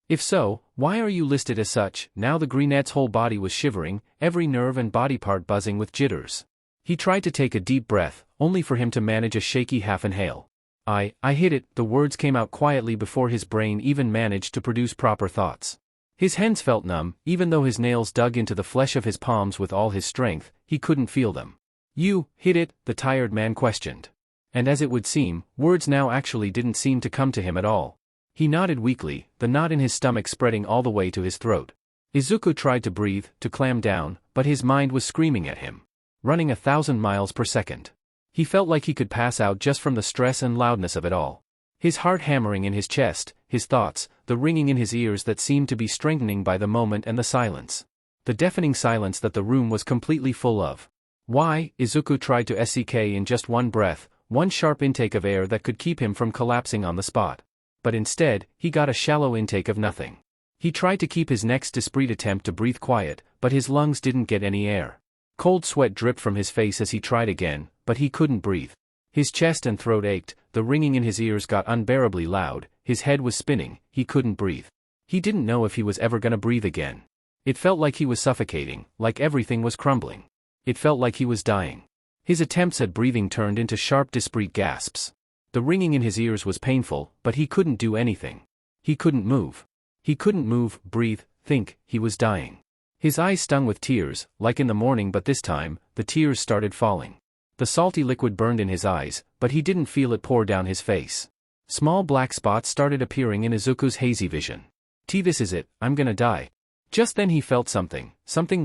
If so, why are you listed as such? Now the greenette's whole body was shivering, every nerve and body part buzzing with jitters. He tried to take a deep breath, only for him to manage a shaky half-inhale. I hit it, the words came out quietly before his brain even managed to produce proper thoughts. His hands felt numb, even though his nails dug into the flesh of his palms with all his strength, he couldn't feel them. You hit it, the tired man questioned. And as it would seem, words now actually didn't seem to come to him at all. He nodded weakly, the knot in his stomach spreading all the way to his throat. Izuku tried to breathe, to clam down, but his mind was screaming at him. Running 1,000 miles per second. He felt like he could pass out just from the stress and loudness of it all. His heart hammering in his chest, his thoughts, the ringing in his ears that seemed to be strengthening by the moment and the silence. The deafening silence that the room was completely full of. Why? Izuku tried to SEK in just one breath, one sharp intake of air that could keep him from collapsing on the spot. But instead, he got a shallow intake of nothing. He tried to keep his next desperate attempt to breathe quiet, but his lungs didn't get any air. Cold sweat dripped from his face as he tried again, but he couldn't breathe. His chest and throat ached, the ringing in his ears got unbearably loud, his head was spinning, he couldn't breathe. He didn't know if he was ever gonna breathe again. It felt like he was suffocating, like everything was crumbling. It felt like he was dying. His attempts at breathing turned into sharp discreet gasps. The ringing in his ears was painful, but he couldn't do anything. He couldn't move. He couldn't move, breathe, think, he was dying. His eyes stung with tears, like in the morning, but this time, the tears started falling. The salty liquid burned in his eyes, but he didn't feel it pour down his face. Small black spots started appearing in Izuku's hazy vision. This is it, I'm gonna die. Just then he felt something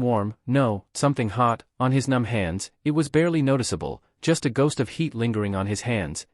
warm, no, something hot, on his numb hands. It was barely noticeable, just a ghost of heat lingering on his hands,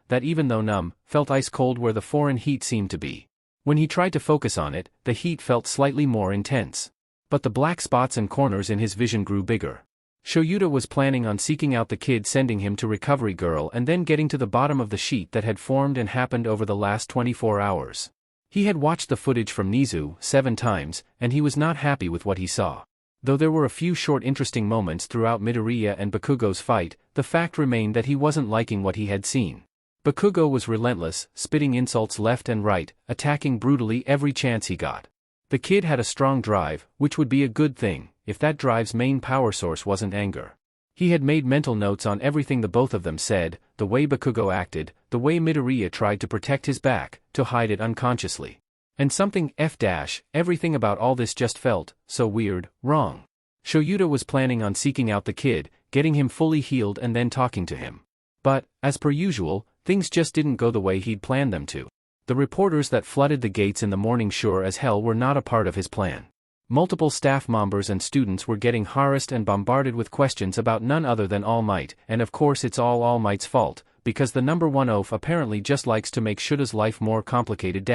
that even though numb, felt ice cold where the foreign heat seemed to be. When he tried to focus on it, the heat felt slightly more intense. But the black spots and corners in his vision grew bigger. Shoyuta was planning on seeking out the kid, sending him to Recovery Girl, and then getting to the bottom of the sheet that had formed and happened over the last 24 hours. He had watched the footage from Nizu 7 times, and he was not happy with what he saw. Though there were a few short interesting moments throughout Midoriya and Bakugo's fight, the fact remained that he wasn't liking what he had seen. Bakugo was relentless, spitting insults left and right, attacking brutally every chance he got. The kid had a strong drive, which would be a good thing, if that drive's main power source wasn't anger. He had made mental notes on everything the both of them said, the way Bakugo acted, the way Midoriya tried to protect his back, to hide it unconsciously. And something everything about all this just felt so weird, wrong. Shoyuta was planning on seeking out the kid, getting him fully healed and then talking to him. But, as per usual, things just didn't go the way he'd planned them to. The reporters that flooded the gates in the morning sure as hell were not a part of his plan. Multiple staff members and students were getting harassed and bombarded with questions about none other than All Might, and of course it's all All Might's fault, because the number one oaf apparently just likes to make Shuta's life more complicated.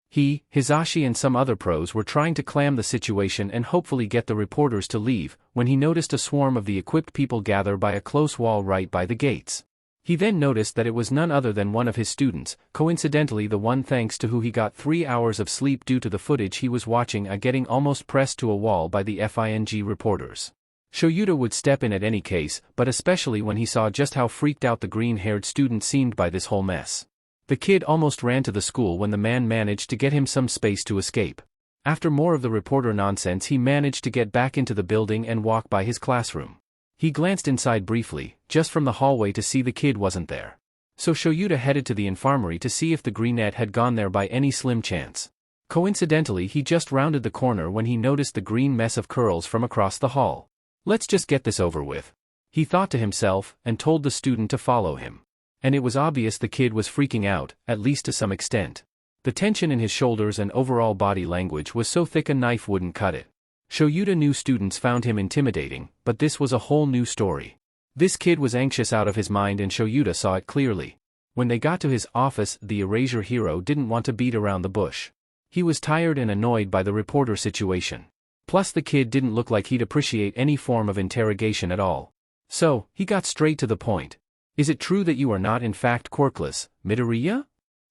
He, Hisashi and some other pros were trying to clam the situation and hopefully get the reporters to leave, when he noticed a swarm of the equipped people gather by a close wall right by the gates. He then noticed that it was none other than one of his students, coincidentally the one thanks to who he got 3 hours of sleep due to the footage he was watching, getting almost pressed to a wall by the FING reporters. Shoyuta would step in at any case, but especially when he saw just how freaked out the green-haired student seemed by this whole mess. The kid almost ran to the school when the man managed to get him some space to escape. After more of the reporter nonsense, he managed to get back into the building and walk by his classroom. He glanced inside briefly, just from the hallway, to see the kid wasn't there. So Shoyuta headed to the infirmary to see if the greenette had gone there by any slim chance. Coincidentally, he just rounded the corner when he noticed the green mess of curls from across the hall. Let's just get this over with, he thought to himself, and told the student to follow him. And it was obvious the kid was freaking out, at least to some extent. The tension in his shoulders and overall body language was so thick a knife wouldn't cut it. Shoyuta knew students found him intimidating, but this was a whole new story. This kid was anxious out of his mind, and Shoyuta saw it clearly. When they got to his office, the erasure hero didn't want to beat around the bush. He was tired and annoyed by the reporter situation. Plus the kid didn't look like he'd appreciate any form of interrogation at all. So, he got straight to the point. Is it true that you are not in fact quirkless, Midoriya?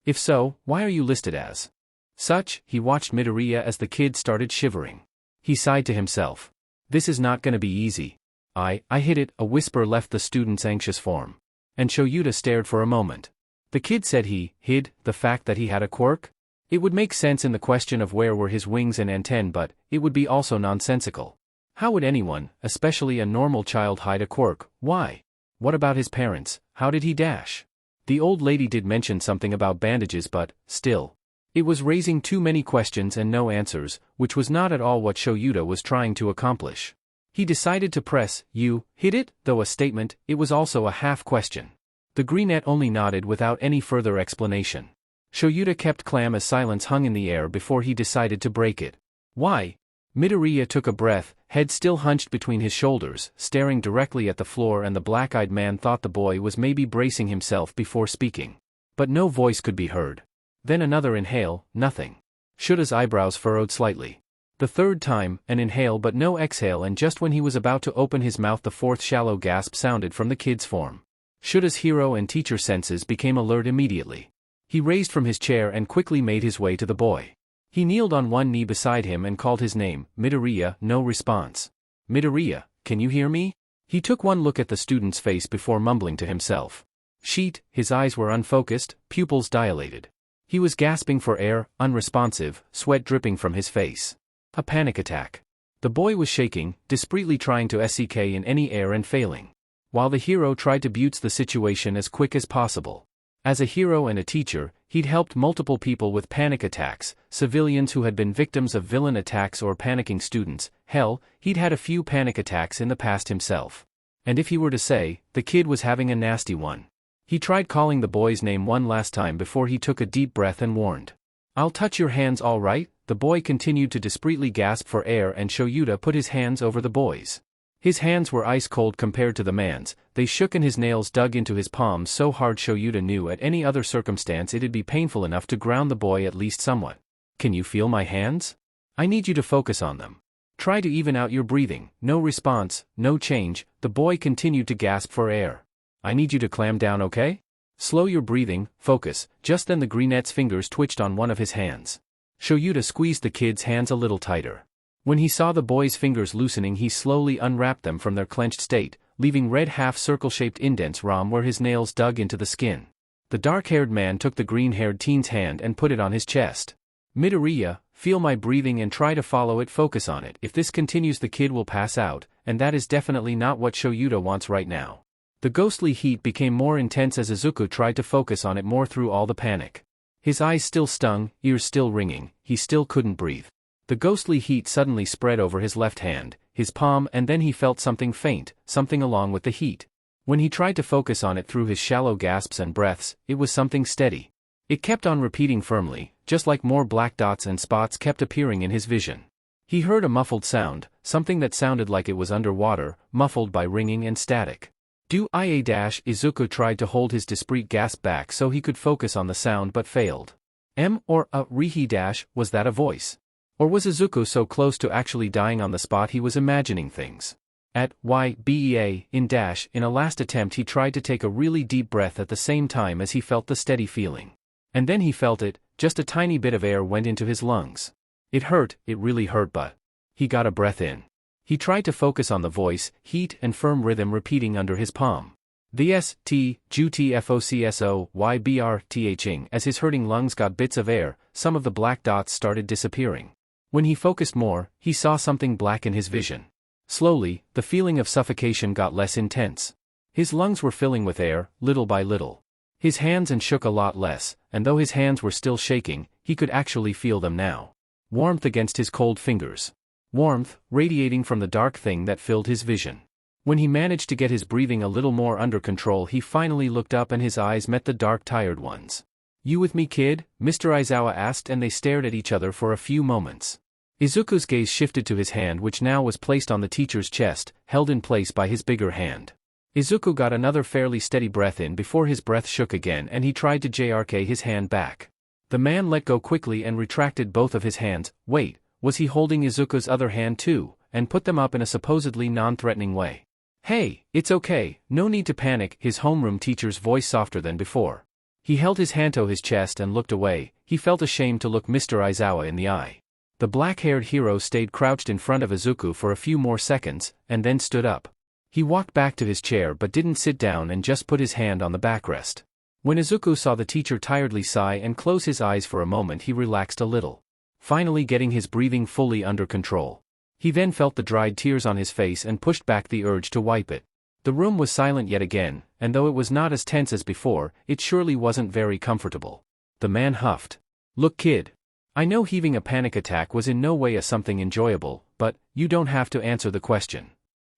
If so, why are you listed as such? He watched Midoriya as the kid started shivering. He sighed to himself. This is not gonna be easy. I hid it, a whisper left the student's anxious form. And Shoyuta stared for a moment. The kid said he hid the fact that he had a quirk? It would make sense in the question of where were his wings and antennae, but it would be also nonsensical. How would anyone, especially a normal child, hide a quirk? Why? What about his parents? How did he dash? The old lady did mention something about bandages, but, still. It was raising too many questions and no answers, which was not at all what Shoyuta was trying to accomplish. He decided to press, you hid it, though a statement, it was also a half question. The greenette only nodded without any further explanation. Shoyuta kept calm as silence hung in the air before he decided to break it. Why? Midoriya took a breath, head still hunched between his shoulders, staring directly at the floor, and the black-eyed man thought the boy was maybe bracing himself before speaking. But no voice could be heard. Then another inhale, nothing. Shuta's eyebrows furrowed slightly. The third time, an inhale but no exhale, and just when he was about to open his mouth, the fourth shallow gasp sounded from the kid's form. Shuta's hero and teacher senses became alert immediately. He raised from his chair and quickly made his way to the boy. He kneeled on one knee beside him and called his name, Midoriya, no response. Midoriya, can you hear me? He took one look at the student's face before mumbling to himself. His eyes were unfocused, pupils dilated. He was gasping for air, unresponsive, sweat dripping from his face. A panic attack. The boy was shaking, desperately trying to seek in any air and failing. while the hero tried to butts the situation as quick as possible. As a hero and a teacher, he'd helped multiple people with panic attacks, civilians who had been victims of villain attacks or panicking students. Hell, he'd had a few panic attacks in the past himself. And if he were to say, the kid was having a nasty one. He tried calling the boy's name one last time before he took a deep breath and warned. "I'll touch your hands, all right?" The boy continued to discreetly gasp for air, and Shoyuta put his hands over the boy's. His hands were ice cold compared to the man's. They shook and his nails dug into his palms so hard Shoyuta knew at any other circumstance it'd be painful enough to ground the boy at least somewhat. "Can you feel my hands? I need you to focus on them. Try to even out your breathing." No response, no change. The boy continued to gasp for air. "I need you to clam down, okay? Slow your breathing, focus." Just then the greenette's fingers twitched on one of his hands. Shoyuta squeezed the kid's hands a little tighter. When he saw the boy's fingers loosening, he slowly unwrapped them from their clenched state, leaving red half-circle-shaped indents where his nails dug into the skin. The dark-haired man took the green-haired teen's hand and put it on his chest. "Midoriya, feel my breathing and try to follow it, focus on it. If this continues the kid will pass out, and that is definitely not what Shoyuta wants right now." The ghostly heat became more intense as Izuku tried to focus on it more through all the panic. His eyes still stung, ears still ringing, he still couldn't breathe. The ghostly heat suddenly spread over his left hand, his palm, and then he felt something faint, something along with the heat. When he tried to focus on it through his shallow gasps and breaths, it was something steady. It kept on repeating firmly, just like more black dots and spots kept appearing in his vision. He heard a muffled sound, something that sounded like it was underwater, muffled by ringing and static. Izuku tried to hold his discreet gasp back so he could focus on the sound but failed. Was that a voice? Or was Izuku so close to actually dying on the spot he was imagining things? In a last attempt he tried to take a really deep breath at the same time as he felt the steady feeling. And then he felt it, just a tiny bit of air went into his lungs. It hurt, it really hurt, but he got a breath in. He tried to focus on the voice, heat and firm rhythm repeating under his palm. The S-T-G-T-F-O-C-S-O-Y-B-R-T-H-ing. As his hurting lungs got bits of air, some of the black dots started disappearing. When he focused more, he saw something black in his vision. Slowly, the feeling of suffocation got less intense. His lungs were filling with air, little by little. His hands shook a lot less, and though his hands were still shaking, he could actually feel them now. Warmth against his cold fingers. Warmth, radiating from the dark thing that filled his vision. When he managed to get his breathing a little more under control, he finally looked up and his eyes met the dark, tired ones. "You with me, kid?" Mr. Aizawa asked, and they stared at each other for a few moments. Izuku's gaze shifted to his hand, which now was placed on the teacher's chest, held in place by his bigger hand. Izuku got another fairly steady breath in before his breath shook again and he tried to jerk his hand back. The man let go quickly and retracted both of his hands. Wait, was he holding Izuku's other hand too, and put them up in a supposedly non-threatening way? "Hey, it's okay, no need to panic," his homeroom teacher's voice softer than before. He held his hand to his chest and looked away. He felt ashamed to look Mr. Aizawa in the eye. The black-haired hero stayed crouched in front of Izuku for a few more seconds, and then stood up. He walked back to his chair but didn't sit down and just put his hand on the backrest. When Izuku saw the teacher tiredly sigh and close his eyes for a moment, he relaxed a little, finally getting his breathing fully under control. He then felt the dried tears on his face and pushed back the urge to wipe it. The room was silent yet again, and though it was not as tense as before, it surely wasn't very comfortable. The man huffed. "Look, kid. I know having a panic attack was in no way a something enjoyable, but you don't have to answer the question.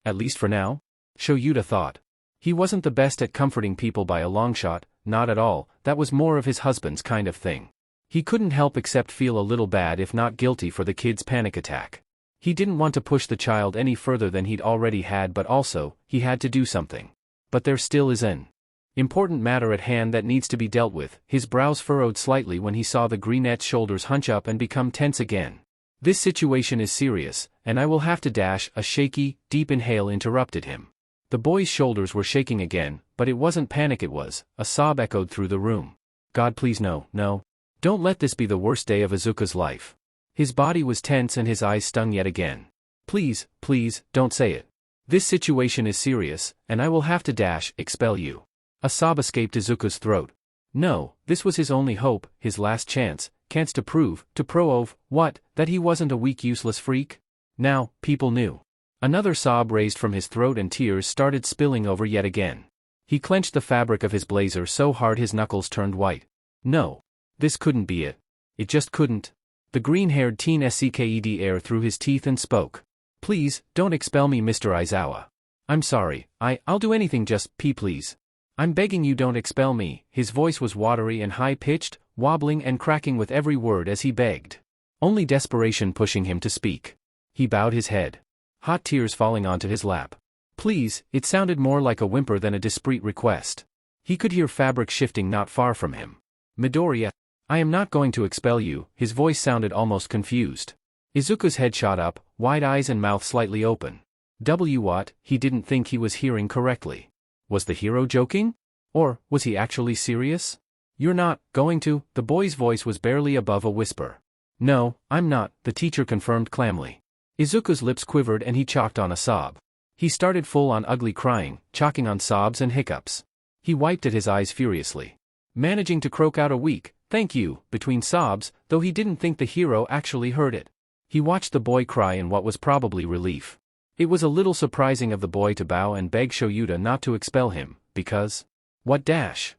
At least for now?" Shoyuta thought. He wasn't the best at comforting people by a long shot, not at all. That was more of his husband's kind of thing. He couldn't help except feel a little bad, if not guilty, for the kid's panic attack. He didn't want to push the child any further than he'd already had, but also, he had to do something. But there still is an important matter at hand that needs to be dealt with. His brows furrowed slightly when he saw the greenette's shoulders hunch up and become tense again. "This situation is serious, and I will have to dash." A shaky, deep inhale interrupted him. The boy's shoulders were shaking again, but it wasn't panic, it was. A sob echoed through the room. "God, please no, no. Don't let this be the worst day of Izuku's life." His body was tense and his eyes stung yet again. "Please, please, don't say it. This situation is serious, and I will have to expel you." A sob escaped Izuku's throat. No, this was his only hope, his last chance to prove, what, that he wasn't a weak, useless freak? Now, people knew. Another sob raised from his throat and tears started spilling over yet again. He clenched the fabric of his blazer so hard his knuckles turned white. No. This couldn't be it. It just couldn't. The green-haired teen sucked air through his teeth and spoke. Please, don't expel me, Mr. Aizawa. I'm sorry, I'll do anything, just please. I'm begging you, don't expel me. His voice was watery and high-pitched, wobbling and cracking with every word as he begged. Only desperation pushing him to speak. He bowed his head. Hot tears falling onto his lap. Please, it sounded more like a whimper than a discreet request. He could hear fabric shifting not far from him. Midoriya, I am not going to expel you. His voice sounded almost confused. Izuku's head shot up, wide eyes and mouth slightly open. What? He didn't think he was hearing correctly. Was the hero joking? Or was he actually serious? You're not going to? The boy's voice was barely above a whisper. No, I'm not, the teacher confirmed calmly. Izuku's lips quivered and he choked on a sob. He started full-on ugly crying, choking on sobs and hiccups. He wiped at his eyes furiously. Managing to croak out a weak, thank you, between sobs, though he didn't think the hero actually heard it. He watched the boy cry in what was probably relief. It was a little surprising of the boy to bow and beg Shoyuta not to expel him, because... what dash?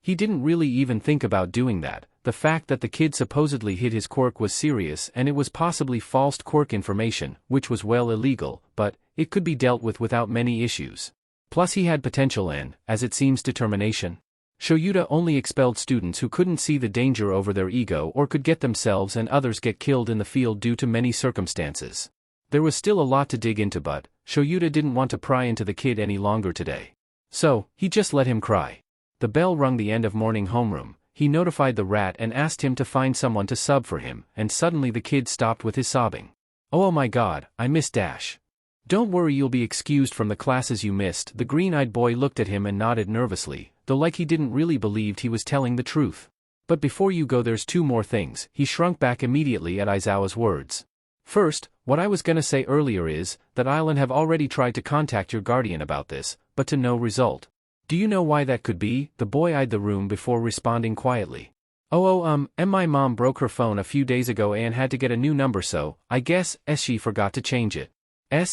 He didn't really even think about doing that. The fact that the kid supposedly hid his quirk was serious and it was possibly false quirk information, which was well illegal, but it could be dealt with without many issues. Plus he had potential and, as it seems, determination. Shoyuta only expelled students who couldn't see the danger over their ego or could get themselves and others get killed in the field due to many circumstances. There was still a lot to dig into, but Shoyuta didn't want to pry into the kid any longer today. So, he just let him cry. The bell rung the end of morning homeroom. He notified the rat and asked him to find someone to sub for him, and suddenly the kid stopped with his sobbing. Oh my god, I miss Dash. Don't worry, you'll be excused from the classes you missed. The green-eyed boy looked at him and nodded nervously, though like he didn't really believe he was telling the truth. But before you go, there's two more things. He shrunk back immediately at Aizawa's words. First, what I was gonna say earlier is that Island have already tried to contact your guardian about this, but to no result. Do you know why that could be? The boy eyed the room before responding quietly. My mom broke her phone a few days ago and had to get a new number, so I guess she forgot to change it.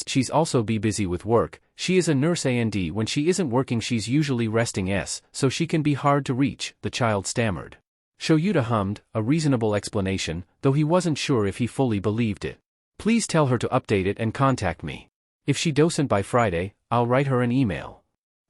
She's also busy with work. She is a nurse and when she isn't working she's usually resting so she can be hard to reach, the child stammered. Shoyuta hummed, a reasonable explanation, though he wasn't sure if he fully believed it. Please tell her to update it and contact me. If she doesn't by Friday, I'll write her an email.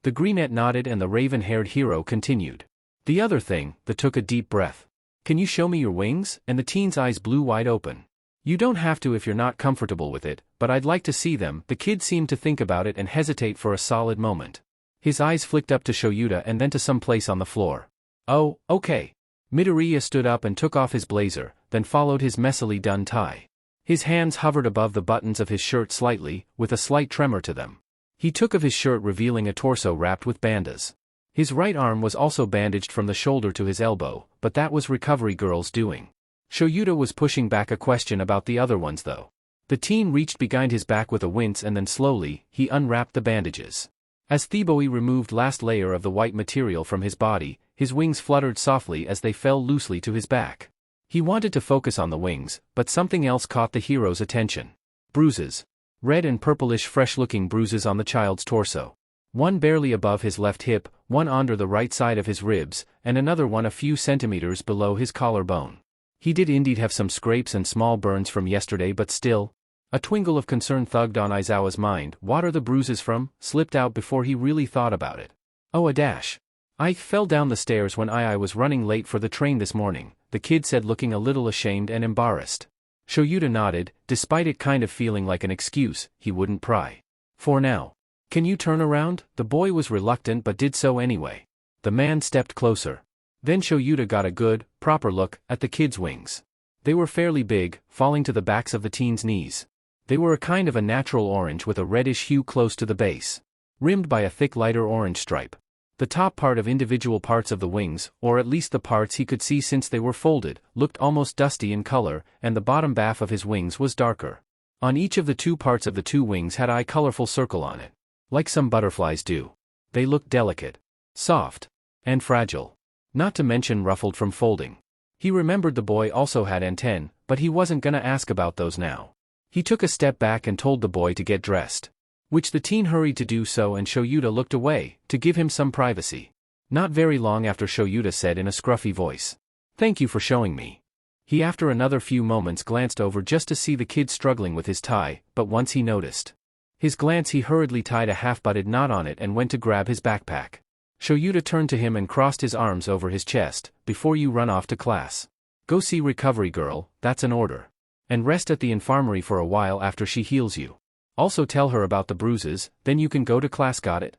The greenette nodded and the raven-haired hero continued. The other thing, they took a deep breath. Can you show me your wings? And the teen's eyes blew wide open. You don't have to if you're not comfortable with it, but I'd like to see them. The kid seemed to think about it and hesitate for a solid moment. His eyes flicked up to Shoyuta and then to some place on the floor. Oh, okay. Midoriya stood up and took off his blazer, then followed his messily done tie. His hands hovered above the buttons of his shirt slightly, with a slight tremor to them. He took off his shirt revealing a torso wrapped with bandages. His right arm was also bandaged from the shoulder to his elbow, but that was Recovery Girl's doing. Shoyuta was pushing back a question about the other ones though. The teen reached behind his back with a wince and then slowly, he unwrapped the bandages. As Theboe removed last layer of the white material from his body, his wings fluttered softly as they fell loosely to his back. He wanted to focus on the wings, but something else caught the hero's attention. Bruises. Red and purplish fresh-looking bruises on the child's torso. One barely above his left hip, one under the right side of his ribs, and another one a few centimeters below his collarbone. He did indeed have some scrapes and small burns from yesterday, but still. A twinkle of concern thugged on Aizawa's mind. What are the bruises from? Slipped out before he really thought about it. Oh, a dash. I fell down the stairs when I was running late for the train this morning, the kid said, looking a little ashamed and embarrassed. Shoyuta nodded, despite it kind of feeling like an excuse. He wouldn't pry. For now. Can you turn around? The boy was reluctant but did so anyway. The man stepped closer. Then Shoyuta got a good, proper look at the kid's wings. They were fairly big, falling to the backs of the teen's knees. They were a kind of a natural orange with a reddish hue close to the base, rimmed by a thick lighter orange stripe. The top part of individual parts of the wings, or at least the parts he could see since they were folded, looked almost dusty in color, and the bottom half of his wings was darker. On each of the two parts of the two wings had a colorful circle on it. Like some butterflies do. They looked delicate, soft, and fragile. Not to mention ruffled from folding. He remembered the boy also had antennae, but he wasn't gonna ask about those now. He took a step back and told the boy to get dressed. Which the teen hurried to do so, and Shoyuta looked away, to give him some privacy. Not very long after, Shoyuta said in a scruffy voice, "Thank you for showing me." He after another few moments glanced over just to see the kid struggling with his tie, but once he noticed his glance, he hurriedly tied a half-butted knot on it and went to grab his backpack. Shoyuta turned to him and crossed his arms over his chest. "Before you run off to class, go see Recovery Girl, that's an order. And rest at the infirmary for a while after she heals you. Also tell her about the bruises, then you can go to class, got it?"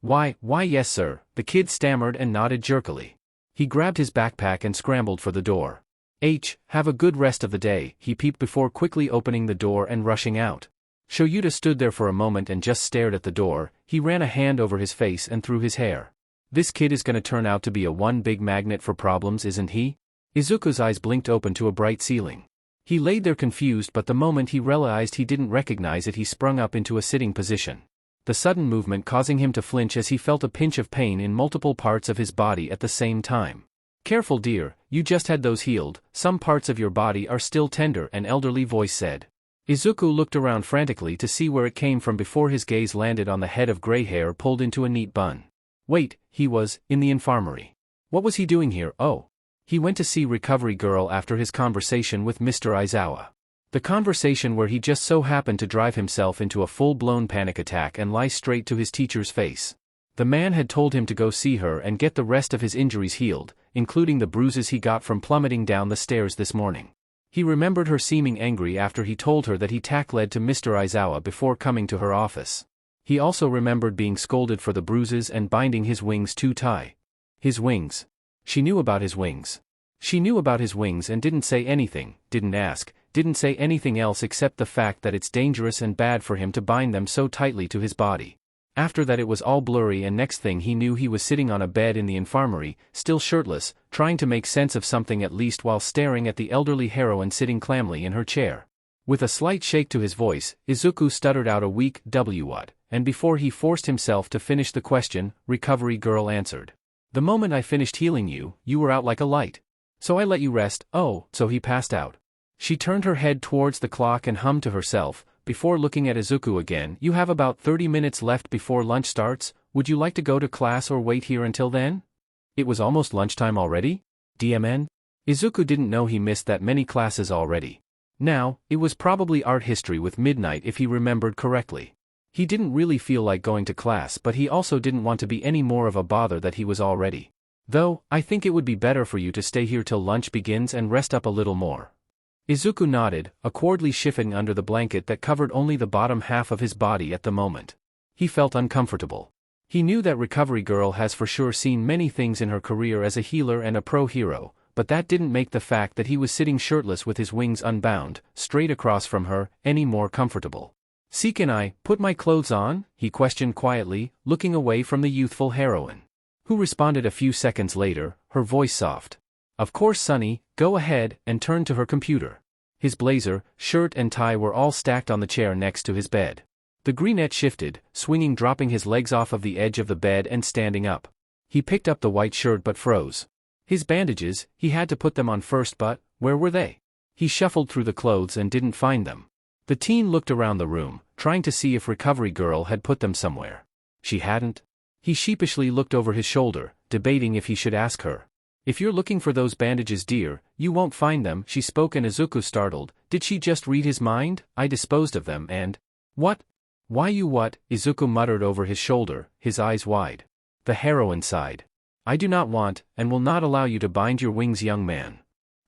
Why yes sir," the kid stammered and nodded jerkily. He grabbed his backpack and scrambled for the door. Have a good rest of the day," he peeped before quickly opening the door and rushing out. Shoyuta stood there for a moment and just stared at the door. He ran a hand over his face and through his hair. This kid is gonna turn out to be a one big magnet for problems, isn't he? Izuku's eyes blinked open to a bright ceiling. He laid there confused, but the moment he realized he didn't recognize it, he sprung up into a sitting position. The sudden movement causing him to flinch as he felt a pinch of pain in multiple parts of his body at the same time. "Careful dear, you just had those healed, some parts of your body are still tender," an elderly voice said. Izuku looked around frantically to see where it came from before his gaze landed on the head of gray hair pulled into a neat bun. Wait, he was in the infirmary. What was he doing here? Oh. He went to see Recovery Girl after his conversation with Mr. Aizawa. The conversation where he just so happened to drive himself into a full-blown panic attack and lie straight to his teacher's face. The man had told him to go see her and get the rest of his injuries healed, including the bruises he got from plummeting down the stairs this morning. He remembered her seeming angry after he told her that he led to Mr. Aizawa before coming to her office. He also remembered being scolded for the bruises and binding his wings too tight. His wings. She knew about his wings. She knew about his wings and didn't say anything, didn't ask, didn't say anything else except the fact that it's dangerous and bad for him to bind them so tightly to his body. After that it was all blurry, and next thing he knew he was sitting on a bed in the infirmary, still shirtless, trying to make sense of something at least while staring at the elderly heroine sitting calmly in her chair. With a slight shake to his voice, Izuku stuttered out a weak "what?" and before he forced himself to finish the question, Recovery Girl answered. "The moment I finished healing you, you were out like a light. So I let you rest." "Oh, so he passed out." She turned her head towards the clock and hummed to herself, before looking at Izuku again. "You have about 30 minutes left before lunch starts. Would you like to go to class or wait here until then?" It was almost lunchtime already? DMN? Izuku didn't know he missed that many classes already. Now, it was probably art history with midnight if he remembered correctly. He didn't really feel like going to class, but he also didn't want to be any more of a bother that he was already. "Though, I think it would be better for you to stay here till lunch begins and rest up a little more." Izuku nodded, awkwardly shifting under the blanket that covered only the bottom half of his body at the moment. He felt uncomfortable. He knew that Recovery Girl has for sure seen many things in her career as a healer and a pro hero, but that didn't make the fact that he was sitting shirtless with his wings unbound, straight across from her, any more comfortable. "See, can I put my clothes on?" he questioned quietly, looking away from the youthful heroine, who responded a few seconds later, her voice soft. "Of course, Sonny, go ahead," and turned to her computer. His blazer, shirt and tie were all stacked on the chair next to his bed. The greenette shifted, swinging, dropping his legs off of the edge of the bed and standing up. He picked up the white shirt but froze. His bandages, he had to put them on first, but where were they? He shuffled through the clothes and didn't find them. The teen looked around the room, trying to see if Recovery Girl had put them somewhere. She hadn't. He sheepishly looked over his shoulder, debating if he should ask her. "If you're looking for those bandages, dear, you won't find them," she spoke, and Izuku startled. Did she just read his mind? "I disposed of them and—" "What? Why you what?" Izuku muttered over his shoulder, his eyes wide. The heroine sighed. "I do not want, and will not allow you to bind your wings, young man."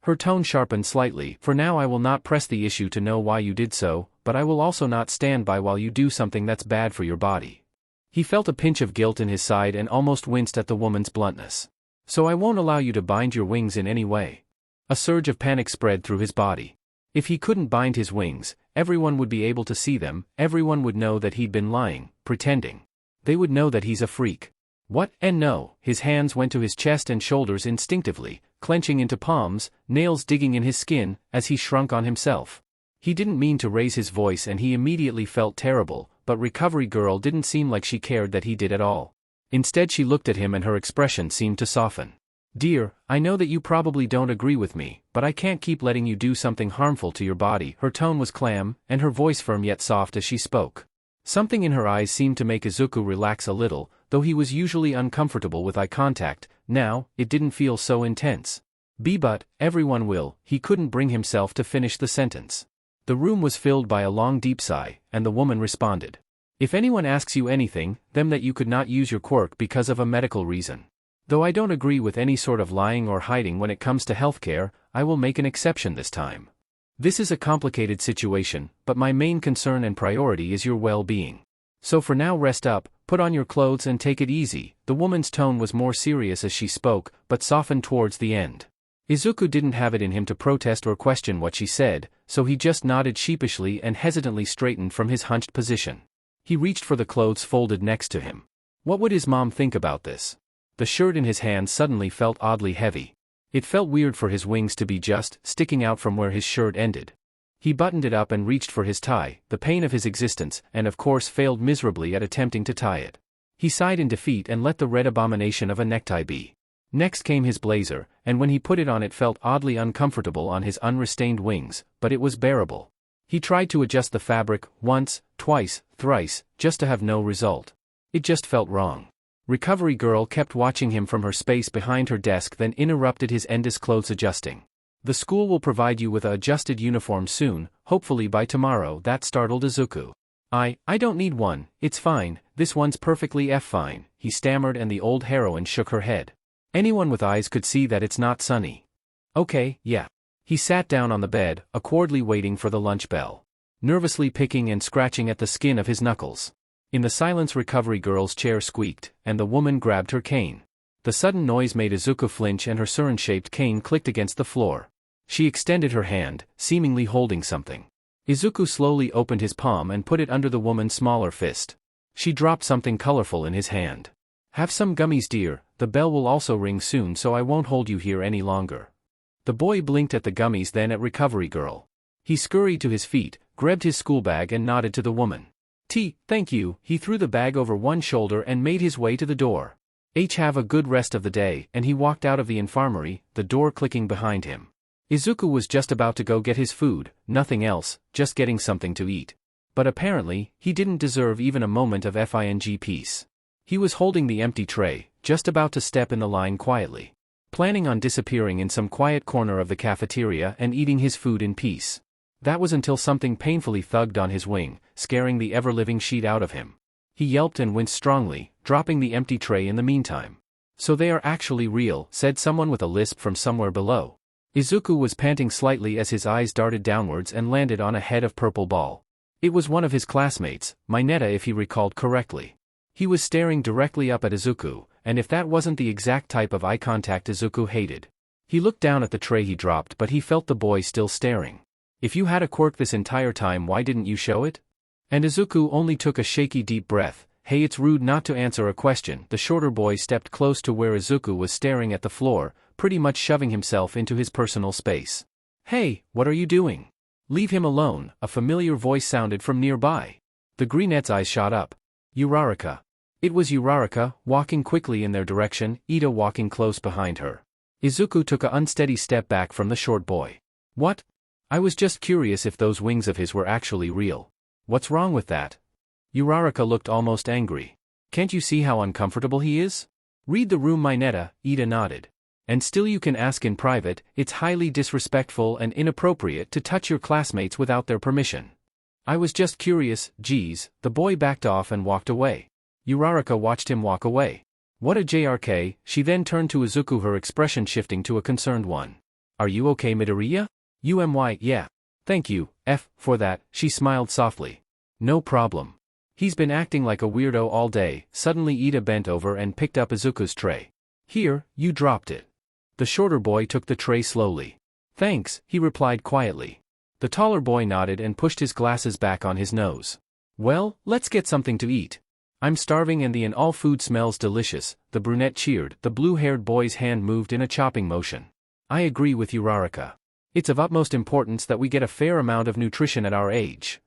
Her tone sharpened slightly. "For now I will not press the issue to know why you did so, but I will also not stand by while you do something that's bad for your body." He felt a pinch of guilt in his side and almost winced at the woman's bluntness. "So I won't allow you to bind your wings in any way." A surge of panic spread through his body. If he couldn't bind his wings, everyone would be able to see them, everyone would know that he'd been lying, pretending. They would know that he's a freak. What? And no, his hands went to his chest and shoulders instinctively, clenching into palms, nails digging in his skin, as he shrunk on himself. He didn't mean to raise his voice and he immediately felt terrible, but Recovery Girl didn't seem like she cared that he did at all. Instead she looked at him and her expression seemed to soften. Dear, I know that you probably don't agree with me, but I can't keep letting you do something harmful to your body. Her tone was calm, and her voice firm yet soft as she spoke. Something in her eyes seemed to make Izuku relax a little, though he was usually uncomfortable with eye contact. Now, it didn't feel so intense. But everyone will, he couldn't bring himself to finish the sentence. The room was filled by a long deep sigh, and the woman responded. If anyone asks you anything, then that you could not use your quirk because of a medical reason. Though I don't agree with any sort of lying or hiding when it comes to healthcare, I will make an exception this time. This is a complicated situation, but my main concern and priority is your well-being. So for now rest up, put on your clothes and take it easy. The woman's tone was more serious as she spoke, but softened towards the end. Izuku didn't have it in him to protest or question what she said, so he just nodded sheepishly and hesitantly straightened from his hunched position. He reached for the clothes folded next to him. What would his mom think about this? The shirt in his hand suddenly felt oddly heavy. It felt weird for his wings to be just sticking out from where his shirt ended. He buttoned it up and reached for his tie, the pain of his existence, and of course failed miserably at attempting to tie it. He sighed in defeat and let the red abomination of a necktie be. Next came his blazer, and when he put it on it felt oddly uncomfortable on his unrestrained wings, but it was bearable. He tried to adjust the fabric, once, twice, thrice, just to have no result. It just felt wrong. Recovery girl kept watching him from her space behind her desk, then interrupted his endless clothes adjusting. The school will provide you with a adjusted uniform soon, hopefully by tomorrow. That startled Izuku. I don't need one, it's fine, this one's perfectly fine, he stammered, and the old heroine shook her head. Anyone with eyes could see that it's not sunny. Okay, yeah. He sat down on the bed, awkwardly waiting for the lunch bell. Nervously picking and scratching at the skin of his knuckles. In the silence, recovery girl's chair squeaked, and the woman grabbed her cane. The sudden noise made Izuku flinch, and her siren-shaped cane clicked against the floor. She extended her hand, seemingly holding something. Izuku slowly opened his palm and put it under the woman's smaller fist. She dropped something colorful in his hand. Have some gummies, dear, the bell will also ring soon, so I won't hold you here any longer. The boy blinked at the gummies, then at recovery girl. He scurried to his feet, grabbed his school bag and nodded to the woman. Thank you. He threw the bag over one shoulder and made his way to the door. Have a good rest of the day, and he walked out of the infirmary, the door clicking behind him. Izuku was just about to go get his food, nothing else, just getting something to eat. But apparently, he didn't deserve even a moment of peace. He was holding the empty tray, just about to step in the line quietly. Planning on disappearing in some quiet corner of the cafeteria and eating his food in peace. That was until something painfully thugged on his wing, scaring the ever-living sheet out of him. He yelped and winced strongly, dropping the empty tray in the meantime. So they are actually real, said someone with a lisp from somewhere below. Izuku was panting slightly as his eyes darted downwards and landed on a head of purple ball. It was one of his classmates, Mineta if he recalled correctly. He was staring directly up at Izuku, and if that wasn't the exact type of eye contact Izuku hated. He looked down at the tray he dropped, but he felt the boy still staring. If you had a quirk this entire time, why didn't you show it? And Izuku only took a shaky deep breath. Hey, it's rude not to answer a question. The shorter boy stepped close to where Izuku was staring at the floor, pretty much shoving himself into his personal space. Hey, what are you doing? Leave him alone, a familiar voice sounded from nearby. The brunette's eyes shot up. Uraraka. It was Uraraka, walking quickly in their direction, Ida walking close behind her. Izuku took an unsteady step back from the short boy. What? I was just curious if those wings of his were actually real. What's wrong with that? Uraraka looked almost angry. Can't you see how uncomfortable he is? Read the room, Mineta, Ida nodded. And still you can ask in private. It's highly disrespectful and inappropriate to touch your classmates without their permission. I was just curious, geez. The boy backed off and walked away. Uraraka watched him walk away. What a JRK, she then turned to Izuku, her expression shifting to a concerned one. Are you okay, Midoriya? Yeah. Thank you, for that, she smiled softly. No problem. He's been acting like a weirdo all day. Suddenly Ida bent over and picked up Izuku's tray. Here, you dropped it. The shorter boy took the tray slowly. Thanks, he replied quietly. The taller boy nodded and pushed his glasses back on his nose. Well, let's get something to eat. I'm starving and all food smells delicious, the brunette cheered. The blue-haired boy's hand moved in a chopping motion. I agree with Uraraka. It's of utmost importance that we get a fair amount of nutrition at our age.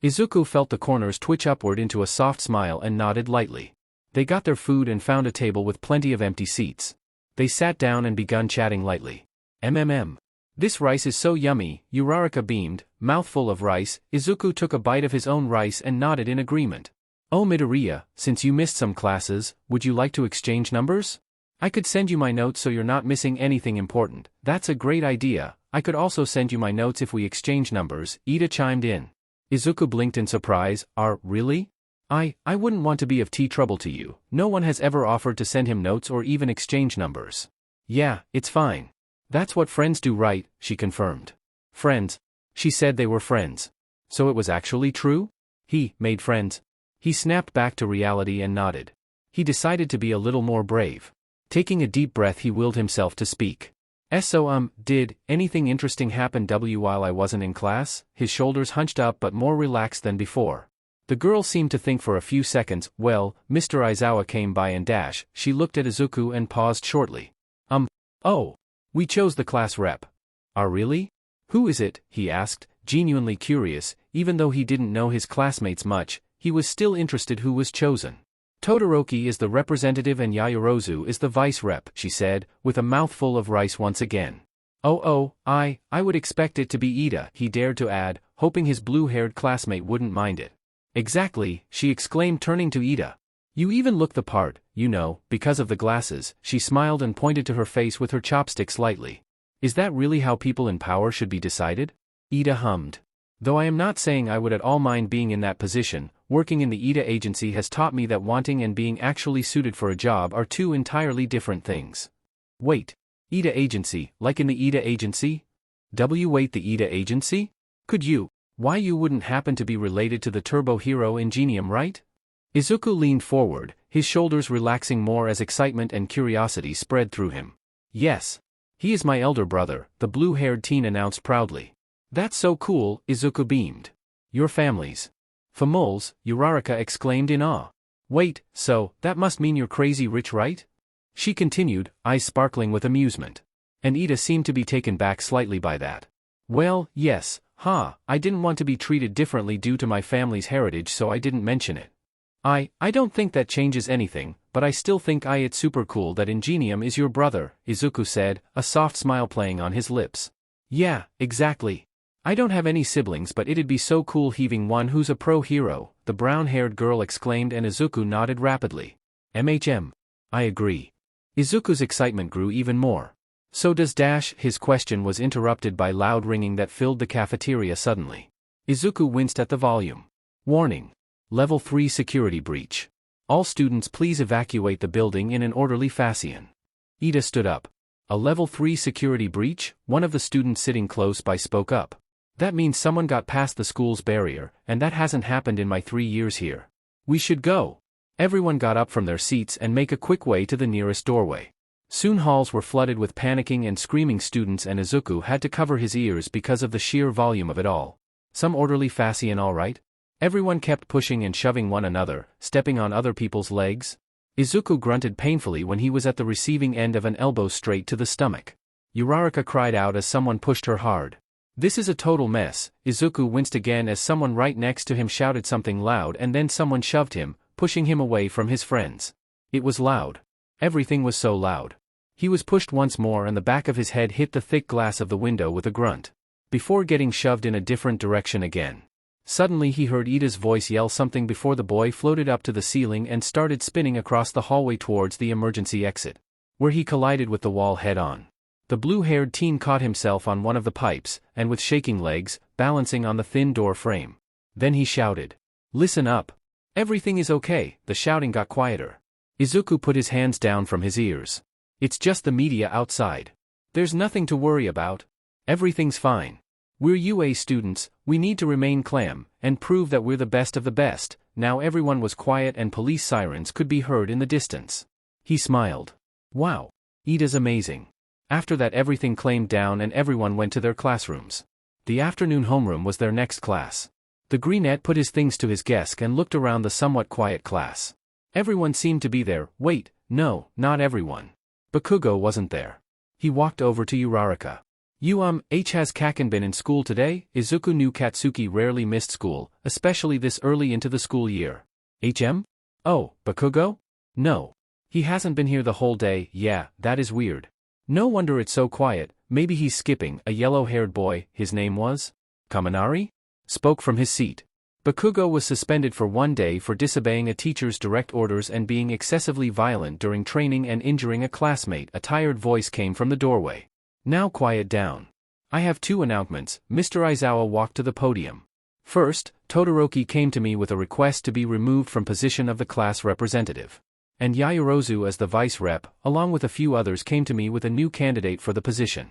Izuku felt the corners twitch upward into a soft smile and nodded lightly. They got their food and found a table with plenty of empty seats. They sat down and begun chatting lightly. MMM. This rice is so yummy, Uraraka beamed, mouthful of rice. Izuku took a bite of his own rice and nodded in agreement. Oh Midoriya, since you missed some classes, would you like to exchange numbers? I could send you my notes so you're not missing anything important. That's a great idea. I could also send you my notes if we exchange numbers, Ida chimed in. Izuku blinked in surprise. Really? I wouldn't want to be of trouble to you. No one has ever offered to send him notes or even exchange numbers. Yeah, it's fine. That's what friends do, right? She confirmed. Friends? She said they were friends. So it was actually true? He made friends. He snapped back to reality and nodded. He decided to be a little more brave. Taking a deep breath, he willed himself to speak. Did anything interesting happen while I wasn't in class? His shoulders hunched up but more relaxed than before. The girl seemed to think for a few seconds. Well, Mr. Aizawa came by and she looked at Izuku and paused shortly. Oh. We chose the class rep. Really? Who is it? He asked, genuinely curious. Even though he didn't know his classmates much, he was still interested who was chosen. Todoroki is the representative and Yaoyorozu is the vice rep, she said, with a mouthful of rice once again. I would expect it to be Ida, he dared to add, hoping his blue-haired classmate wouldn't mind it. Exactly, she exclaimed, turning to Ida. You even look the part, because of the glasses. She smiled and pointed to her face with her chopsticks lightly. Is that really how people in power should be decided? Ida hummed. Though I am not saying I would at all mind being in that position, working in the Ida agency has taught me that wanting and being actually suited for a job are two entirely different things. Wait. Ida agency, like in the Ida agency? Wait, the Ida agency? Why you wouldn't happen to be related to the turbo hero Ingenium, right? Izuku leaned forward, his shoulders relaxing more as excitement and curiosity spread through him. Yes. He is my elder brother, the blue-haired teen announced proudly. That's so cool, Izuku beamed. Your families. Famul's, Uraraka exclaimed in awe. Wait, so, that must mean you're crazy rich, right? She continued, eyes sparkling with amusement. And Ida seemed to be taken back slightly by that. Well, yes, I didn't want to be treated differently due to my family's heritage, so I didn't mention it. I don't think that changes anything, but I still think it's super cool that Ingenium is your brother, Izuku said, a soft smile playing on his lips. Yeah, exactly. I don't have any siblings, but it'd be so cool having one who's a pro hero, the brown-haired girl exclaimed, and Izuku nodded rapidly. I agree. Izuku's excitement grew even more. So does his question was interrupted by loud ringing that filled the cafeteria suddenly. Izuku winced at the volume. Warning. Level 3 security breach. All students please evacuate the building in an orderly fashion. Ida stood up. A level 3 security breach? One of the students sitting close by spoke up. That means someone got past the school's barrier, and that hasn't happened in my 3 years here. We should go. Everyone got up from their seats and make a quick way to the nearest doorway. Soon halls were flooded with panicking and screaming students, and Izuku had to cover his ears because of the sheer volume of it all. Some orderly fashion, all right? Everyone kept pushing and shoving one another, stepping on other people's legs. Izuku grunted painfully when he was at the receiving end of an elbow straight to the stomach. Uraraka cried out as someone pushed her hard. This is a total mess. Izuku winced again as someone right next to him shouted something loud, and then someone shoved him, pushing him away from his friends. It was loud. Everything was so loud. He was pushed once more and the back of his head hit the thick glass of the window with a grunt. Before getting shoved in a different direction again. Suddenly he heard Ida's voice yell something before the boy floated up to the ceiling and started spinning across the hallway towards the emergency exit, where he collided with the wall head-on. The blue-haired teen caught himself on one of the pipes, and with shaking legs, balancing on the thin door frame. Then he shouted, "Listen up. Everything is okay." The shouting got quieter. Izuku put his hands down from his ears. It's just the media outside. There's nothing to worry about. Everything's fine. We're UA students, we need to remain calm, and prove that we're the best of the best. Now everyone was quiet and police sirens could be heard in the distance. He smiled. Wow. Ida's amazing. After that everything calmed down and everyone went to their classrooms. The afternoon homeroom was their next class. The greenette put his things to his desk and looked around the somewhat quiet class. Everyone seemed to be there. Wait, no, not everyone. Bakugo wasn't there. He walked over to Uraraka. Has Kaken been in school today? Izuku knew Katsuki rarely missed school, especially this early into the school year. Oh, Bakugo? No. He hasn't been here the whole day. Yeah, that is weird. No wonder it's so quiet. Maybe he's skipping. A yellow-haired boy, his name was? Kaminari? Spoke from his seat. Bakugo was suspended for 1 day for disobeying a teacher's direct orders and being excessively violent during training and injuring a classmate. A tired voice came from the doorway. Now quiet down. I have 2 announcements. Mr. Aizawa walked to the podium. First, Todoroki came to me with a request to be removed from position of the class representative. And Yaoyorozu as the vice rep, along with a few others, came to me with a new candidate for the position.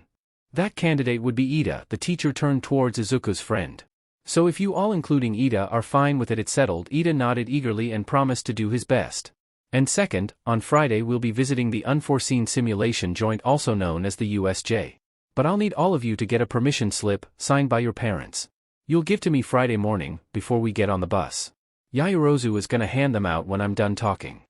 That candidate would be Ida. The teacher turned towards Izuku's friend. So if you all including Ida are fine with it, it's settled. Ida nodded eagerly and promised to do his best. And second, on Friday we'll be visiting the Unforeseen Simulation Joint, also known as the USJ. But I'll need all of you to get a permission slip, signed by your parents. You'll give to me Friday morning, before we get on the bus. Yaoyorozu is gonna hand them out when I'm done talking.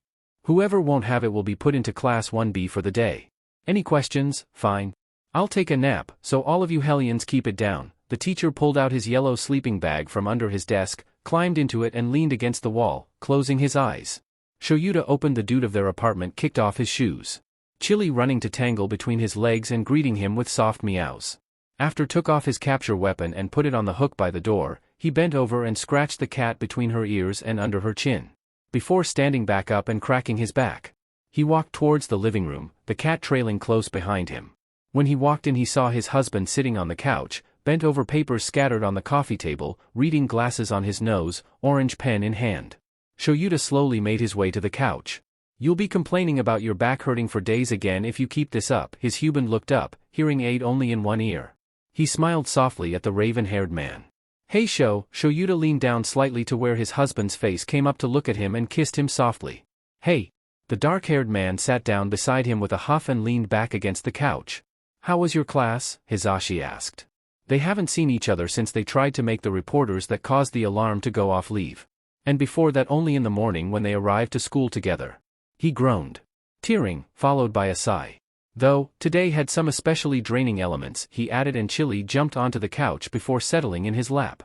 Whoever won't have it will be put into Class 1B for the day. Any questions? Fine. I'll take a nap, so all of you hellions keep it down. The teacher pulled out his yellow sleeping bag from under his desk, climbed into it and leaned against the wall, closing his eyes. Shoyuta opened the dude of their apartment, kicked off his shoes. Chili running to tangle between his legs and greeting him with soft meows. After took off his capture weapon and put it on the hook by the door, he bent over and scratched the cat between her ears and under her chin. Before standing back up and cracking his back. He walked towards the living room, the cat trailing close behind him. When he walked in, he saw his husband sitting on the couch, bent over, papers scattered on the coffee table, reading glasses on his nose, orange pen in hand. Shoyuta slowly made his way to the couch. You'll be complaining about your back hurting for days again if you keep this up. His husband looked up, hearing aid only in one ear. He smiled softly at the raven-haired man. Hey Shoyuta leaned down slightly to where his husband's face came up to look at him and kissed him softly. Hey. The dark-haired man sat down beside him with a huff and leaned back against the couch. How was your class? Hisashi asked. They haven't seen each other since they tried to make the reporters that caused the alarm to go off leave. And before that only in the morning when they arrived to school together. He groaned. Tearing, followed by a sigh. Though, today had some especially draining elements, he added, and Chili jumped onto the couch before settling in his lap.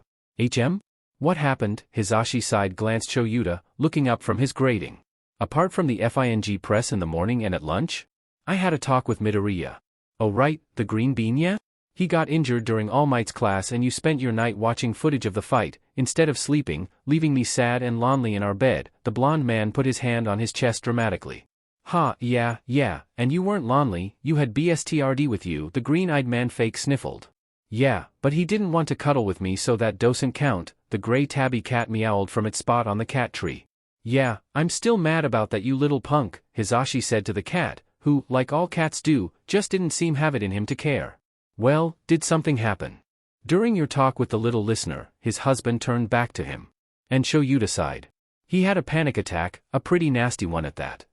What happened? Hisashi sighed, glanced Shoyuta, looking up from his grading. Apart from the FING press in the morning and at lunch? I had a talk with Midoriya. Oh right, the green bean, yeah? He got injured during All Might's class and you spent your night watching footage of the fight, instead of sleeping, leaving me sad and lonely in our bed. The blonde man put his hand on his chest dramatically. Yeah, and you weren't lonely, you had BSTRD with you, the green-eyed man fake sniffled. Yeah, but he didn't want to cuddle with me, so that doesn't count. The gray tabby cat meowed from its spot on the cat tree. Yeah, I'm still mad about that, you little punk, Hisashi said to the cat, who, like all cats do, just didn't seem have it in him to care. Well, did something happen? During your talk with the little listener, his husband turned back to him. And Shoyuta sighed. He had a panic attack, a pretty nasty one at that.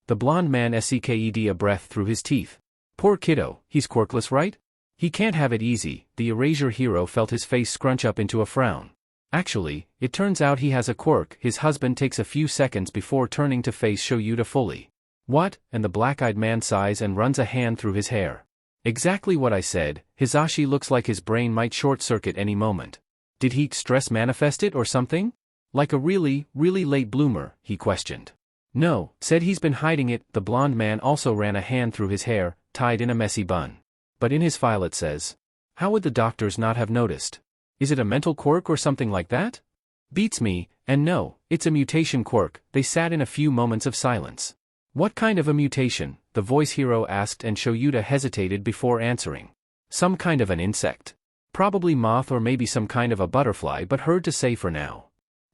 The blonde man sucked a breath through his teeth. Poor kiddo, he's quirkless, right? He can't have it easy. The erasure hero felt his face scrunch up into a frown. Actually, it turns out he has a quirk. His husband takes a few seconds before turning to face Shoyuta fully. What? And the black-eyed man sighs and runs a hand through his hair. Exactly what I said. Hisashi looks like his brain might short-circuit any moment. Did heat stress manifest it or something? Like a really late bloomer, he questioned. No, said he's been hiding it. The blonde man also ran a hand through his hair, tied in a messy bun. But in his file it says. How would the doctors not have noticed? Is it a mental quirk or something like that? Beats me, and no, it's a mutation quirk. They sat in a few moments of silence. What kind of a mutation? The voice hero asked, and Shoyuta hesitated before answering. Some kind of an insect. Probably moth or maybe some kind of a butterfly, but hard to say for now.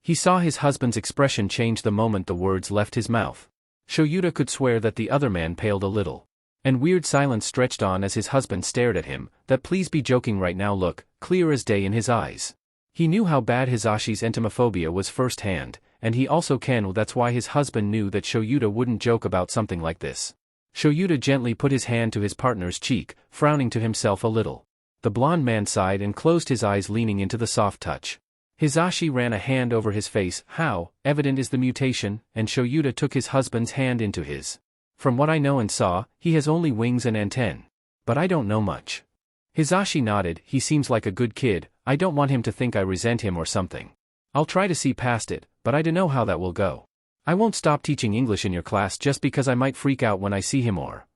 He saw his husband's expression change the moment the words left his mouth. Shoyuta could swear that the other man paled a little. And weird silence stretched on as his husband stared at him, that please be joking right now look, clear as day in his eyes. He knew how bad Hisashi's entomophobia was firsthand, and he also knew that's why his husband knew that Shoyuta wouldn't joke about something like this. Shoyuta gently put his hand to his partner's cheek, frowning to himself a little. The blonde man sighed and closed his eyes, leaning into the soft touch. Hisashi ran a hand over his face. How evident is the mutation? And Shoyuta took his husband's hand into his. From what I know and saw, he has only wings and antennae. But I don't know much. Hisashi nodded. He seems like a good kid. I don't want him to think I resent him or something. I'll try to see past it, but I don't know how that will go. I won't stop teaching English in your class just because I might freak out when I see him or...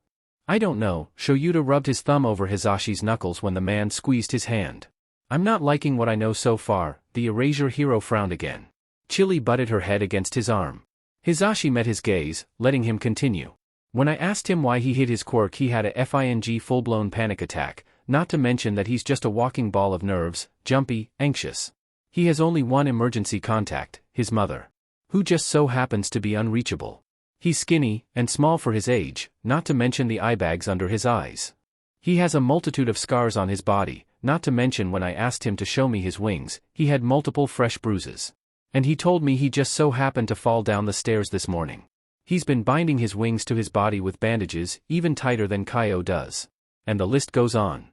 I don't know. Shoyuta rubbed his thumb over Hisashi's knuckles when the man squeezed his hand. I'm not liking what I know so far. The erasure hero frowned again. Chili butted her head against his arm. Hisashi met his gaze, letting him continue. When I asked him why he hid his quirk, he had a full-blown panic attack, not to mention that he's just a walking ball of nerves, jumpy, anxious. He has only one emergency contact, his mother, who just so happens to be unreachable. He's skinny, and small for his age, not to mention the eye bags under his eyes. He has a multitude of scars on his body, not to mention when I asked him to show me his wings, he had multiple fresh bruises. And he told me he just so happened to fall down the stairs this morning. He's been binding his wings to his body with bandages, even tighter than Kaio does. And the list goes on.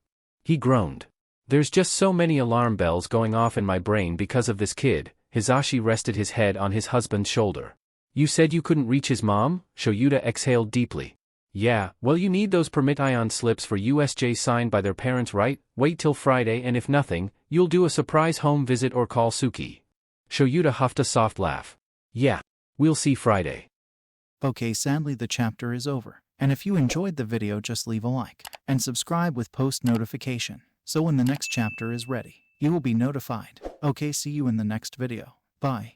He groaned. There's just so many alarm bells going off in my brain because of this kid. Hisashi rested his head on his husband's shoulder. You said you couldn't reach his mom? Shoyuta exhaled deeply. Yeah, well, you need those permit ion slips for USJ signed by their parents, right? Wait till Friday, and if nothing, you'll do a surprise home visit or call Suki. Shoyuta huffed a soft laugh. Yeah, we'll see Friday. Okay, sadly the chapter is over. And if you enjoyed the video, just leave a like and subscribe with post notification. So when the next chapter is ready, you will be notified. Okay, see you in the next video. Bye.